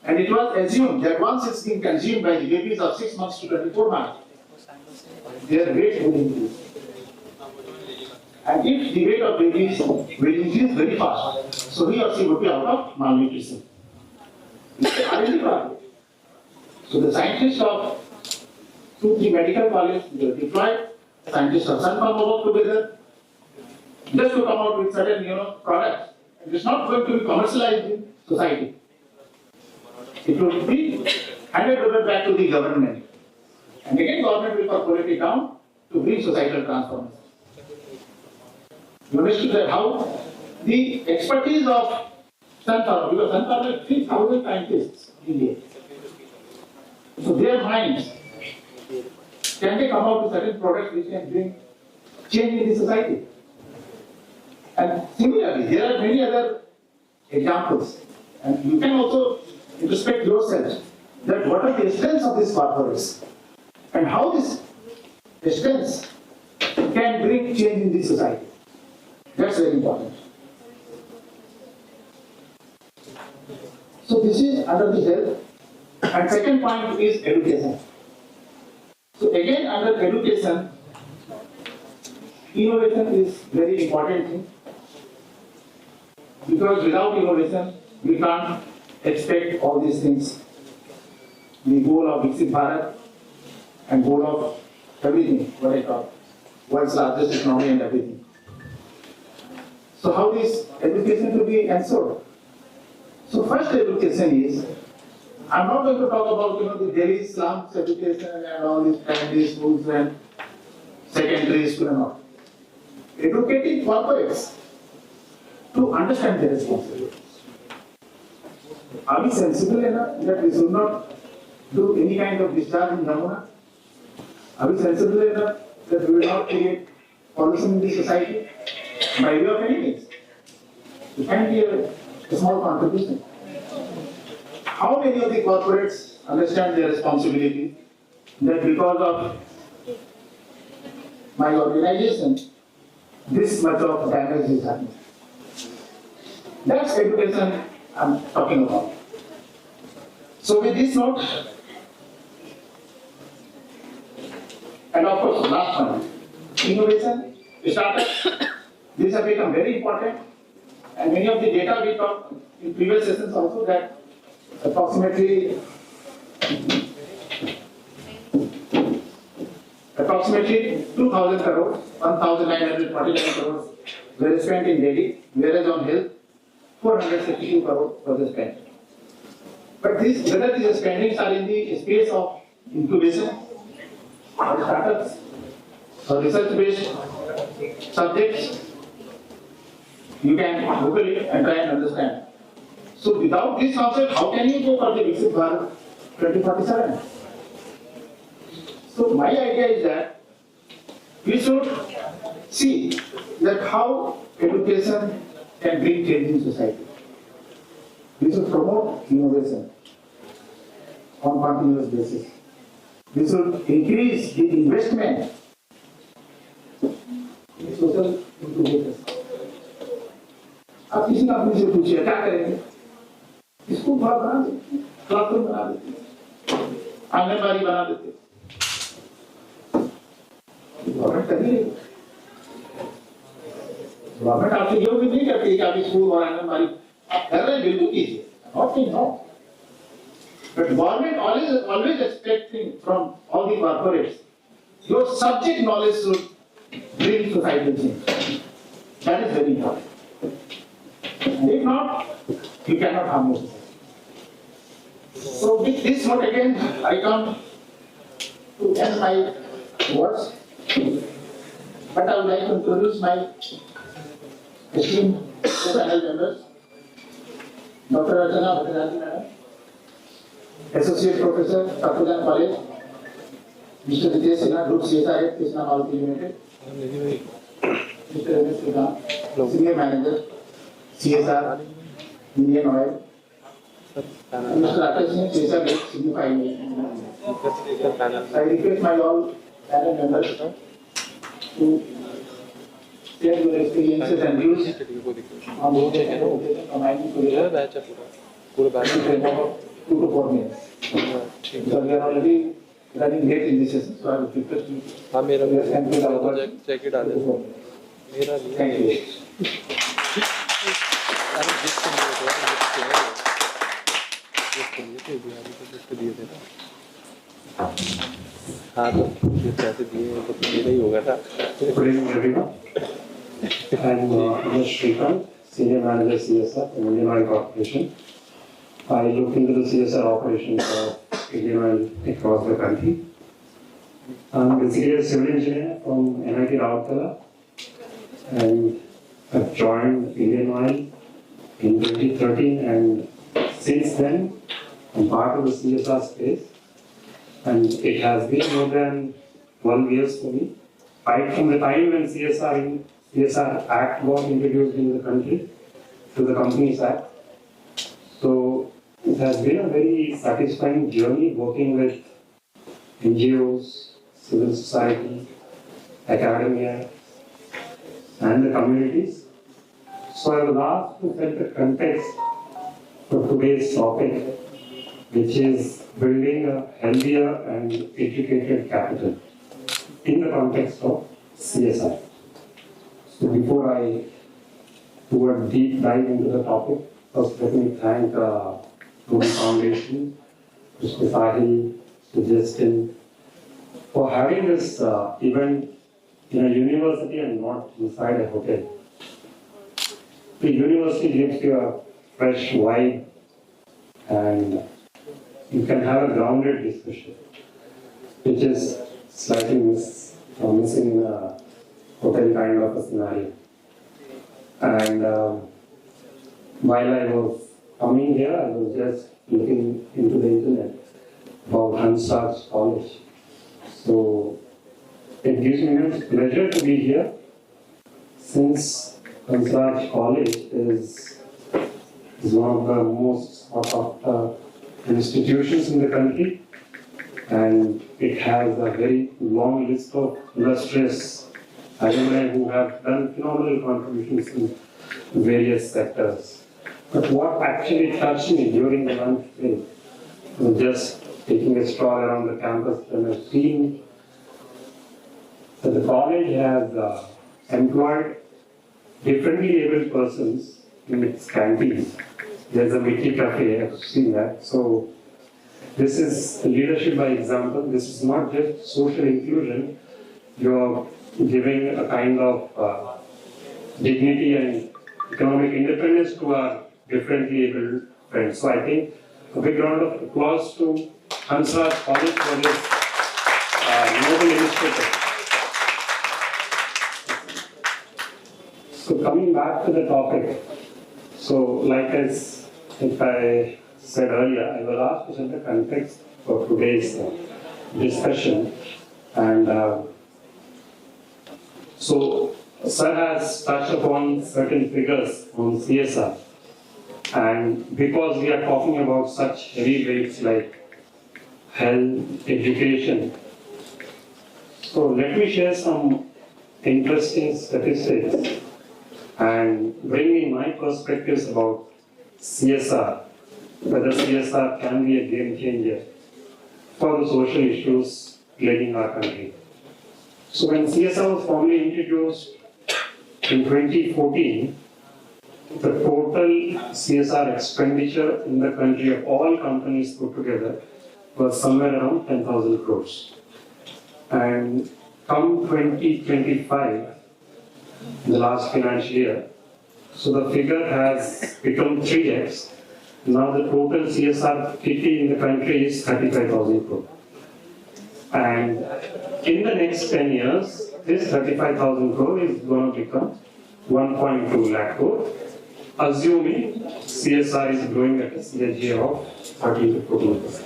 And it was assumed that once it's been consumed by the babies of 6 months to 24 months, their weight will increase. And if the weight of babies will increase very fast, so he or she would be out of malnutrition. It's an R&D project. So the scientists of 2-3 medical colleges, they were deployed, scientists of Sun Pharma work together, just to come out with certain, products. And it's not going to be commercialized in society. It will be handed over back to the government. And again, government will corporate it down to bring societal transformation. You understood that how the expertise of Sun Pharma, because Sun Pharma has 3,000 scientists in India. So their minds, can they come out with certain products which can bring change in the society? And similarly, there are many other examples. And you can also introspect yourself that what are the strengths of these corporates and how this strengths can bring change in the society. That's very important. So this is under the health. And second point is education. So again, under education, innovation is very important thing. Because without innovation, we can't expect all these things. The goal of Viksit Bharat and goal of everything, what I call world's largest economy and everything. So how is education to be ensured? So first education is, I'm not going to talk about the Delhi slums education and all these primary schools and secondary school and all. Educating corporates to understand their responsibilities. Are we sensible enough that we should not do any kind of discharge in Jamuna? Are we sensible enough that we will not create pollution in the society by way of any means? It can be a small contribution. How many of the corporates understand their responsibility that because of my organization, this much of damage is happening? That's education I'm talking about. So with this note, and of course last one, innovation, startups, these have become very important, and many of the data we talked in previous sessions also that approximately 2,000 crores, 1,949 crores were spent in Delhi, whereas on health, 462 crores was spent. But whether these spendings are in the space of incubation, or startups, or research-based subjects, you can Google it and try and understand. So without this concept, how can you go for the Viksit Bharat 2047? So my idea is that we should see that how education can bring change in society. We should promote innovation on continuous basis. We should increase the investment in social incubators. आप किसी company से पूछिए क्या करेंगे? School बना देते, classroom बना देते, आंगनबाड़ी बना देते। गवर्नमेंट कर रही है। गवर्नमेंट आपसे ये भी नहीं करती कि आप स्कूल और आंगनबाड़ी आप कर रहे हैं बिल्कुल कीजिए। Not saying no. But government always expecting from all the corporates, your subject knowledge should bring societal change. That is very important. And if not, you cannot harm your society. So with this note again, I come to end my words. But I would like to introduce my esteemed panel members. Dr. Archana Bhattacharya Madam, Associate Professor, Takujan College, Mr. Vijay Sinha, Group CSR, Krishna Maruti Limited, Mr. M.S. Sriram, Senior Manager, CSR, Indian Oil, and Mr. Rakesh Singh, CSR, Signify me. I request my all panel members to share your experiences and views on the combining together in 2 to 4 minutes. So we are already running late in this session, so I will request you to check it out. Thank you. हाँ तो ये पैसे दिए तो मेरा ही होगा था। Good evening, everyone. I'm Anush Shrikant, Senior Manager CSR in Indian Oil Corporation. I look into the CSR operations of Indian Oil across the country. I'm basically a civil engineer from MIT Raurkela, and I've joined Indian Oil in 2013, and since then I'm part of the CSR space, and it has been more than 12 years for me. Right from the time when CSR Act was introduced in the country to the Companies Act. So it has been a very satisfying journey working with NGOs, civil society, academia, and the communities. So I was asked to set the context for today's topic, which is building a healthier and educated capital in the context of CSR. So before I do a deep dive into the topic. First, let me thank Moody Foundation, Mr. Sahil, Mr. Justin, for having this event in a university and not inside a hotel. The university gives you a fresh vibe and you can have a grounded discussion, which is slightly missing a hotel kind of a scenario. And while I was coming here, I was just looking into the internet about Hansraj College. So it gives me immense pleasure to be here, since Hansraj College is one of the most sought after institutions in the country, and it has a very long list of illustrious alumni who have done phenomenal contributions in various sectors. But what actually touched me during the lunch break was just taking a stroll around the campus, and I've seen that the college has employed differently abled persons in its canteens. There's a Mickey Cafe, I've seen that. So this is leadership by example. This is not just social inclusion. You're giving a kind of dignity and economic independence to our differently abled friends. So I think a big round of applause to Hansraj College for this noble initiative. So coming back to the topic, so like I said earlier, I will ask to set the context for today's discussion. And so Sir has touched upon certain figures on CSR. And because we are talking about such heavy weights like health, education, so let me share some interesting statistics and bring in my perspectives about CSR, whether CSR can be a game changer for the social issues plaguing our country. So when CSR was formally introduced in 2014, the total CSR expenditure in the country of all companies put together was somewhere around 10,000 crores. And come 2025, the last financial year, so the figure has become 3x. Now the total CSR kitty in the country is 35,000 crores. And in the next 10 years, this 35,000 crore is going to become 1.2 lakh crore, assuming CSR is growing at a CAGR of 13 to 14%.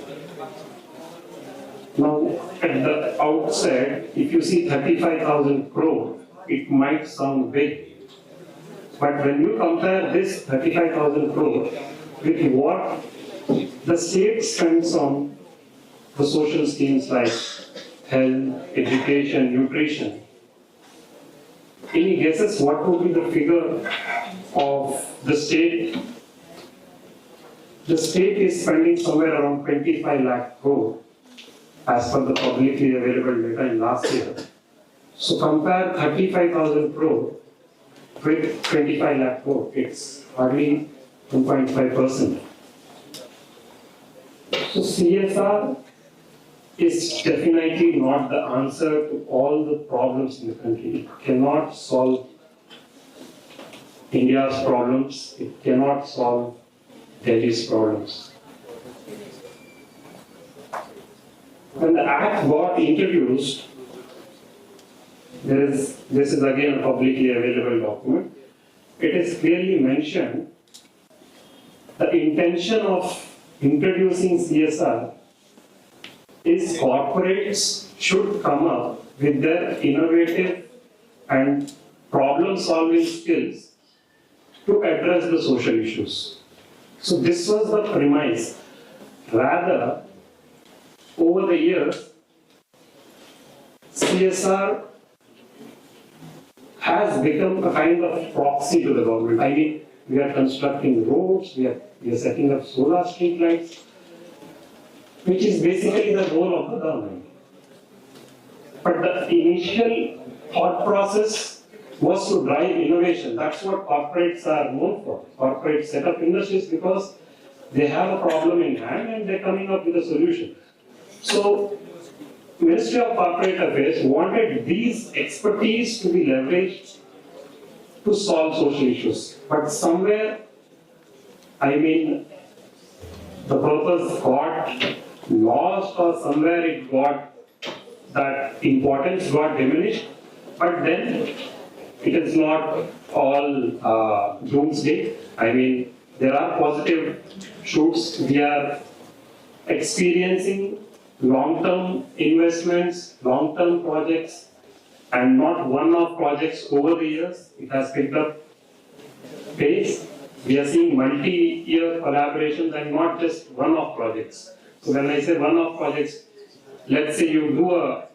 Now, at the outset, if you see 35,000 crore, it might sound big. But when you compare this 35,000 crore with what the state spends on the social schemes like health, education, nutrition, any guesses what would be the figure of the state? The state is spending somewhere around 25 lakh crore as per the publicly available data in last year. So compare 35,000 crore with 25 lakh crore, it's hardly 1.5%. So CSR is definitely not the answer to all the problems in the country. It cannot solve India's problems. It cannot solve Delhi's problems. When the Act got introduced, this is again a publicly available document. It is clearly mentioned the intention of introducing CSR is corporates should come up with their innovative and problem-solving skills to address the social issues. So this was the premise. Rather, over the years, CSR has become a kind of proxy to the government. I mean, we are constructing roads, we are setting up solar street lights, which is basically the role of the government. But the initial thought process was to drive innovation. That's what corporates are known for. Corporates set up industries because they have a problem in hand and they're coming up with a solution. So, Ministry of Corporate Affairs wanted these expertise to be leveraged to solve social issues. But somewhere, I mean, the purpose got lost, or somewhere it got, that importance got diminished. But then it is not all doomsday. I mean, there are positive shoots. We are experiencing long-term investments, long-term projects, and not one-off projects over the years. It has picked up pace. We are seeing multi-year collaborations and not just one-off projects. So when I say one-off projects, let's say you do a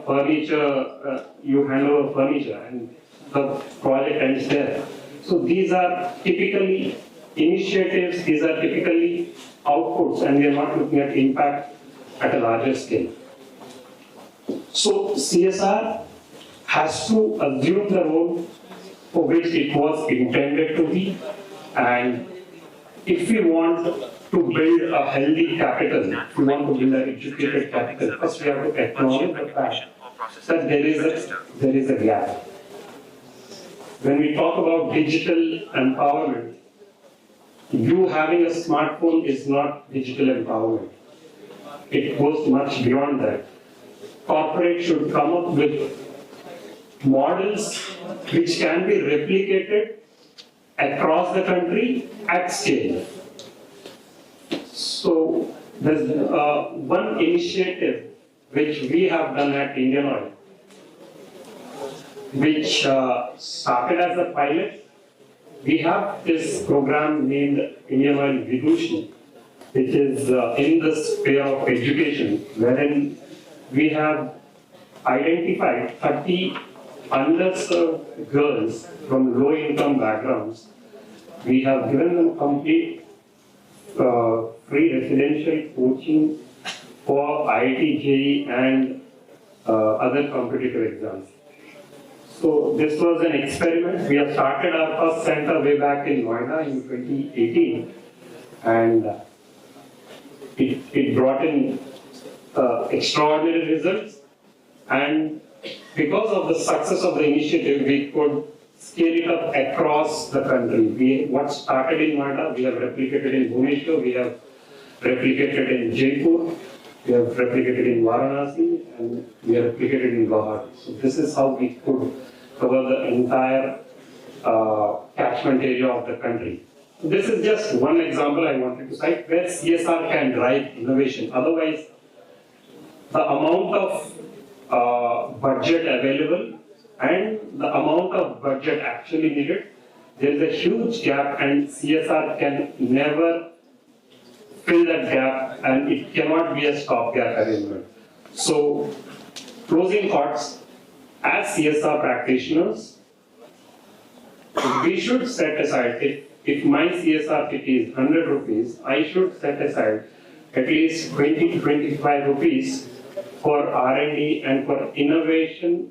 furniture, you hand over furniture and the project ends there. So these are typically initiatives, these are typically outputs, and we are not looking at impact at a larger scale. So CSR has to assume the role for which it was intended to be, and if we want to build a healthy capital, if we want to build an educated capital, first we have to acknowledge the fact that there is a gap. When we talk about digital empowerment, you having a smartphone is not digital empowerment. It goes much beyond that. Corporate should come up with models which can be replicated across the country at scale. So there's one initiative which we have done at Indian Oil, which started as a pilot. We have this program named Indian Oil Vidushi, which is in the sphere of education, wherein we have identified 30 underserved girls from low-income backgrounds. We have given them complete free residential coaching for IIT, JEE and other competitive exams. So this was an experiment. We have started our first center way back in Noida in 2018, and it brought in extraordinary results. And because of the success of the initiative, we could scale it up across the country. What started in Noida, we have replicated in Bhubaneswar, we have replicated in Jaipur, we have replicated in Varanasi, and we have replicated in Guwahati. So this is how we could cover the entire catchment area of the country. So this is just one example I wanted to cite where CSR can drive innovation. Otherwise, the amount of budget available and the amount of budget actually needed, there is a huge gap, and CSR can never fill that gap, and it cannot be a stopgap arrangement. So, closing thoughts, as CSR practitioners, we should set aside, if my CSR kitty is 100 rupees, I should set aside at least 20 to 25 rupees for R&D and for innovation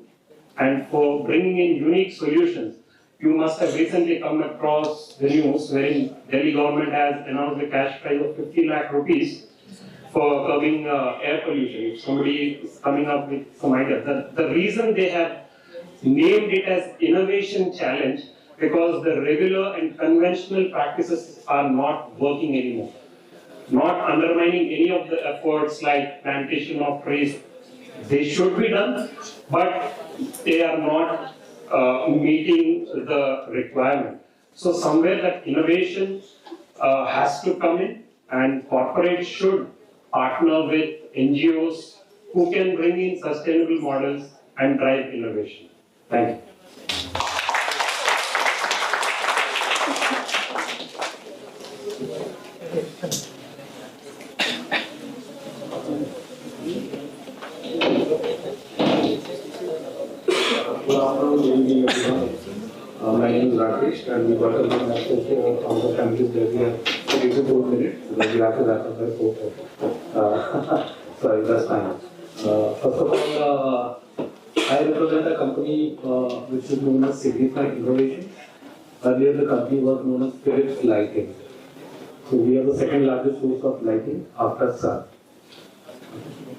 and for bringing in unique solutions. You must have recently come across the news wherein Delhi government has announced a cash prize of 50 lakh rupees for curbing air pollution. If somebody is coming up with some idea. The reason they have named it as innovation challenge because the regular and conventional practices are not working anymore. Not undermining any of the efforts like plantation of trees. They should be done, but they are not meeting the requirement. So somewhere that innovation has to come in, and corporates should partner with NGOs who can bring in sustainable models and drive innovation. Thank you. My name is Rakesh, and we got a message from the families that we have 34 minutes, because we have to wrap up by 4:30. Sorry, that's fine. First of all, I represent a company which is known as Signify Innovation. Earlier the company was known as Philips Lighting. So we are the second largest source of lighting after sun.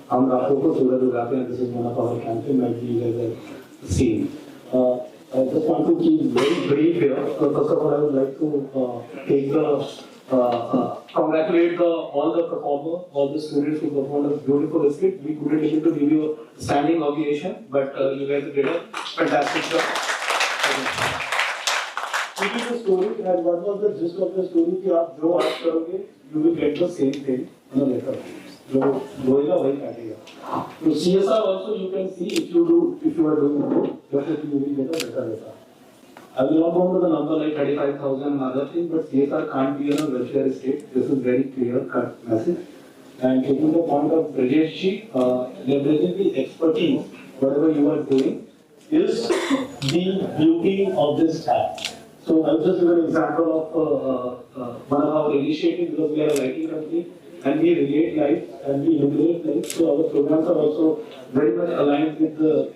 हम रातों को सूरज उगाते हैं. This is one of our campaign that you guys have seen. I just want to keep very brief here. First of all, I would like to take congratulate all the performers, all the students who performed a beautiful skit. We couldn't able to give you a standing ovation, but you guys did a fantastic job. It is a story, and what was the gist of the story? कि आप जो आज करोगे, you will get the same thing on a later. जो बोलेगा वही काटेगा. So CSR also you can see if you are doing good, definitely you will get a better result. I will not go into the number like 35,000 and other things, but CSR can't be in a welfare state. This is very clear cut message. And taking the point of Brajesh ji, leveraging the expertise, whatever you are doing, is the beauty of this app. So I'll just give an example of one of our initiatives, because we are a lighting company and we relate lights and we illuminate lights. So our programs are also very much aligned with the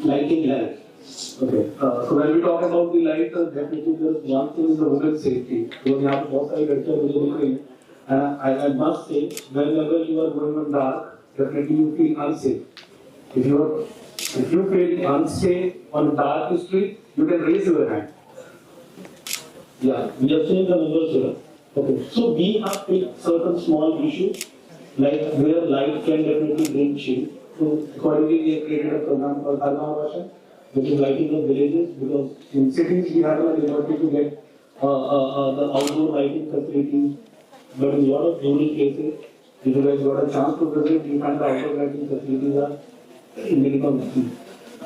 lighting lab. Okay. So when we talk about the light, definitely there is one thing is the women's safety. Because यहाँ पे बहुत सारी लड़कियाँ मुझे दिख रही हैं. And I must say, whenever you are going on dark, definitely you feel unsafe. If you feel unsafe on dark street, you can raise your hand. Yeah, we have seen the numbers here. Okay, so we have picked certain small issues, like where light can definitely bring shade. So accordingly, we have created a program called Hansraj, which is lighting of villages, because in cities we have an ability to get the outdoor lighting facilities, but in a lot of rural places, if you guys got a chance to visit, you find the outdoor lighting facilities are very minimum.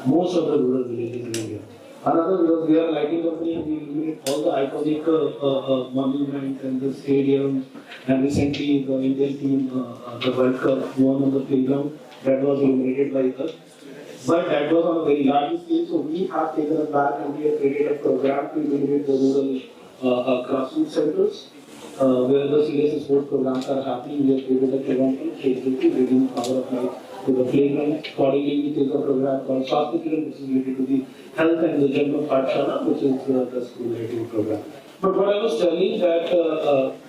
Most of the rural villages in India. Another, because we are a lighting company, we illuminate all the iconic monuments and the stadiums, and recently the Indian team, the World Cup, won on the playground, that was illuminated by us. But that was on a very large scale, so we have taken it back and we have created a program to illuminate the rural grassroots centers, where the serious sports programs are happening. We have created a program to bring power of light to the playground. Accordingly, we take a program called Swastika, which is related to the health and the general Pathshala, which is the school lighting program. But what I was telling that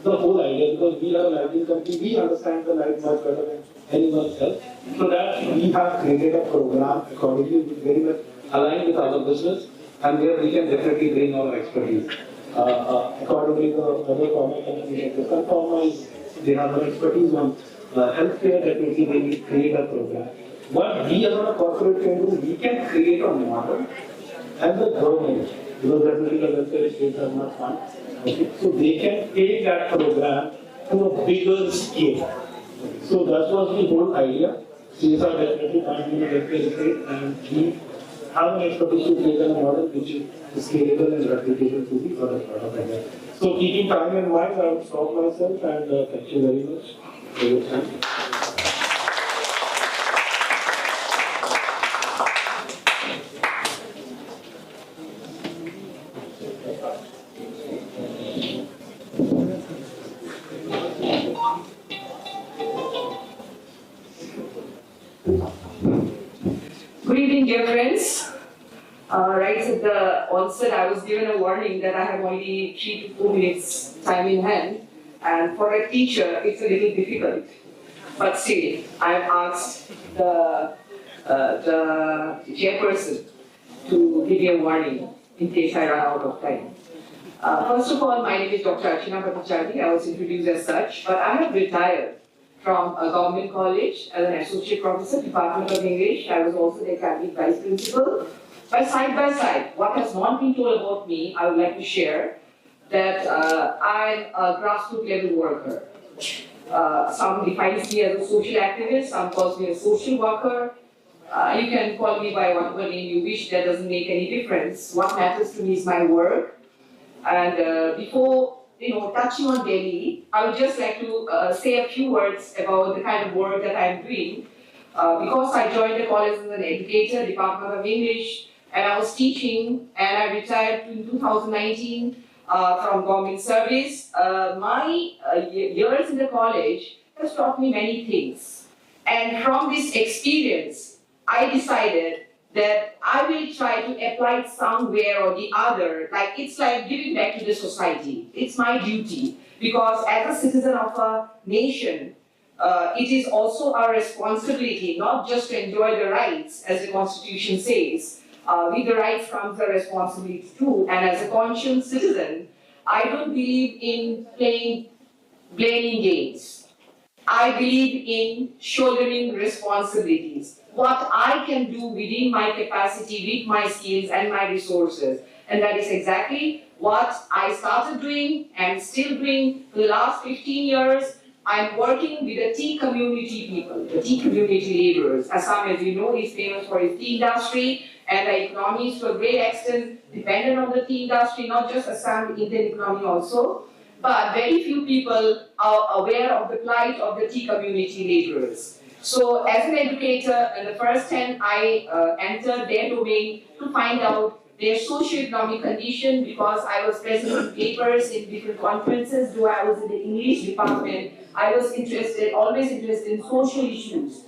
the whole idea, because we are a lighting company, we understand the light much better than anyone else. So that we have created a program accordingly, very much aligned with our business, and where we can definitely bring our expertise. Accordingly, the other pharma companies like the Sun Pharma, they have an expertise on healthcare, definitely they will create a program. What we as a corporate can do, we can create a model, and the government, because definitely the welfare states are not fun, okay, so they can take that program to a bigger scale. So that was the whole idea. CSR definitely can't be a welfare state, and we have an expertise to create a model which is scalable and replicable to the other part of India. So keeping time in mind, I will stop myself, and thank you very much for your time. Good evening, dear friends. Right at the onset, I was given a warning that I have only 3 to 4 minutes time in hand, and for a teacher, it's a little difficult. But still, I have asked the chairperson to give me a warning in case I run out of time. First of all, my name is Dr. Archana Bhattacharya. I was introduced as such, but I have retired from a government college as an associate professor, Department of English. I was also the academic vice principal. But side by side, what has not been told about me, I would like to share that I'm a grassroots level worker. Some defines me as a social activist, some calls me a social worker. You can call me by whatever name you wish, that doesn't make any difference. What matters to me is my work. And before touching on Delhi, I would just like to say a few words about the kind of work that I'm doing. Because I joined the college as an educator, Department of English, and I was teaching, and I retired in 2019 from government service. My years in the college has taught me many things. And from this experience, I decided that I will try to apply it somewhere or the other. Like it's like giving back to the society. It's my duty because as a citizen of a nation, it is also our responsibility not just to enjoy the rights, as the Constitution says. With the rights comes the responsibility too. And as a conscious citizen, I don't believe in playing blaming games. I believe in shouldering responsibilities. What I can do within my capacity, with my skills and my resources. And that is exactly what I started doing and still doing for the last 15 years. I'm working with the tea community people, the tea community laborers. Assam, as you know, is famous for its tea industry, and the economy is to a great extent dependent on the tea industry, not just Assam, Indian economy also. But very few people are aware of the plight of the tea community laborers. So as an educator, in the first hand, I entered their domain to find out their socio-economic condition because I was presenting papers in different conferences, though I was in the English department. I was always interested in social issues,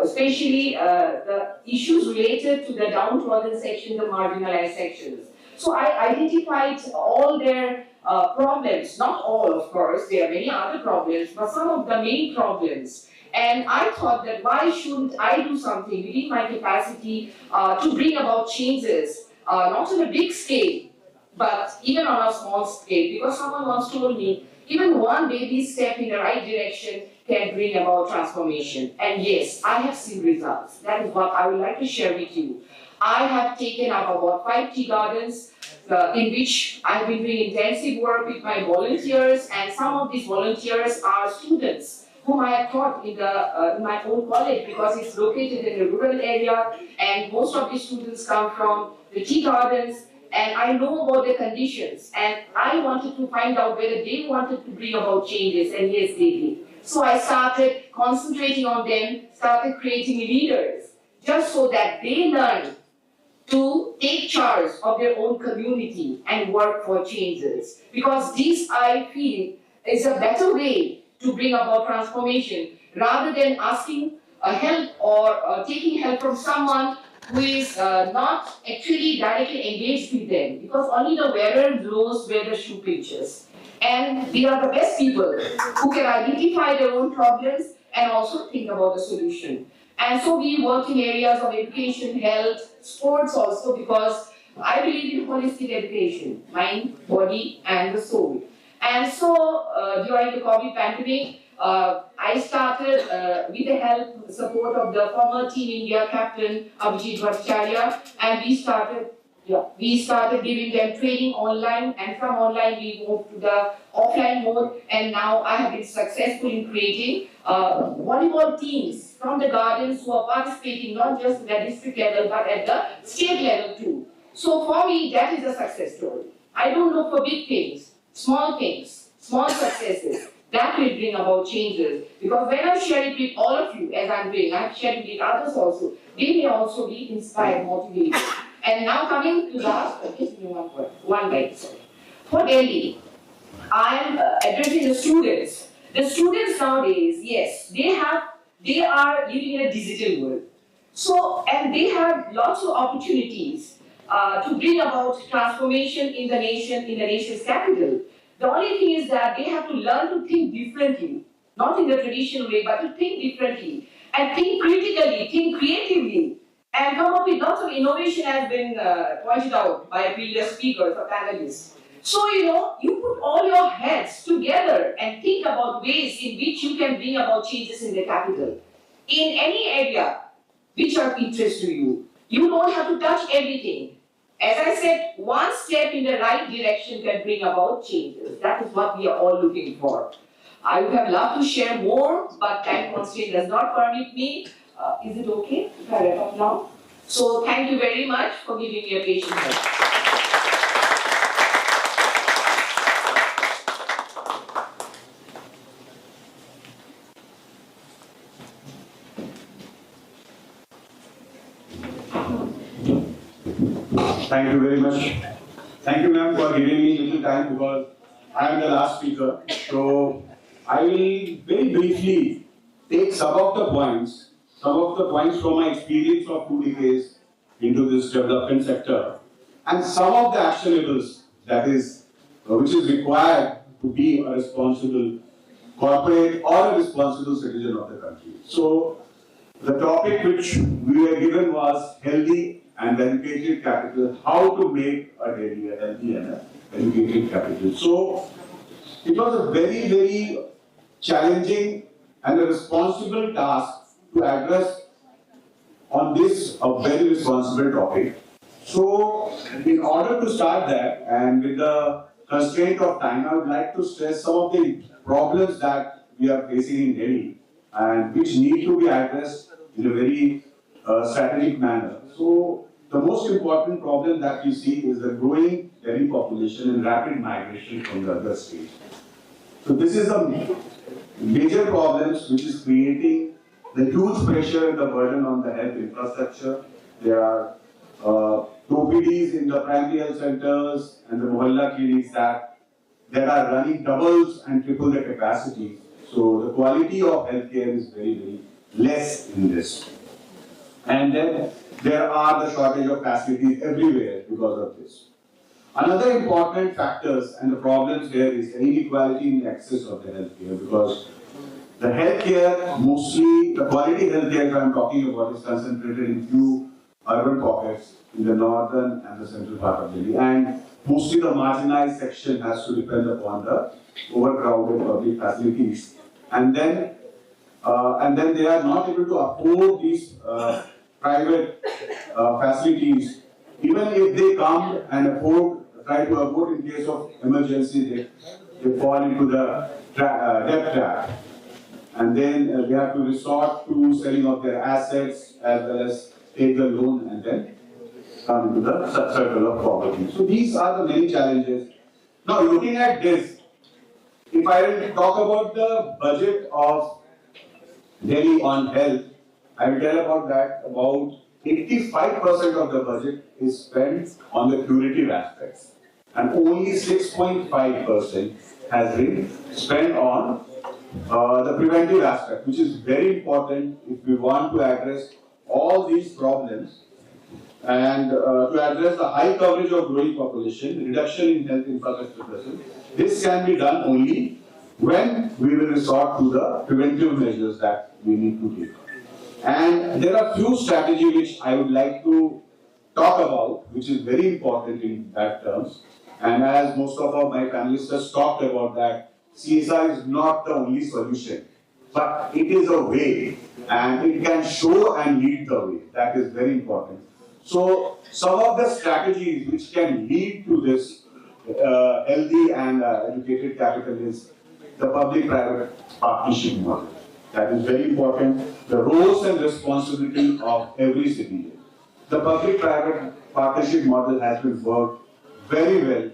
especially the issues related to the downtrodden sections, the marginalized sections. So I identified all their problems, not all of course, there are many other problems, but some of the main problems. And I thought that why shouldn't I do something within my capacity to bring about changes, not on a big scale, but even on a small scale, because someone once told me, even one baby step in the right direction can bring about transformation. And yes, I have seen results. That is what I would like to share with you. I have taken up about 5 tea gardens in which I've been doing intensive work with my volunteers, and some of these volunteers are students whom I have taught in my own college because it's located in a rural area, and most of these students come from the tea gardens, and I know about their conditions, and I wanted to find out whether they wanted to bring about changes, and yes, they did. So I started concentrating on them, started creating leaders, just so that they learn to take charge of their own community and work for changes. Because this, I feel, is a better way to bring about transformation, rather than asking help or taking help from someone who is not actually directly engaged with them, because only the wearer knows where the shoe pinches. And they are the best people who can identify their own problems and also think about the solution. And so we work in areas of education, health, sports also, because I believe in holistic education, mind, body, and the soul. And so during the COVID pandemic, I started with the help, support of the former Team India captain Abhijit Bhattacharya, and we started giving them training online, and from online we moved to the offline mode, and now I have been successful in creating volleyball teams from the gardens who are participating not just at the district level but at the state level too. So for me, that is a success story. I don't look for big things, small successes. That will bring about changes. Because when I share it with all of you, as I'm doing, I'm sharing it with others also, they may also be inspired, motivated. And now coming to last, one minute, sorry. For Delhi, I am addressing the students. The students nowadays, yes, they are living in a digital world. So, and they have lots of opportunities to bring about transformation in the nation's capital. The only thing is that they have to learn to think differently, not in the traditional way, but to think differently and think critically, think creatively, and come up with lots of innovation has been pointed out by previous speakers or panelists. So, you put all your heads together and think about ways in which you can bring about changes in the capital. In any area which are of interest to you, you don't have to touch everything. As I said, one step in the right direction can bring about changes. That is what we are all looking for. I would have loved to share more, but time constraint does not permit me. Is it okay if I wrap up now? So thank you very much for giving me a patient help. Thank you very much. Thank you, ma'am, for giving me little time because I am the last speaker. So I will very briefly take some of the points from my experience of 2 decades into this development sector, and some of the actionables that is, which is required to be a responsible corporate or a responsible citizen of the country. So the topic which we were given was healthy and educated capital, how to make a Delhi a healthy and a educated capital. So it was a very, very challenging and a responsible task to address on this a very responsible topic. So in order to start that, and with the constraint of time, I would like to stress some of the problems that we are facing in Delhi and which need to be addressed in a very strategic manner. So the most important problem that we see is the growing Delhi population and rapid migration from the other states. So this is a major problem which is creating the huge pressure and the burden on the health infrastructure. There are OPDs in the primary health centers and the mohalla clinics that are running doubles and triple the capacity. So the quality of healthcare is very, very less in this. And then there are the shortage of facilities everywhere because of this. Another important factors and the problems here is the inequality in access of the healthcare, because the healthcare, mostly the quality healthcare I'm talking about, is concentrated in few urban pockets in the northern and the central part of Delhi, and mostly the marginalized section has to depend upon the overcrowded public facilities, and then they are not able to afford these private facilities. Even if they come and try to afford in case of emergency, they fall into the debt trap. And then they have to resort to selling of their assets as well as take the loan and then come into the circle of poverty. So these are the many challenges. Now looking at this, if I will talk about the budget of Delhi on health, I will tell about that. About 85% of the budget is spent on the curative aspects, and only 6.5% has been spent on the preventive aspect, which is very important if we want to address all these problems and to address the high coverage of growing population, reduction in health infrastructure presence. This can be done only when we will resort to the preventive measures that we need to take. And there are few strategies which I would like to talk about, which is very important in that terms. And as most of my panelists have talked about that, CSR is not the only solution, but it is a way, and it can show and lead the way. That is very important. So some of the strategies which can lead to this healthy and educated capital is the public-private partnership model. That is very important. The roles and responsibility of every citizen. The public-private partnership model has been worked very well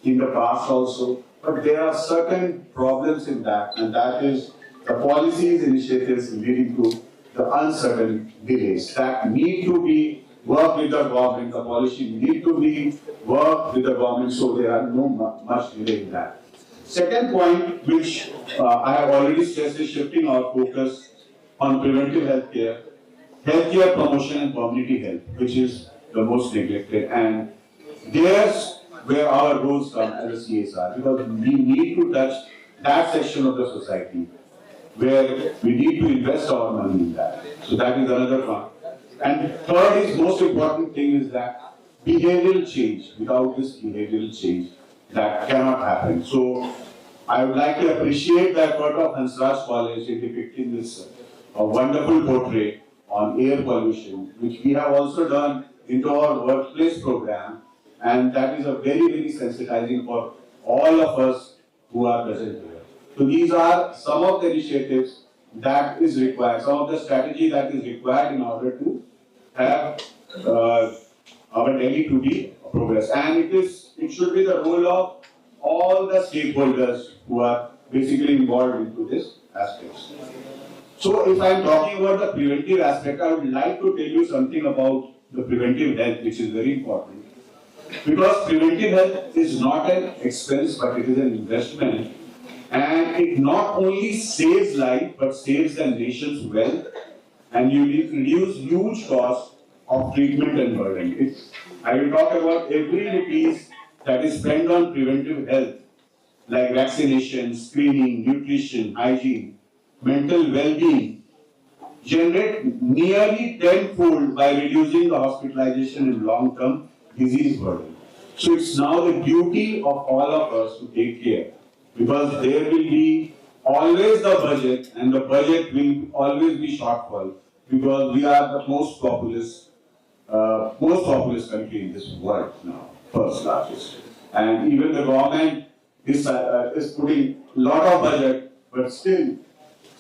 in the past also, but there are certain problems in that, and that is the policies, initiatives leading to the uncertain delays that need to be worked with the government. The policy need to be worked with the government, so there are no much delay in that. Second point, which I have already stressed, is shifting our focus on preventive healthcare, healthcare promotion and community health, which is the most neglected. And there's where our roles come as a CSR, because we need to touch that section of the society where we need to invest our money in that. So that is another one. And third is most important thing is that behavioral change. Without this behavioral change, that cannot happen. So I would like to appreciate the effort of Hansraj College in depicting this wonderful portrait on air pollution, which we have also done into our workplace program, and that is a very, very sensitizing for all of us who are present here. So these are some of the initiatives that is required, some of the strategy that is required in order to have our Delhi to be progress. And it should be the role of all the stakeholders who are basically involved into this aspects. So if I am talking about the preventive aspect, I would like to tell you something about the preventive health, which is very important. Because preventive health is not an expense, but it is an investment. And it not only saves life, but saves the nation's wealth. And you reduce huge costs of treatment and burden. I will talk about every rupees that is spent on preventive health, like vaccination, screening, nutrition, hygiene, mental well-being, generate nearly tenfold by reducing the hospitalization and long-term disease burden. So it's now the duty of all of us to take care, because there will be always the budget, and the budget will always be shortfall, because we are the most populous country in this world now, first largest. And even the government is putting a lot of budget, but still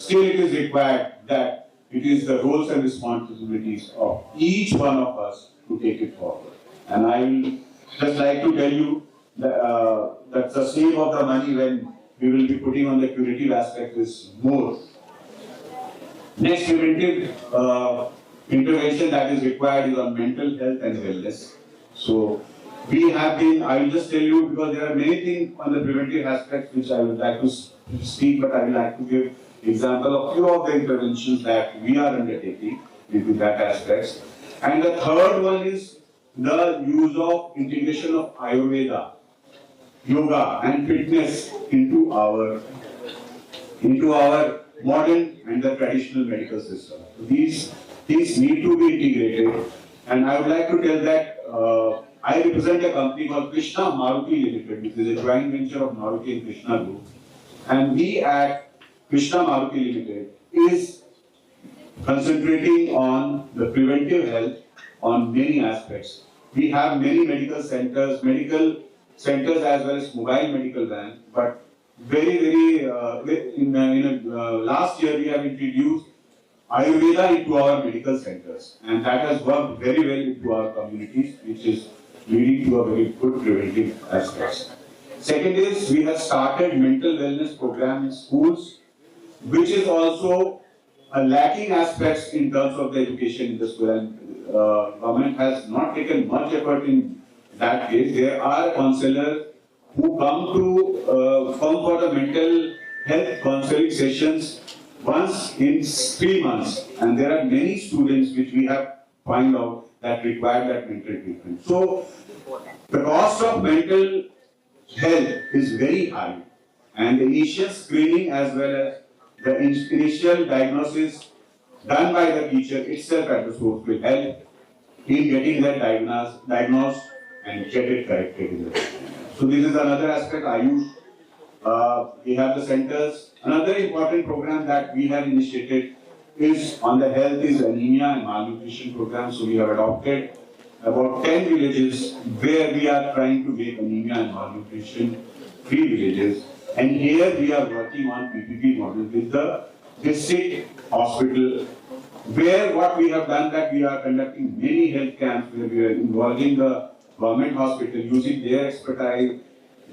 it is required that it is the roles and responsibilities of each one of us to take it forward. And I will just like to tell you that the save of the money when we will be putting on the curative aspect is more. Next preventive intervention that is required is on mental health and wellness. So we have been, I will just tell you, because there are many things on the preventive aspects which I would like to speak, but I would like to give example of few of the interventions that we are undertaking into that aspects. And the third one is the use of integration of Ayurveda, yoga and fitness into our modern and the traditional medical system. So these need to be integrated, and I would like to tell that I represent a company called Krishna Maruti Limited, which is a joint venture of Maruti and Krishna Group. And we at Krishna Maruti Limited is concentrating on the preventive health on many aspects. We have many medical centers as well as mobile medical vans, but last year we have introduced Ayurveda into our medical centers, and that has worked very well into our communities, which is leading to a very good preventive aspects. Second is, we have started mental wellness program in schools, which is also a lacking aspects in terms of the education in the school, and government has not taken much effort in that case. There are counselors who come for the mental health counseling sessions once in 3 months, and there are many students which we have found out that require that mental treatment. So the cost of mental health is very high, and the initial screening as well as the initial diagnosis done by the teacher itself at the source will help in getting that diagnosed and get it corrected. So this is another aspect. We have the centers. Another important program that we have initiated is on the health is anemia and malnutrition program. So we have adopted about 10 villages where we are trying to make anemia and malnutrition free villages. And here we are working on PPP model with the district hospital, where what we have done that we are conducting many health camps where we are involving the government hospital using their expertise,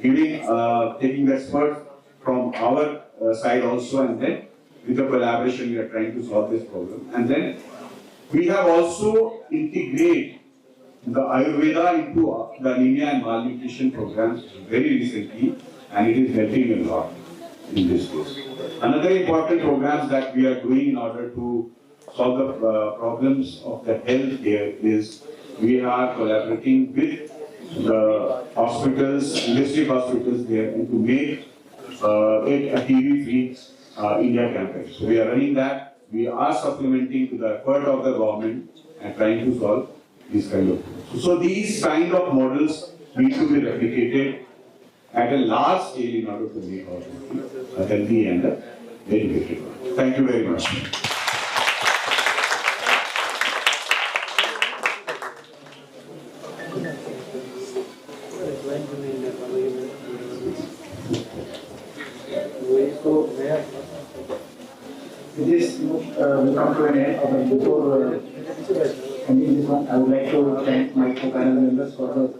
taking the experts from our side also, and then with the collaboration we are trying to solve this problem. And then we have also integrated the Ayurveda into the anemia and malnutrition programs very recently, and it is helping a lot in this case. Another important programs that we are doing in order to solve the problems of the health here is we are collaborating with the hospitals, district hospitals there, and to make it a TB-free India campaign. So we are running that. We are supplementing to the effort of the government and trying to solve these kind of things. So these kind of models need to be replicated at a large scale in order to make our country a healthy and educated one. Thank you very much. With this, we come to an end. Before ending this one, I would like to thank my co-panel members for the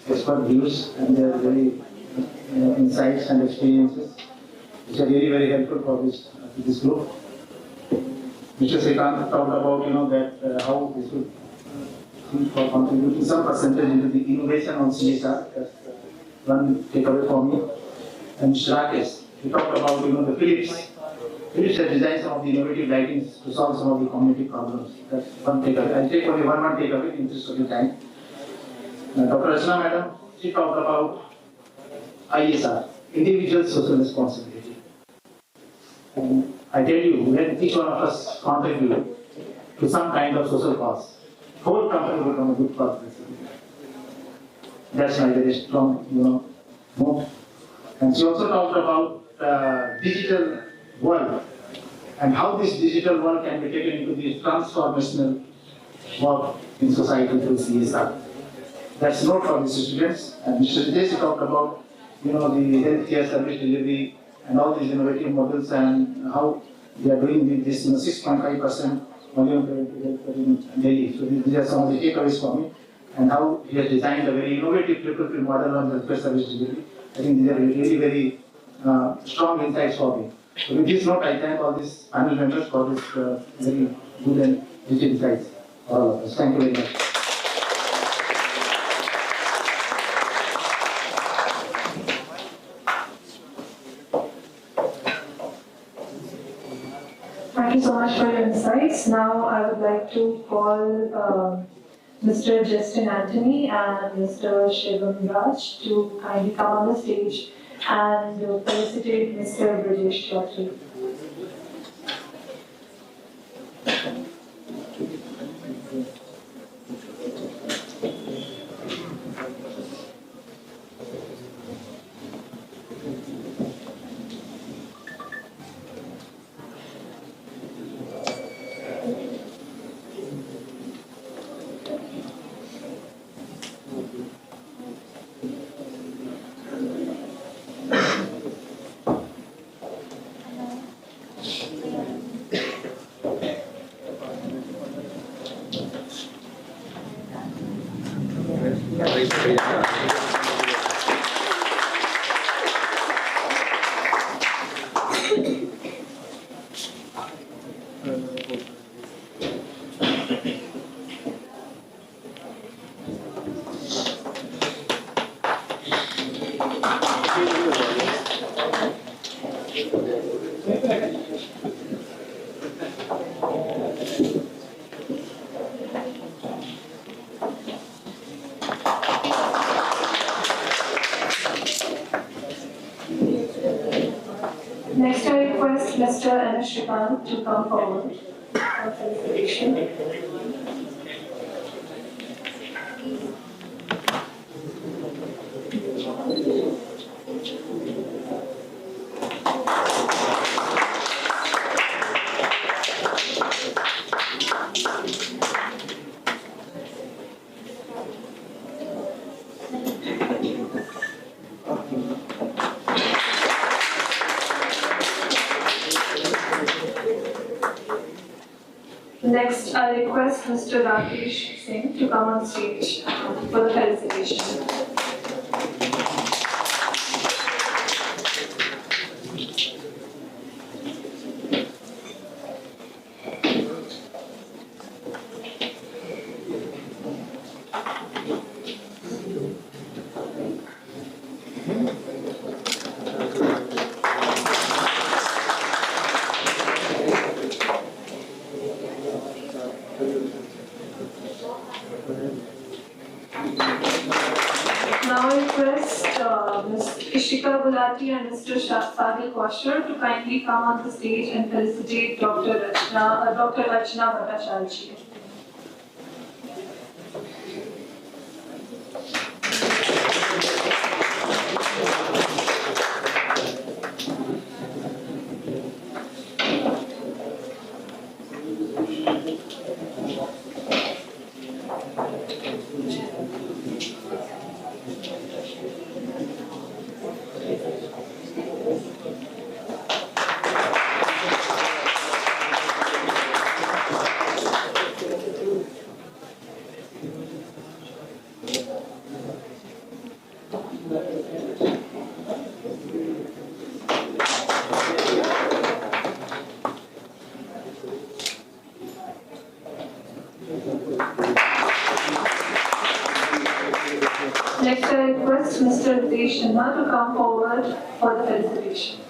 expert views and their very insights and experiences, which are really very helpful for this group. Mr. Srikanth talked about that how this will for contributing some percentage into the innovation on CSR. That's one takeaway for me. And Mr. Rakesh, he talked about the Philips which has designed some of the innovative lightings to solve some of the community problems. That's one takeaway. I'll take only one takeaway in interest of the time. Dr. Rachna Madam, she talked about ISR, individual social responsibility. And I tell you, when each one of us contribute to some kind of social cause, whole company will become a good corporate. That's my very strong, note. And she also talked about digital world and how this digital world can be taken into the transformational work in society through CSR. That's note for the students. And Mr. Hitesh talked about, the healthcare service delivery and all these innovative models and how we are doing with this 6.5% volume in Delhi. So these are some of the takeaways for me, and how he has designed a very innovative triple field model on healthcare service delivery. I think these are really very strong insights for me. So with this note, I thank all these panel members for this very good and rich insights for all of us. Thank you very much. Thank you so much for your insights. Now I would like to call Mr. Justin Anthony and Mr. Shivam Raj to kindly come on the stage and felicitate Mr. Brajesh Chaudhary. Next, I request Mr. Hansraj to come forward for felicitation. Next, I request Mr. Rakesh Singh to come on stage for the felicitation. Now I request Ms. Ishika Gulati and Mr. Sahil Kaushal to kindly come on the stage and felicitate Dr. Rachna Bhattacharya. Next, I request Mr. Hitesh to come forward for the felicitation.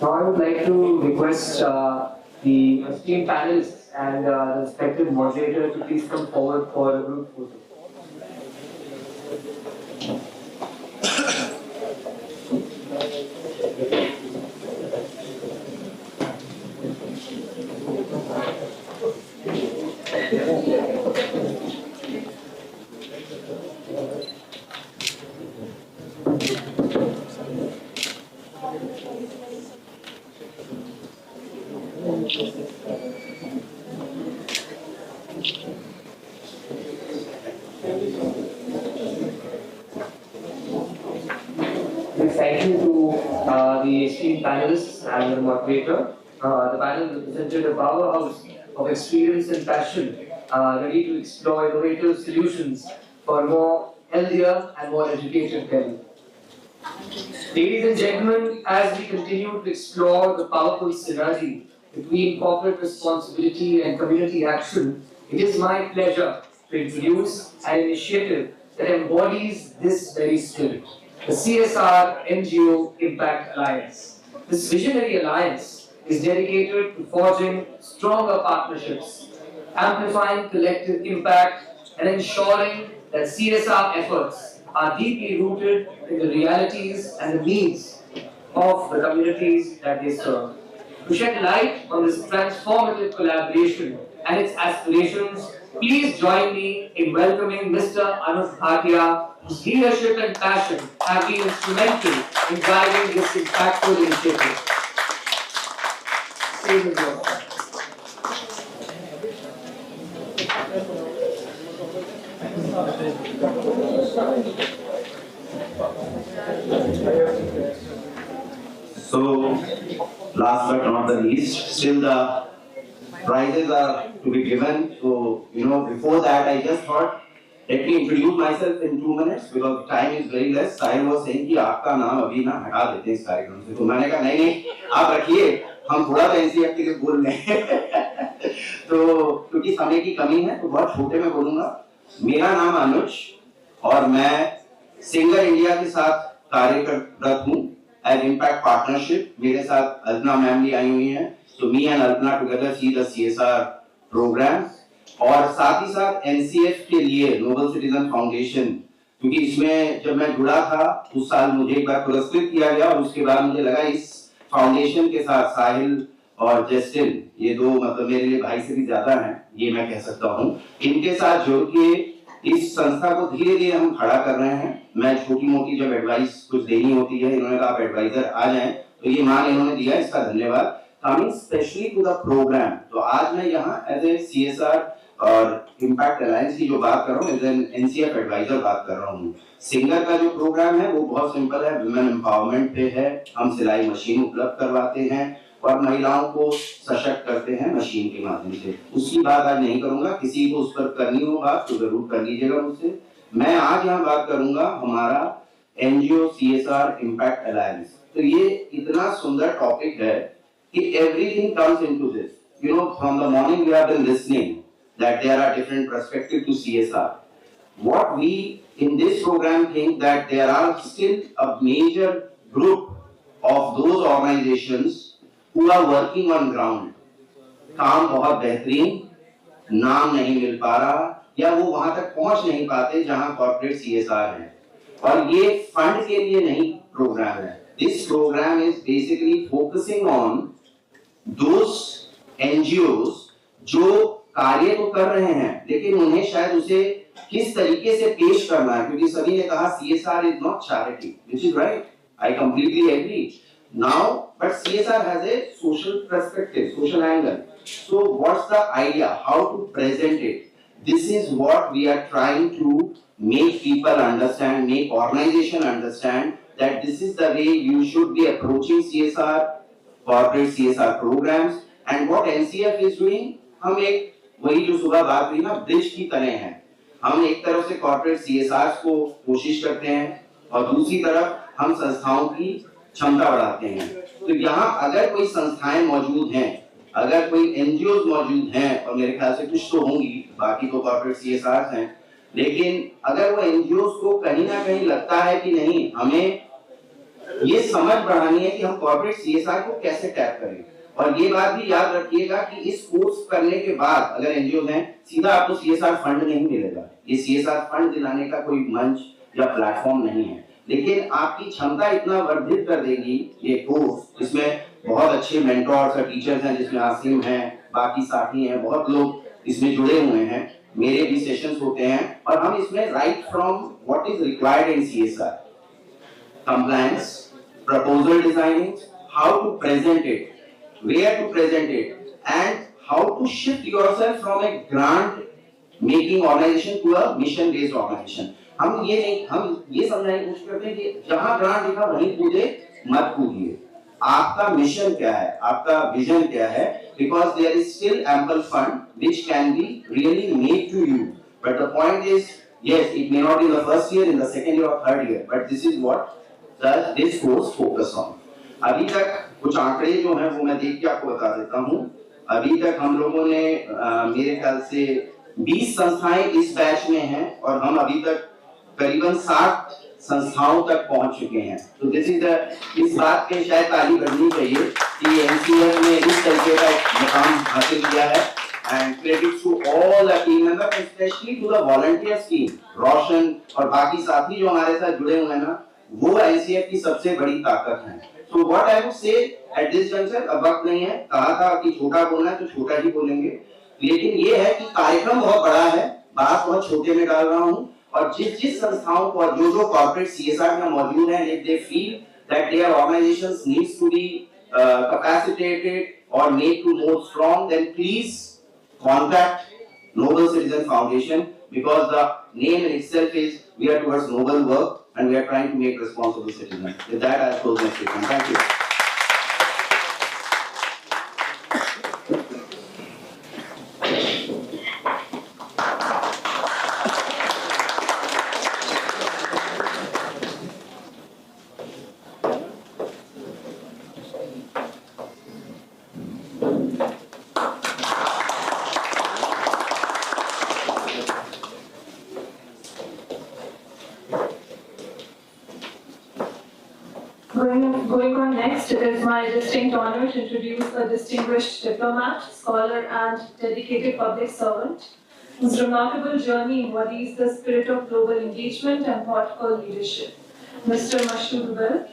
Now I would like to request the esteemed panelists and the respective moderator to please come forward for a group photo. Thank you to the esteemed panelists and the moderator. The panel represented a powerhouse of experience and passion, ready to explore innovative solutions for a more healthier and more educated Delhi. Ladies and gentlemen, as we continue to explore the powerful synergy between corporate responsibility and community action, it is my pleasure to introduce an initiative that embodies this very spirit, the CSR NGO Impact Alliance. This visionary alliance is dedicated to forging stronger partnerships, amplifying collective impact, and ensuring that CSR efforts are deeply rooted in the realities and the needs of the communities that they serve. To shed light on this transformative collaboration and its aspirations, please join me in welcoming Mr. Anuj Bhatia, whose leadership and passion have been instrumental in driving this impactful initiative. Stage is yours. So, last but not the least, still the prizes are to be given. So, before that, I just thought, let me introduce myself in 2 minutes because time is very less. Sahil was saying कि आपका नाम अभी ना हटा देते हैं इस कार्यक्रम से. तो मैंने कहा नहीं, आप रखिए, हम थोड़ा सा NCF के लिए बोल लें. तो क्योंकि समय की कमी है, तो बहुत छोटे में बोलूँगा. मेरा नाम अनुज और मैं सिंगर इंडिया के साथ कार्यरत हूँ. As impact partnership, मेरे साथ अल्पना मैम भी आई हुई हैं. So me and Alpna together see the CSR program. और साथ ही साथ NCF के लिए नोबल सिटीजन फाउंडेशन, क्योंकि इसमें जब मैं जुड़ा था उस साल मुझे एक बार पुरस्कृत किया गया और उसके बाद मुझे लगा इस फाउंडेशन के साथ साहिल और जस्टिन, ये दो मतलब मेरे लिए भाई से भी ज्यादा हैं, ये मैं कह सकता हूँ, इनके साथ जुड़ के इस संस्था को धीरे धीरे हम खड़ा कर रहे हैं. मैं छोटी मोटी जब एडवाइस कुछ देनी होती है, इन्होंने कहा आप एडवाइजर आ जाएं, तो ये मान इन्होंने दिया, इसका धन्यवाद. Coming specially to the programme, तो आज मैं यहाँ एज ए CSR और इम्पैक्ट अलायंस की जो बात कर रहा हूँ, एज एन NCF एडवाइजर बात कर रहा हूँ. सिंगर का जो प्रोग्राम है वो बहुत सिंपल है, वुमेन एम्पावरमेंट पे है. हम सिलाई मशीन उपलब्ध करवाते हैं और महिलाओं को सशक्त करते हैं मशीन के माध्यम से. उसकी बात आज नहीं करूंगा, किसी को उस पर करनी हो बात तो जरूर कर लीजिएगा मुझसे. मैं आज यहाँ बात करूंगा हमारा NGO CSR इम्पैक्ट अलायंस. तो ये इतना सुंदर टॉपिक है कि everything comes into this. From the morning we have been listening that there are different perspectives to CSR. What we in this program think that there are still a major group of those organizations who are working on ground. काम बहुत बेहतरीन, नाम नहीं मिल पा रहा या वो वहां तक पहुंच नहीं पाते जहां कॉर्पोरेट CSR है। और ये फंड के लिए नहीं प्रोग्राम है। This programme is basically focusing on those NGOs जो कार्य तो कर रहे हैं लेकिन उन्हें शायद उसे किस तरीके से पेश करना है, क्योंकि सभी ने कहा CSR is not charity, which is right. I completely agree. Now, but CSR has a social perspective, social angle. So, what's the idea? How to present it? This is what we are trying to make people understand, make organization understand that this is the way you should be approaching CSR, corporate CSR programs, and what NCF is doing. हम एक वही जो सुबह बात हुई ना bridge की तरह है। हम एक तरफ से कॉर्पोरेट CSR को कोशिश करते हैं और दूसरी तरफ हम संस्थाओं की क्षमता बढ़ाते हैं। तो यहाँ अगर कोई संस्थाएं मौजूद हैं, अगर कोई NGOs मौजूद हैं, और मेरे ख्याल से कुछ तो होंगी, बाकी तो कॉर्पोरेट CSR हैं, लेकिन अगर वो NGOs को कहीं ना कहीं लगता है कि नहीं हमें ये समझ बढ़ानी है कि हम कॉर्पोरेट CSR को कैसे टैप करें। और ये बात भी याद रखिएगा कि इस कोर्स करने के बाद अगर NGOs हैं, सीधा आपको CSR फंड नहीं मिलेगा। ये CSR फंड दिलाने का कोई मंच या प्लेटफॉर्म नहीं है, लेकिन आपकी क्षमता इतना वर्धित कर देगी ये कोर्स। इसमें बहुत अच्छे मेंटर्स और टीचर्स हैं, जिसमें आसिम हैं, बाकी साथी हैं, बहुत लोग इसमें जुड़े हुए हैं। मेरे भी सेशंस होते हैं और हम इसमें right from what is required in CSR, compliance, proposal designing, how to present it, where to present it, and how to shift yourself from a grant making organization to a mission based organization. हम ये समझने की कोशिश करते हैं कि जहां grant लिखा वहीं कूदे मत कूदिए। आपका मिशन क्या है, आपका विजन क्या है, because there is still ample fund which can be really made to you. But the point is, yes, it may not be in the first year, in the second year or third year, but this is what this course focus on. अभी तक कुछ आंकड़े जो हैं वो मैं देख के आपको बता देता हूँ। अभी तक हम लोगों ने मेरे ख्याल से 20 संस्थाएं इस बैच में हैं और हम अभी तक करीबन 60 संस्थाओं तक पहुंच चुके हैं। तो इस बात पे शायद ताली बजनी चाहिए कि NCF ने इस तरीके का मुकाम हासिल किया है। And credit to all the team members, especially to the volunteers team, रोशन और बाकी साथी जो हमारे साथ जुड़े हुए हैं ना, वो NCF की सबसे बड़ी ताकत है। So what I would say at this juncture, अब वक्त नहीं है, कहा था कि छोटा बोलना है तो छोटा ही बोलेंगे, लेकिन ये है कि कार्यक्रम बहुत बड़ा है, बात बहुत छोटे में डाल रहा हूँ, और जिस संस्थाओं को जो कॉर्पोरेट CSR में मौजूद हैं, if they feel that their organizations needs to be capacitated or made to more strong, then please contact Noble Citizen Foundation, because the name in itself is we are towards noble work and we are trying to make responsible citizens. With that, I close my statement. Thank you. Going on next, it is my distinct honor to introduce a distinguished diplomat, scholar, and dedicated public servant whose remarkable journey embodies the spirit of global engagement and thoughtful leadership. Mr. Mashood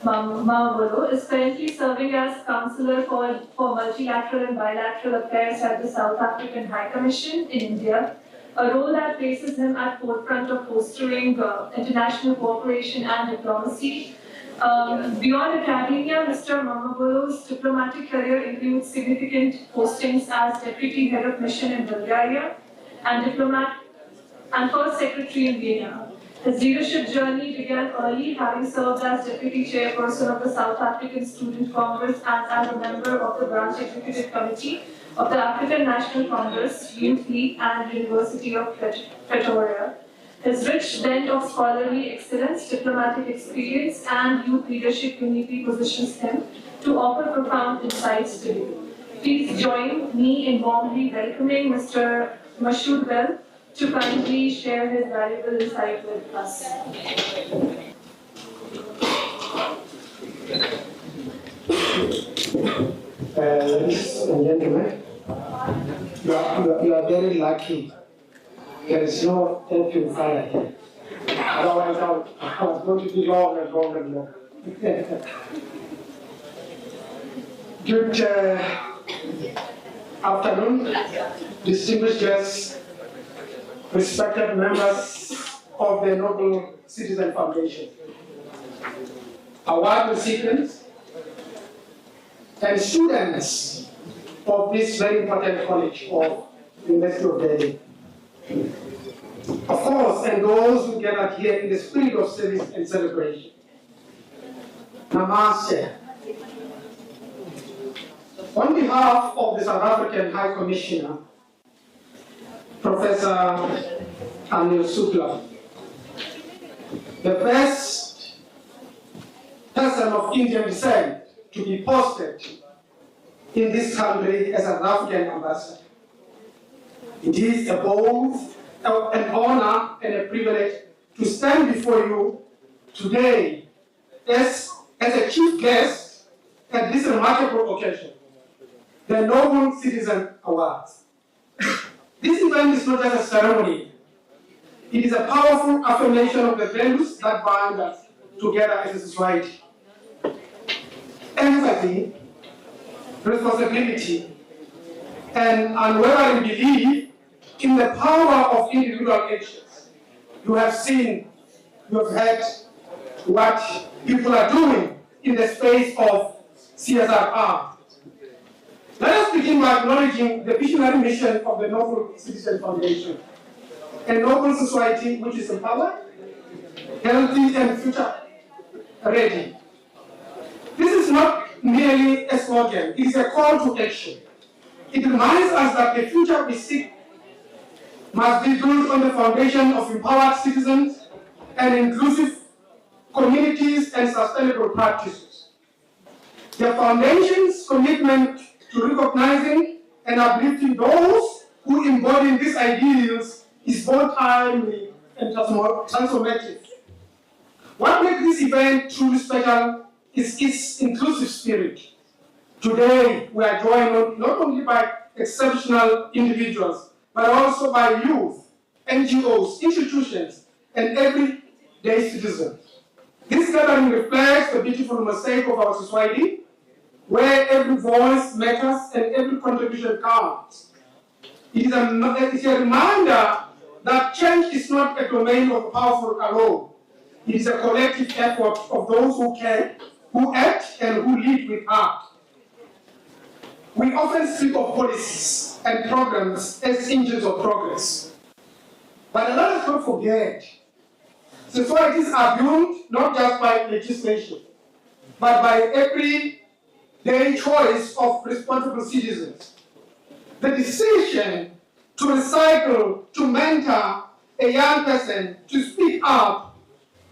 Mamabolo is currently serving as Counselor for Multilateral and Bilateral Affairs at the South African High Commission in India, a role that places him at forefront of fostering international cooperation and diplomacy. Beyond academia, Mr. Mamabolo's diplomatic career includes significant postings as Deputy Head of Mission in Bulgaria and diplomat and First Secretary in Vienna. His leadership journey began early, having served as Deputy Chairperson of the South African Student Congress and as a member of the Branch Executive Committee of the African National Congress, Youth League and University of Pretoria. His rich blend of scholarly excellence, diplomatic experience, and youth leadership uniquely positions him to offer profound insights today. Please join me in warmly welcoming Mr. Mashood Bell to kindly share his valuable insight with us. Ladies and gentlemen, You are very lucky. There is no air purifier here. Otherwise, I was going to be long and long and long. Good afternoon, distinguished guests, respected members of the Noble Citizen Foundation, award recipients, and students of this very important college of the University of Delhi. Of course, and those who gathered here in the spirit of service and celebration. Namaste. On behalf of the South African High Commissioner, Professor Anil Sukla, the first person of Indian descent to be posted in this country as an African ambassador. It is both an honor and a privilege to stand before you today as a chief guest at this remarkable occasion, the Noble Citizen Awards. This event is not just a ceremony, it is a powerful affirmation of the values that bind us together as a society. Empathy, responsibility, and unwavering belief in the power of individual actions. You have seen, you have heard what people are doing in the space of CSR. Let us begin by acknowledging the visionary mission of the Noble Citizen Foundation, a noble society which is empowered, healthy, and future ready. This is not merely a slogan, it is a call to action. It reminds us that the future we seek must be built on the foundation of empowered citizens and inclusive communities and sustainable practices. The Foundation's commitment to recognizing and uplifting those who embody these ideals is both timely and transformative. What makes this event truly special is its inclusive spirit. Today, we are joined not only by exceptional individuals, but also by youth, NGOs, institutions, and everyday citizens. This gathering reflects the beautiful mosaic of our society, where every voice matters and every contribution counts. It is a reminder that change is not a domain of powerful alone. It is a collective effort of those who care, who act, and who lead with heart. We often speak of policies and programs as engines of progress. But let us not forget, societies are built not just by legislation, but by everyday choice of responsible citizens. The decision to recycle, to mentor a young person, to speak up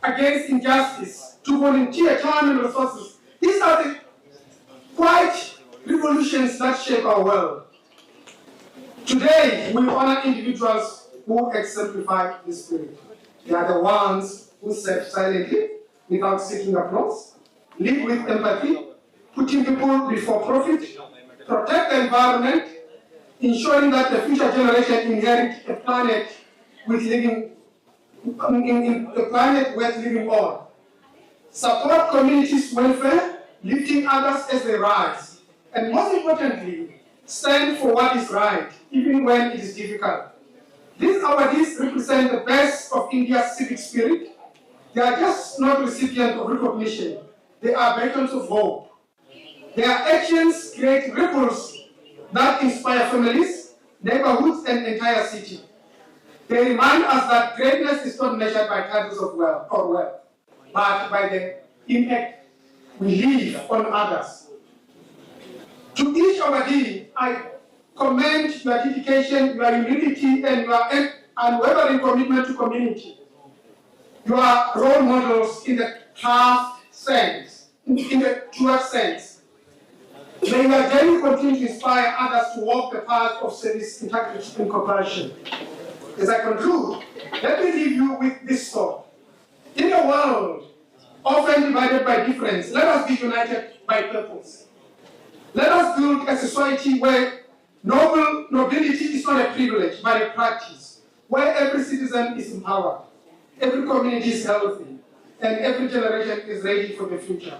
against injustice, to volunteer time and resources, these are the quiet revolutions that shape our world. Today, we honor individuals who exemplify this spirit. They are the ones who serve silently, without seeking applause, live with empathy, putting people before profit, protect the environment, ensuring that the future generation inherit a planet worth living on, support communities' welfare, lifting others as they rise, and most importantly, stand for what is right, even when it is difficult. These awardees represent the best of India's civic spirit. They are just not recipients of recognition, they are beacons of hope. Their actions create ripples that inspire families, neighborhoods, and entire city. They remind us that greatness is not measured by titles of wealth, but by the impact we leave on others. To each awardee, I commend your dedication, your humility, and your unwavering commitment to community. You are role models in the tough sense, in the truest sense. May your journey continue to inspire others to walk the path of service, integrity, and compassion. As I conclude, let me leave you with this thought. In a world often divided by difference, let us be united by purpose. Let us build a society where Nobility is not a privilege, but a practice, where every citizen is empowered, every community is healthy, and every generation is ready for the future.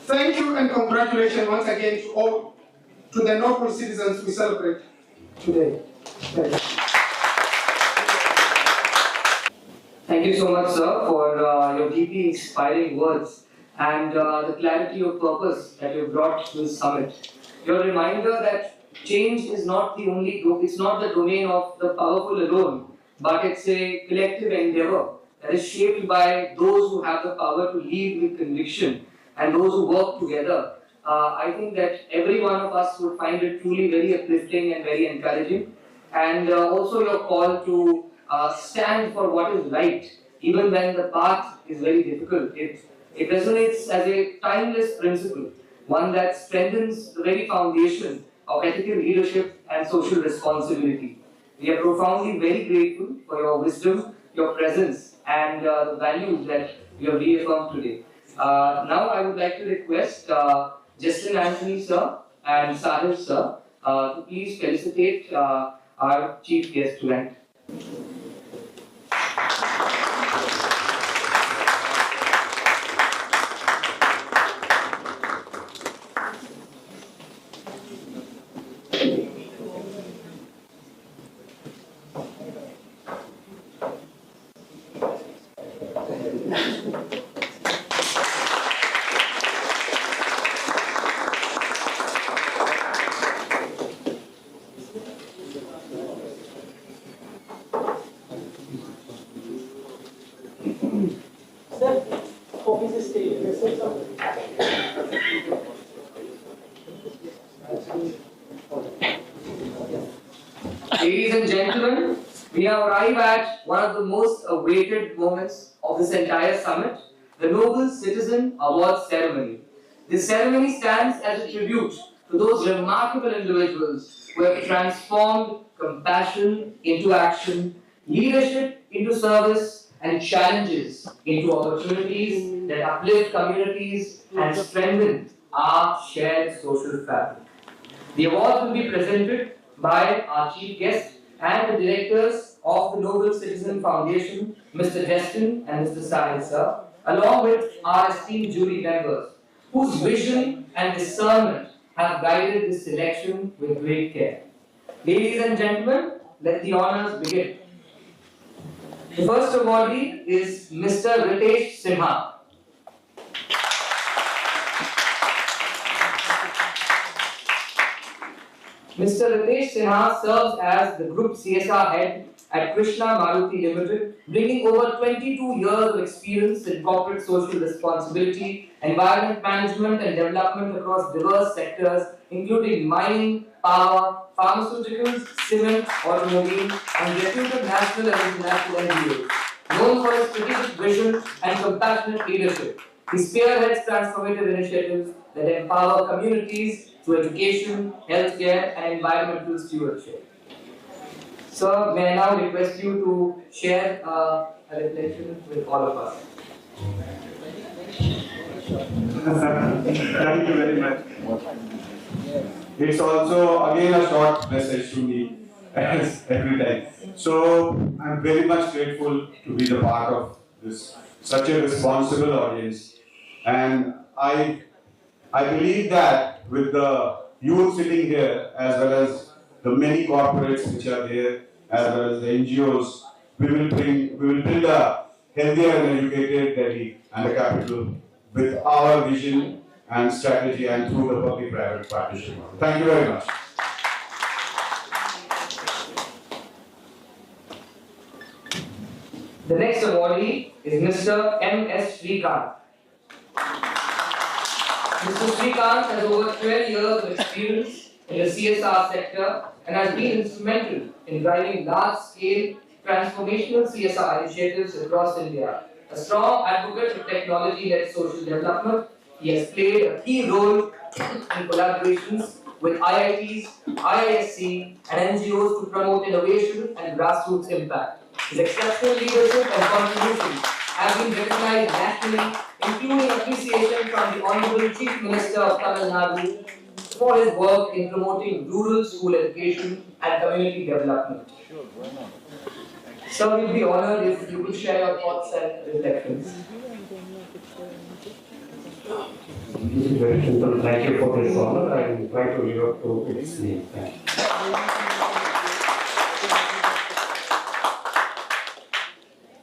Thank you and congratulations once again to the noble citizens we celebrate today. Thank you. Thank you so much, sir, for your deeply inspiring words and the clarity of purpose that you brought to this summit. Your reminder that change is not the only it's not the domain of the powerful alone, but it's a collective endeavor that is shaped by those who have the power to lead with conviction and those who work together. I think that every one of us would find it truly very uplifting and very encouraging. And also your call to stand for what is right, even when the path is very difficult. It resonates as a timeless principle, one that strengthens the very foundation of ethical leadership and social responsibility. We are profoundly very grateful for your wisdom, your presence, and the values that you have reaffirmed today. Now I would like to request Justin Anthony sir and Sahil sir to please felicitate our chief guest tonight. Ladies and gentlemen, we now arrive at one of the most awaited moments of this entire summit, the Noble Citizen Award Ceremony. This ceremony stands as a tribute to those remarkable individuals who have transformed compassion into action, leadership into service, and challenges into opportunities that uplift communities and strengthen our shared social fabric. The awards will be presented by our chief guest and the directors of the Noble Citizen Foundation, Mr. Justin and Mr. Sahil sir, along with our esteemed jury members, whose vision and discernment have guided this selection with great care. Ladies and gentlemen, let the honors begin. The first awardee is Mr. Ritesh Sinha. Mr. Ritesh Sinha serves as the Group CSR Head at Krishna Maruti Limited, bringing over 22 years of experience in corporate social responsibility, environment management and development across diverse sectors, including mining, power, pharmaceuticals, cement, automobile, and reputed national and international NGOs. Known for his strategic vision and compassionate leadership, he spearheads transformative initiatives that empower communities through education, healthcare, and environmental stewardship. Sir, may I now request you to share a reflection with all of us. Thank you very much. It's also again a short message to me as every time. So I'm very much grateful to be the part of this such a responsible audience, and I believe that with the youth sitting here as well as the many corporates which are there as well as the NGOs, we will build a healthier and educated Delhi and the capital with our vision and strategy and through the public-private partnership model. Thank you very much. The next awardee is Mr. M.S. Shrikant. Mr. Shrikant has over 12 years of experience in the CSR sector and has been instrumental in driving large-scale transformational CSR initiatives across India. A strong advocate of technology-led social development, he has played a key role in collaborations with IITs, IISc, and NGOs to promote innovation and grassroots impact. His exceptional leadership and contributions have been recognized nationally, including appreciation from the Honorable Chief Minister of Tamil Nadu, for his work in promoting rural school education and community development. Sir, we'll be honored if you could share your thoughts and reflections. This is very simple. Thank you for this honor. I will try to live up to its name. Thank you.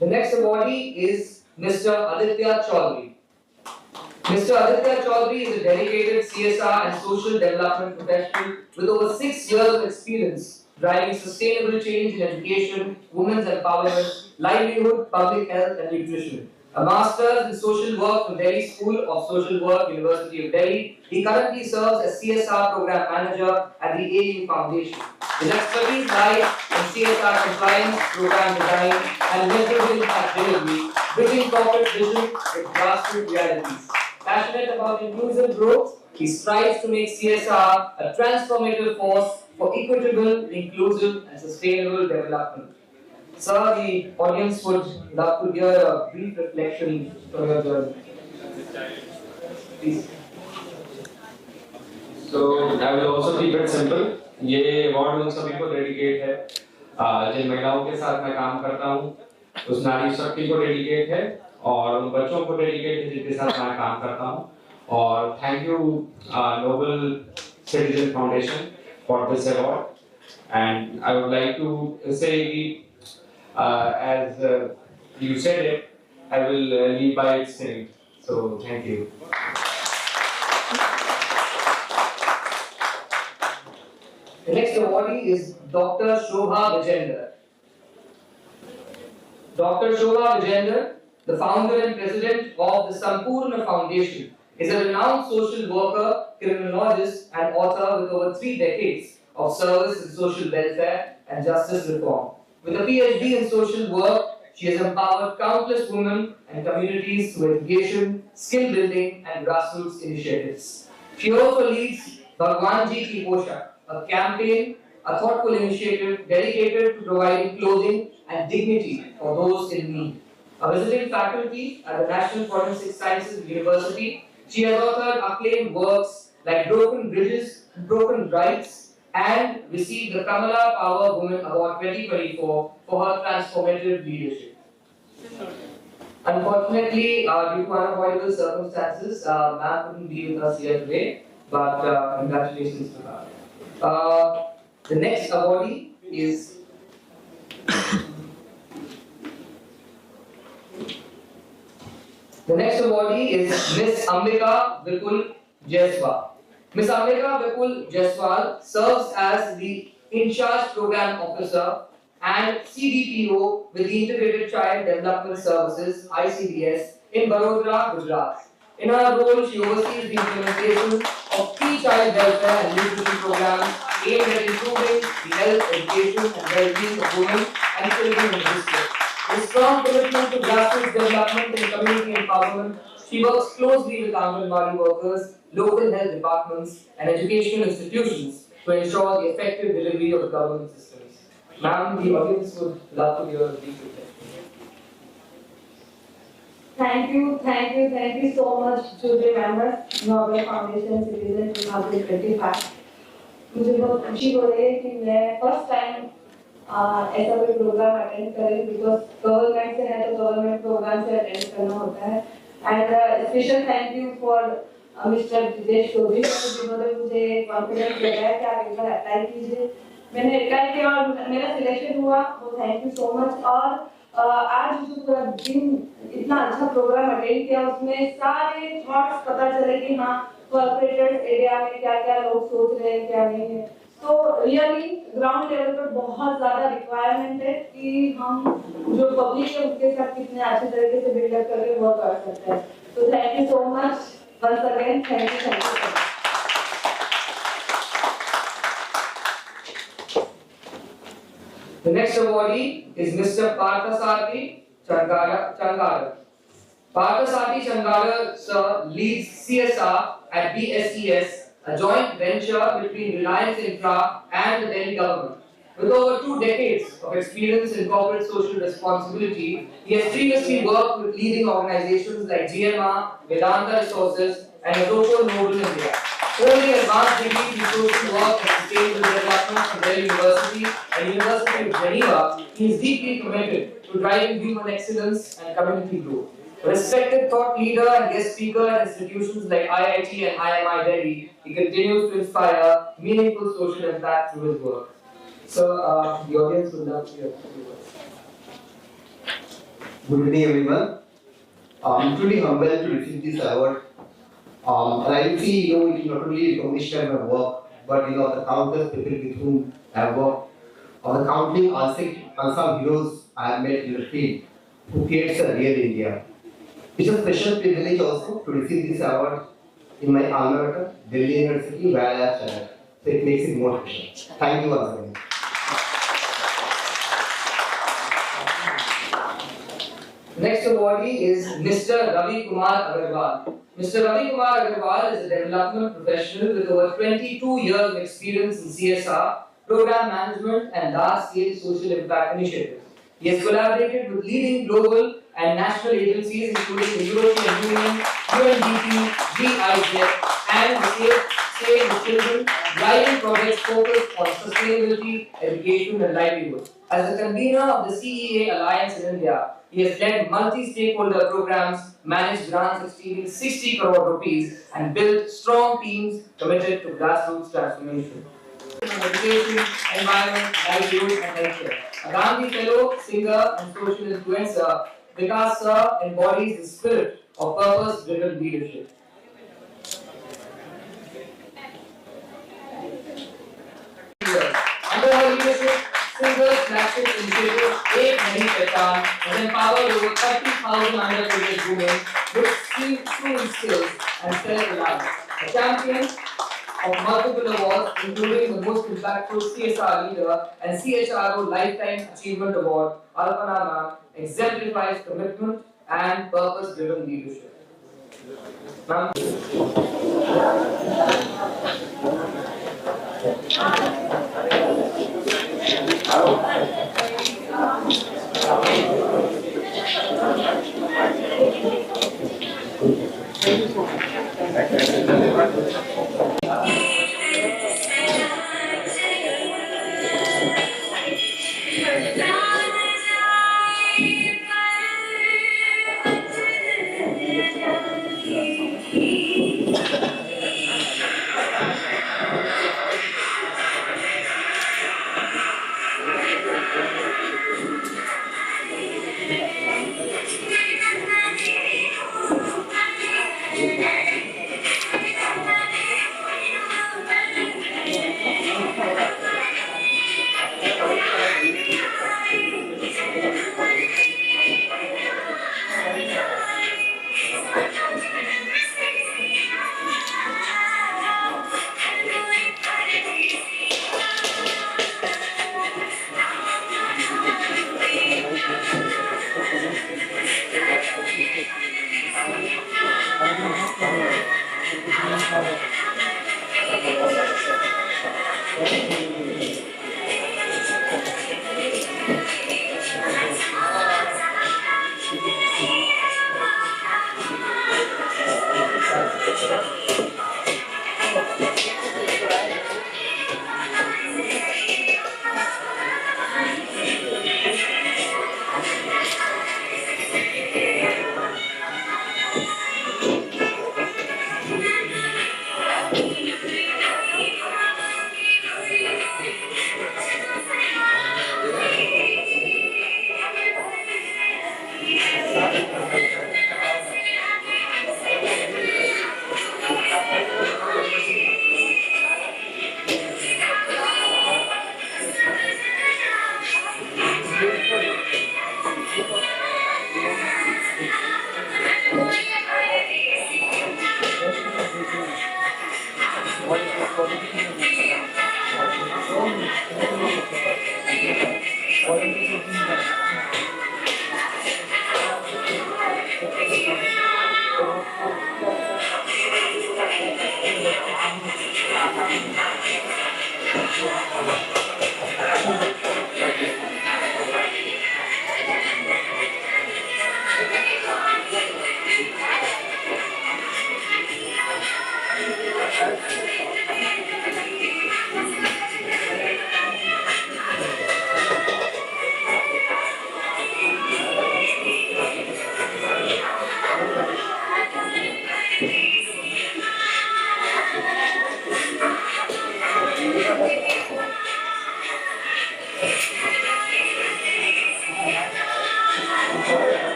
The next awardee is Mr. Aditya Chaudhary. Mr. Aditya Chaudhary is a dedicated CSR and social development professional with over 6 years of experience driving sustainable change in education, women's empowerment, livelihood, public health and nutrition. A master's in social work from Delhi School of Social Work, University of Delhi, he currently serves as CSR program manager at the AU Foundation. His expertise lies in CSR compliance, program design and measurable impact delivery, bridging corporate vision with grassroots realities. Passionate about inclusive growth, he strives to make CSR a transformative force for equitable, inclusive and sustainable development. Sir, the audience would love to hear a brief reflection from your journey. Please. So I will also keep it simple. ये award उन सभी को dedicate है जिन महिलाओं के साथ मैं काम करता हूँ, उस नारी शक्ति को डेडिकेट है और उन बच्चों को डेडिकेट है जिनके साथ मैं काम करता हूँ. और thank you Noble Citizen Foundation for this award. And I would like to say as you said it, I will lead by its saying. So thank you. The next awardee is Dr. Shobha Vijender. Dr. Shobha Vijender, the founder and president of the Sampurna Foundation, is a renowned social worker, criminologist and author with over 3 decades of service in social welfare and justice reform. With a PhD in social work, she has empowered countless women and communities through education, skill building and grassroots initiatives. She also leads Bhagwanji Ki Poshak, a campaign, a thoughtful initiative dedicated to providing clothing and dignity for those in need. A visiting faculty at the National Forensic Sciences University, she has authored acclaimed works like Broken Bridges, Broken Rights, and received the Kamala Power Women Award 2024 for her transformative leadership. Unfortunately, due to unavoidable circumstances, ma'am couldn't be with us here today, but congratulations to her. The next awardee is Miss Ambika Vipul Jaiswal. Ms. Ambika Vipul Jaiswal serves as the In-Charge Program Officer and CDPO with the Integrated Child Development Services (ICDS) in Barodara, Gujarat. In her role, she oversees the implementation of key child welfare and nutrition programs aimed at improving the health, education, and well-being of women and children in the district. With strong commitment to grassroots development and community empowerment, she works closely with Anganwadi workers, local health departments, and educational institutions to ensure the effective delivery of government systems. Ma'am, the audience would love to hear a brief reflection. Thank you so much to the members, Nobel Foundation Citizen 2025. मुझे बहुत खुशी हो रही है कि मैं first time ऐसा कोई प्रोग्राम अटेंड कर रही हूँ बिकॉज गवर्नमेंट से है तो गवर्नमेंट प्रोग्राम से अटेंड करना होता है. And special thank you for mister Brijesh Chaudhary जिन्होंने मुझे कॉन्फिडेंस दिया है कि आप एक बार अप्लाई कीजिए. मैंने अप्लाई किया और मेरा सिलेक्शन हुआ, तो थैंक यू सो मच. और आज जो पूरा दिन इतना अच्छा प्रोग्राम अटेंड किया, उसमें सारे थॉट्स पता चले कि हाँ कॉर्पोरेटेड एरिया में क्या क्या लोग सोच रहे हैं, क्या नहीं है. तो रियली ग्राउंड लेवल पर बहुत ज्यादा रिक्वायरमेंट है कि हम जो पब्लिक है उसके साथ कितने अच्छे तरीके से बिल्डअप करके वर्क कर सकते हैं. तो thank you so much once again. Thank you so much. The next awardee is Mr. Parthasarthi Changara. Parthasarthi Changara sir leads CSR at BSES, a joint venture between Reliance Infra and the Delhi government. With over 2 decades of experience in corporate social responsibility, he has previously worked with leading organizations like GMR, Vedanta Resources, and Azoko Noble India. Holding advanced degrees in social work and sustainable development from Delhi University and University of Geneva, he is deeply committed to driving human excellence and community growth. A respected thought leader and guest speaker at institutions like IIT and IMI Delhi, he continues to inspire meaningful social impact through his work. So, the audience would love to hear from you. Good evening, everyone. I'm truly humbled to receive this award. And I see, it is not only recognition of my work, but the countless people with whom I have worked, or the counting unsung heroes I have met in the field, who creates a real India. It's a special privilege also to receive this award in my alma mater, Delhi University, where I have studied. So it makes it more special. Thank you once again. Next awardee is Mr. Ravi Kumar Agarwal. Mr. Ravi Kumar Agarwal is a development professional with over 22 years of experience in CSR, program management and large-scale social impact initiatives. He has collaborated with leading global and national agencies including the European Union, UNDP, GIZ and the Save the Children, driving projects focused on sustainability, education and livelihood. As the convener of the CEA Alliance in India, he has led multi-stakeholder programs, managed grants exceeding 60 crore rupees, and built strong teams committed to grassroots transformation. Education, environment, livelihood, and healthcare. A Gandhi Fellow, singer, and social influencer, Vikas Sir embodies the spirit of purpose-driven leadership. Under her leadership, Singer's flagship initiative, Ek Nahi Pehchan, has empowered over 30,000 underprivileged women with true skills and self-reliance. A champion of multiple awards, including the most impactful CSR leader and CHRO Lifetime Achievement Award, Alpana Ma'am exemplifies commitment and purpose-driven leadership. Ma'am.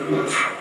Thank you.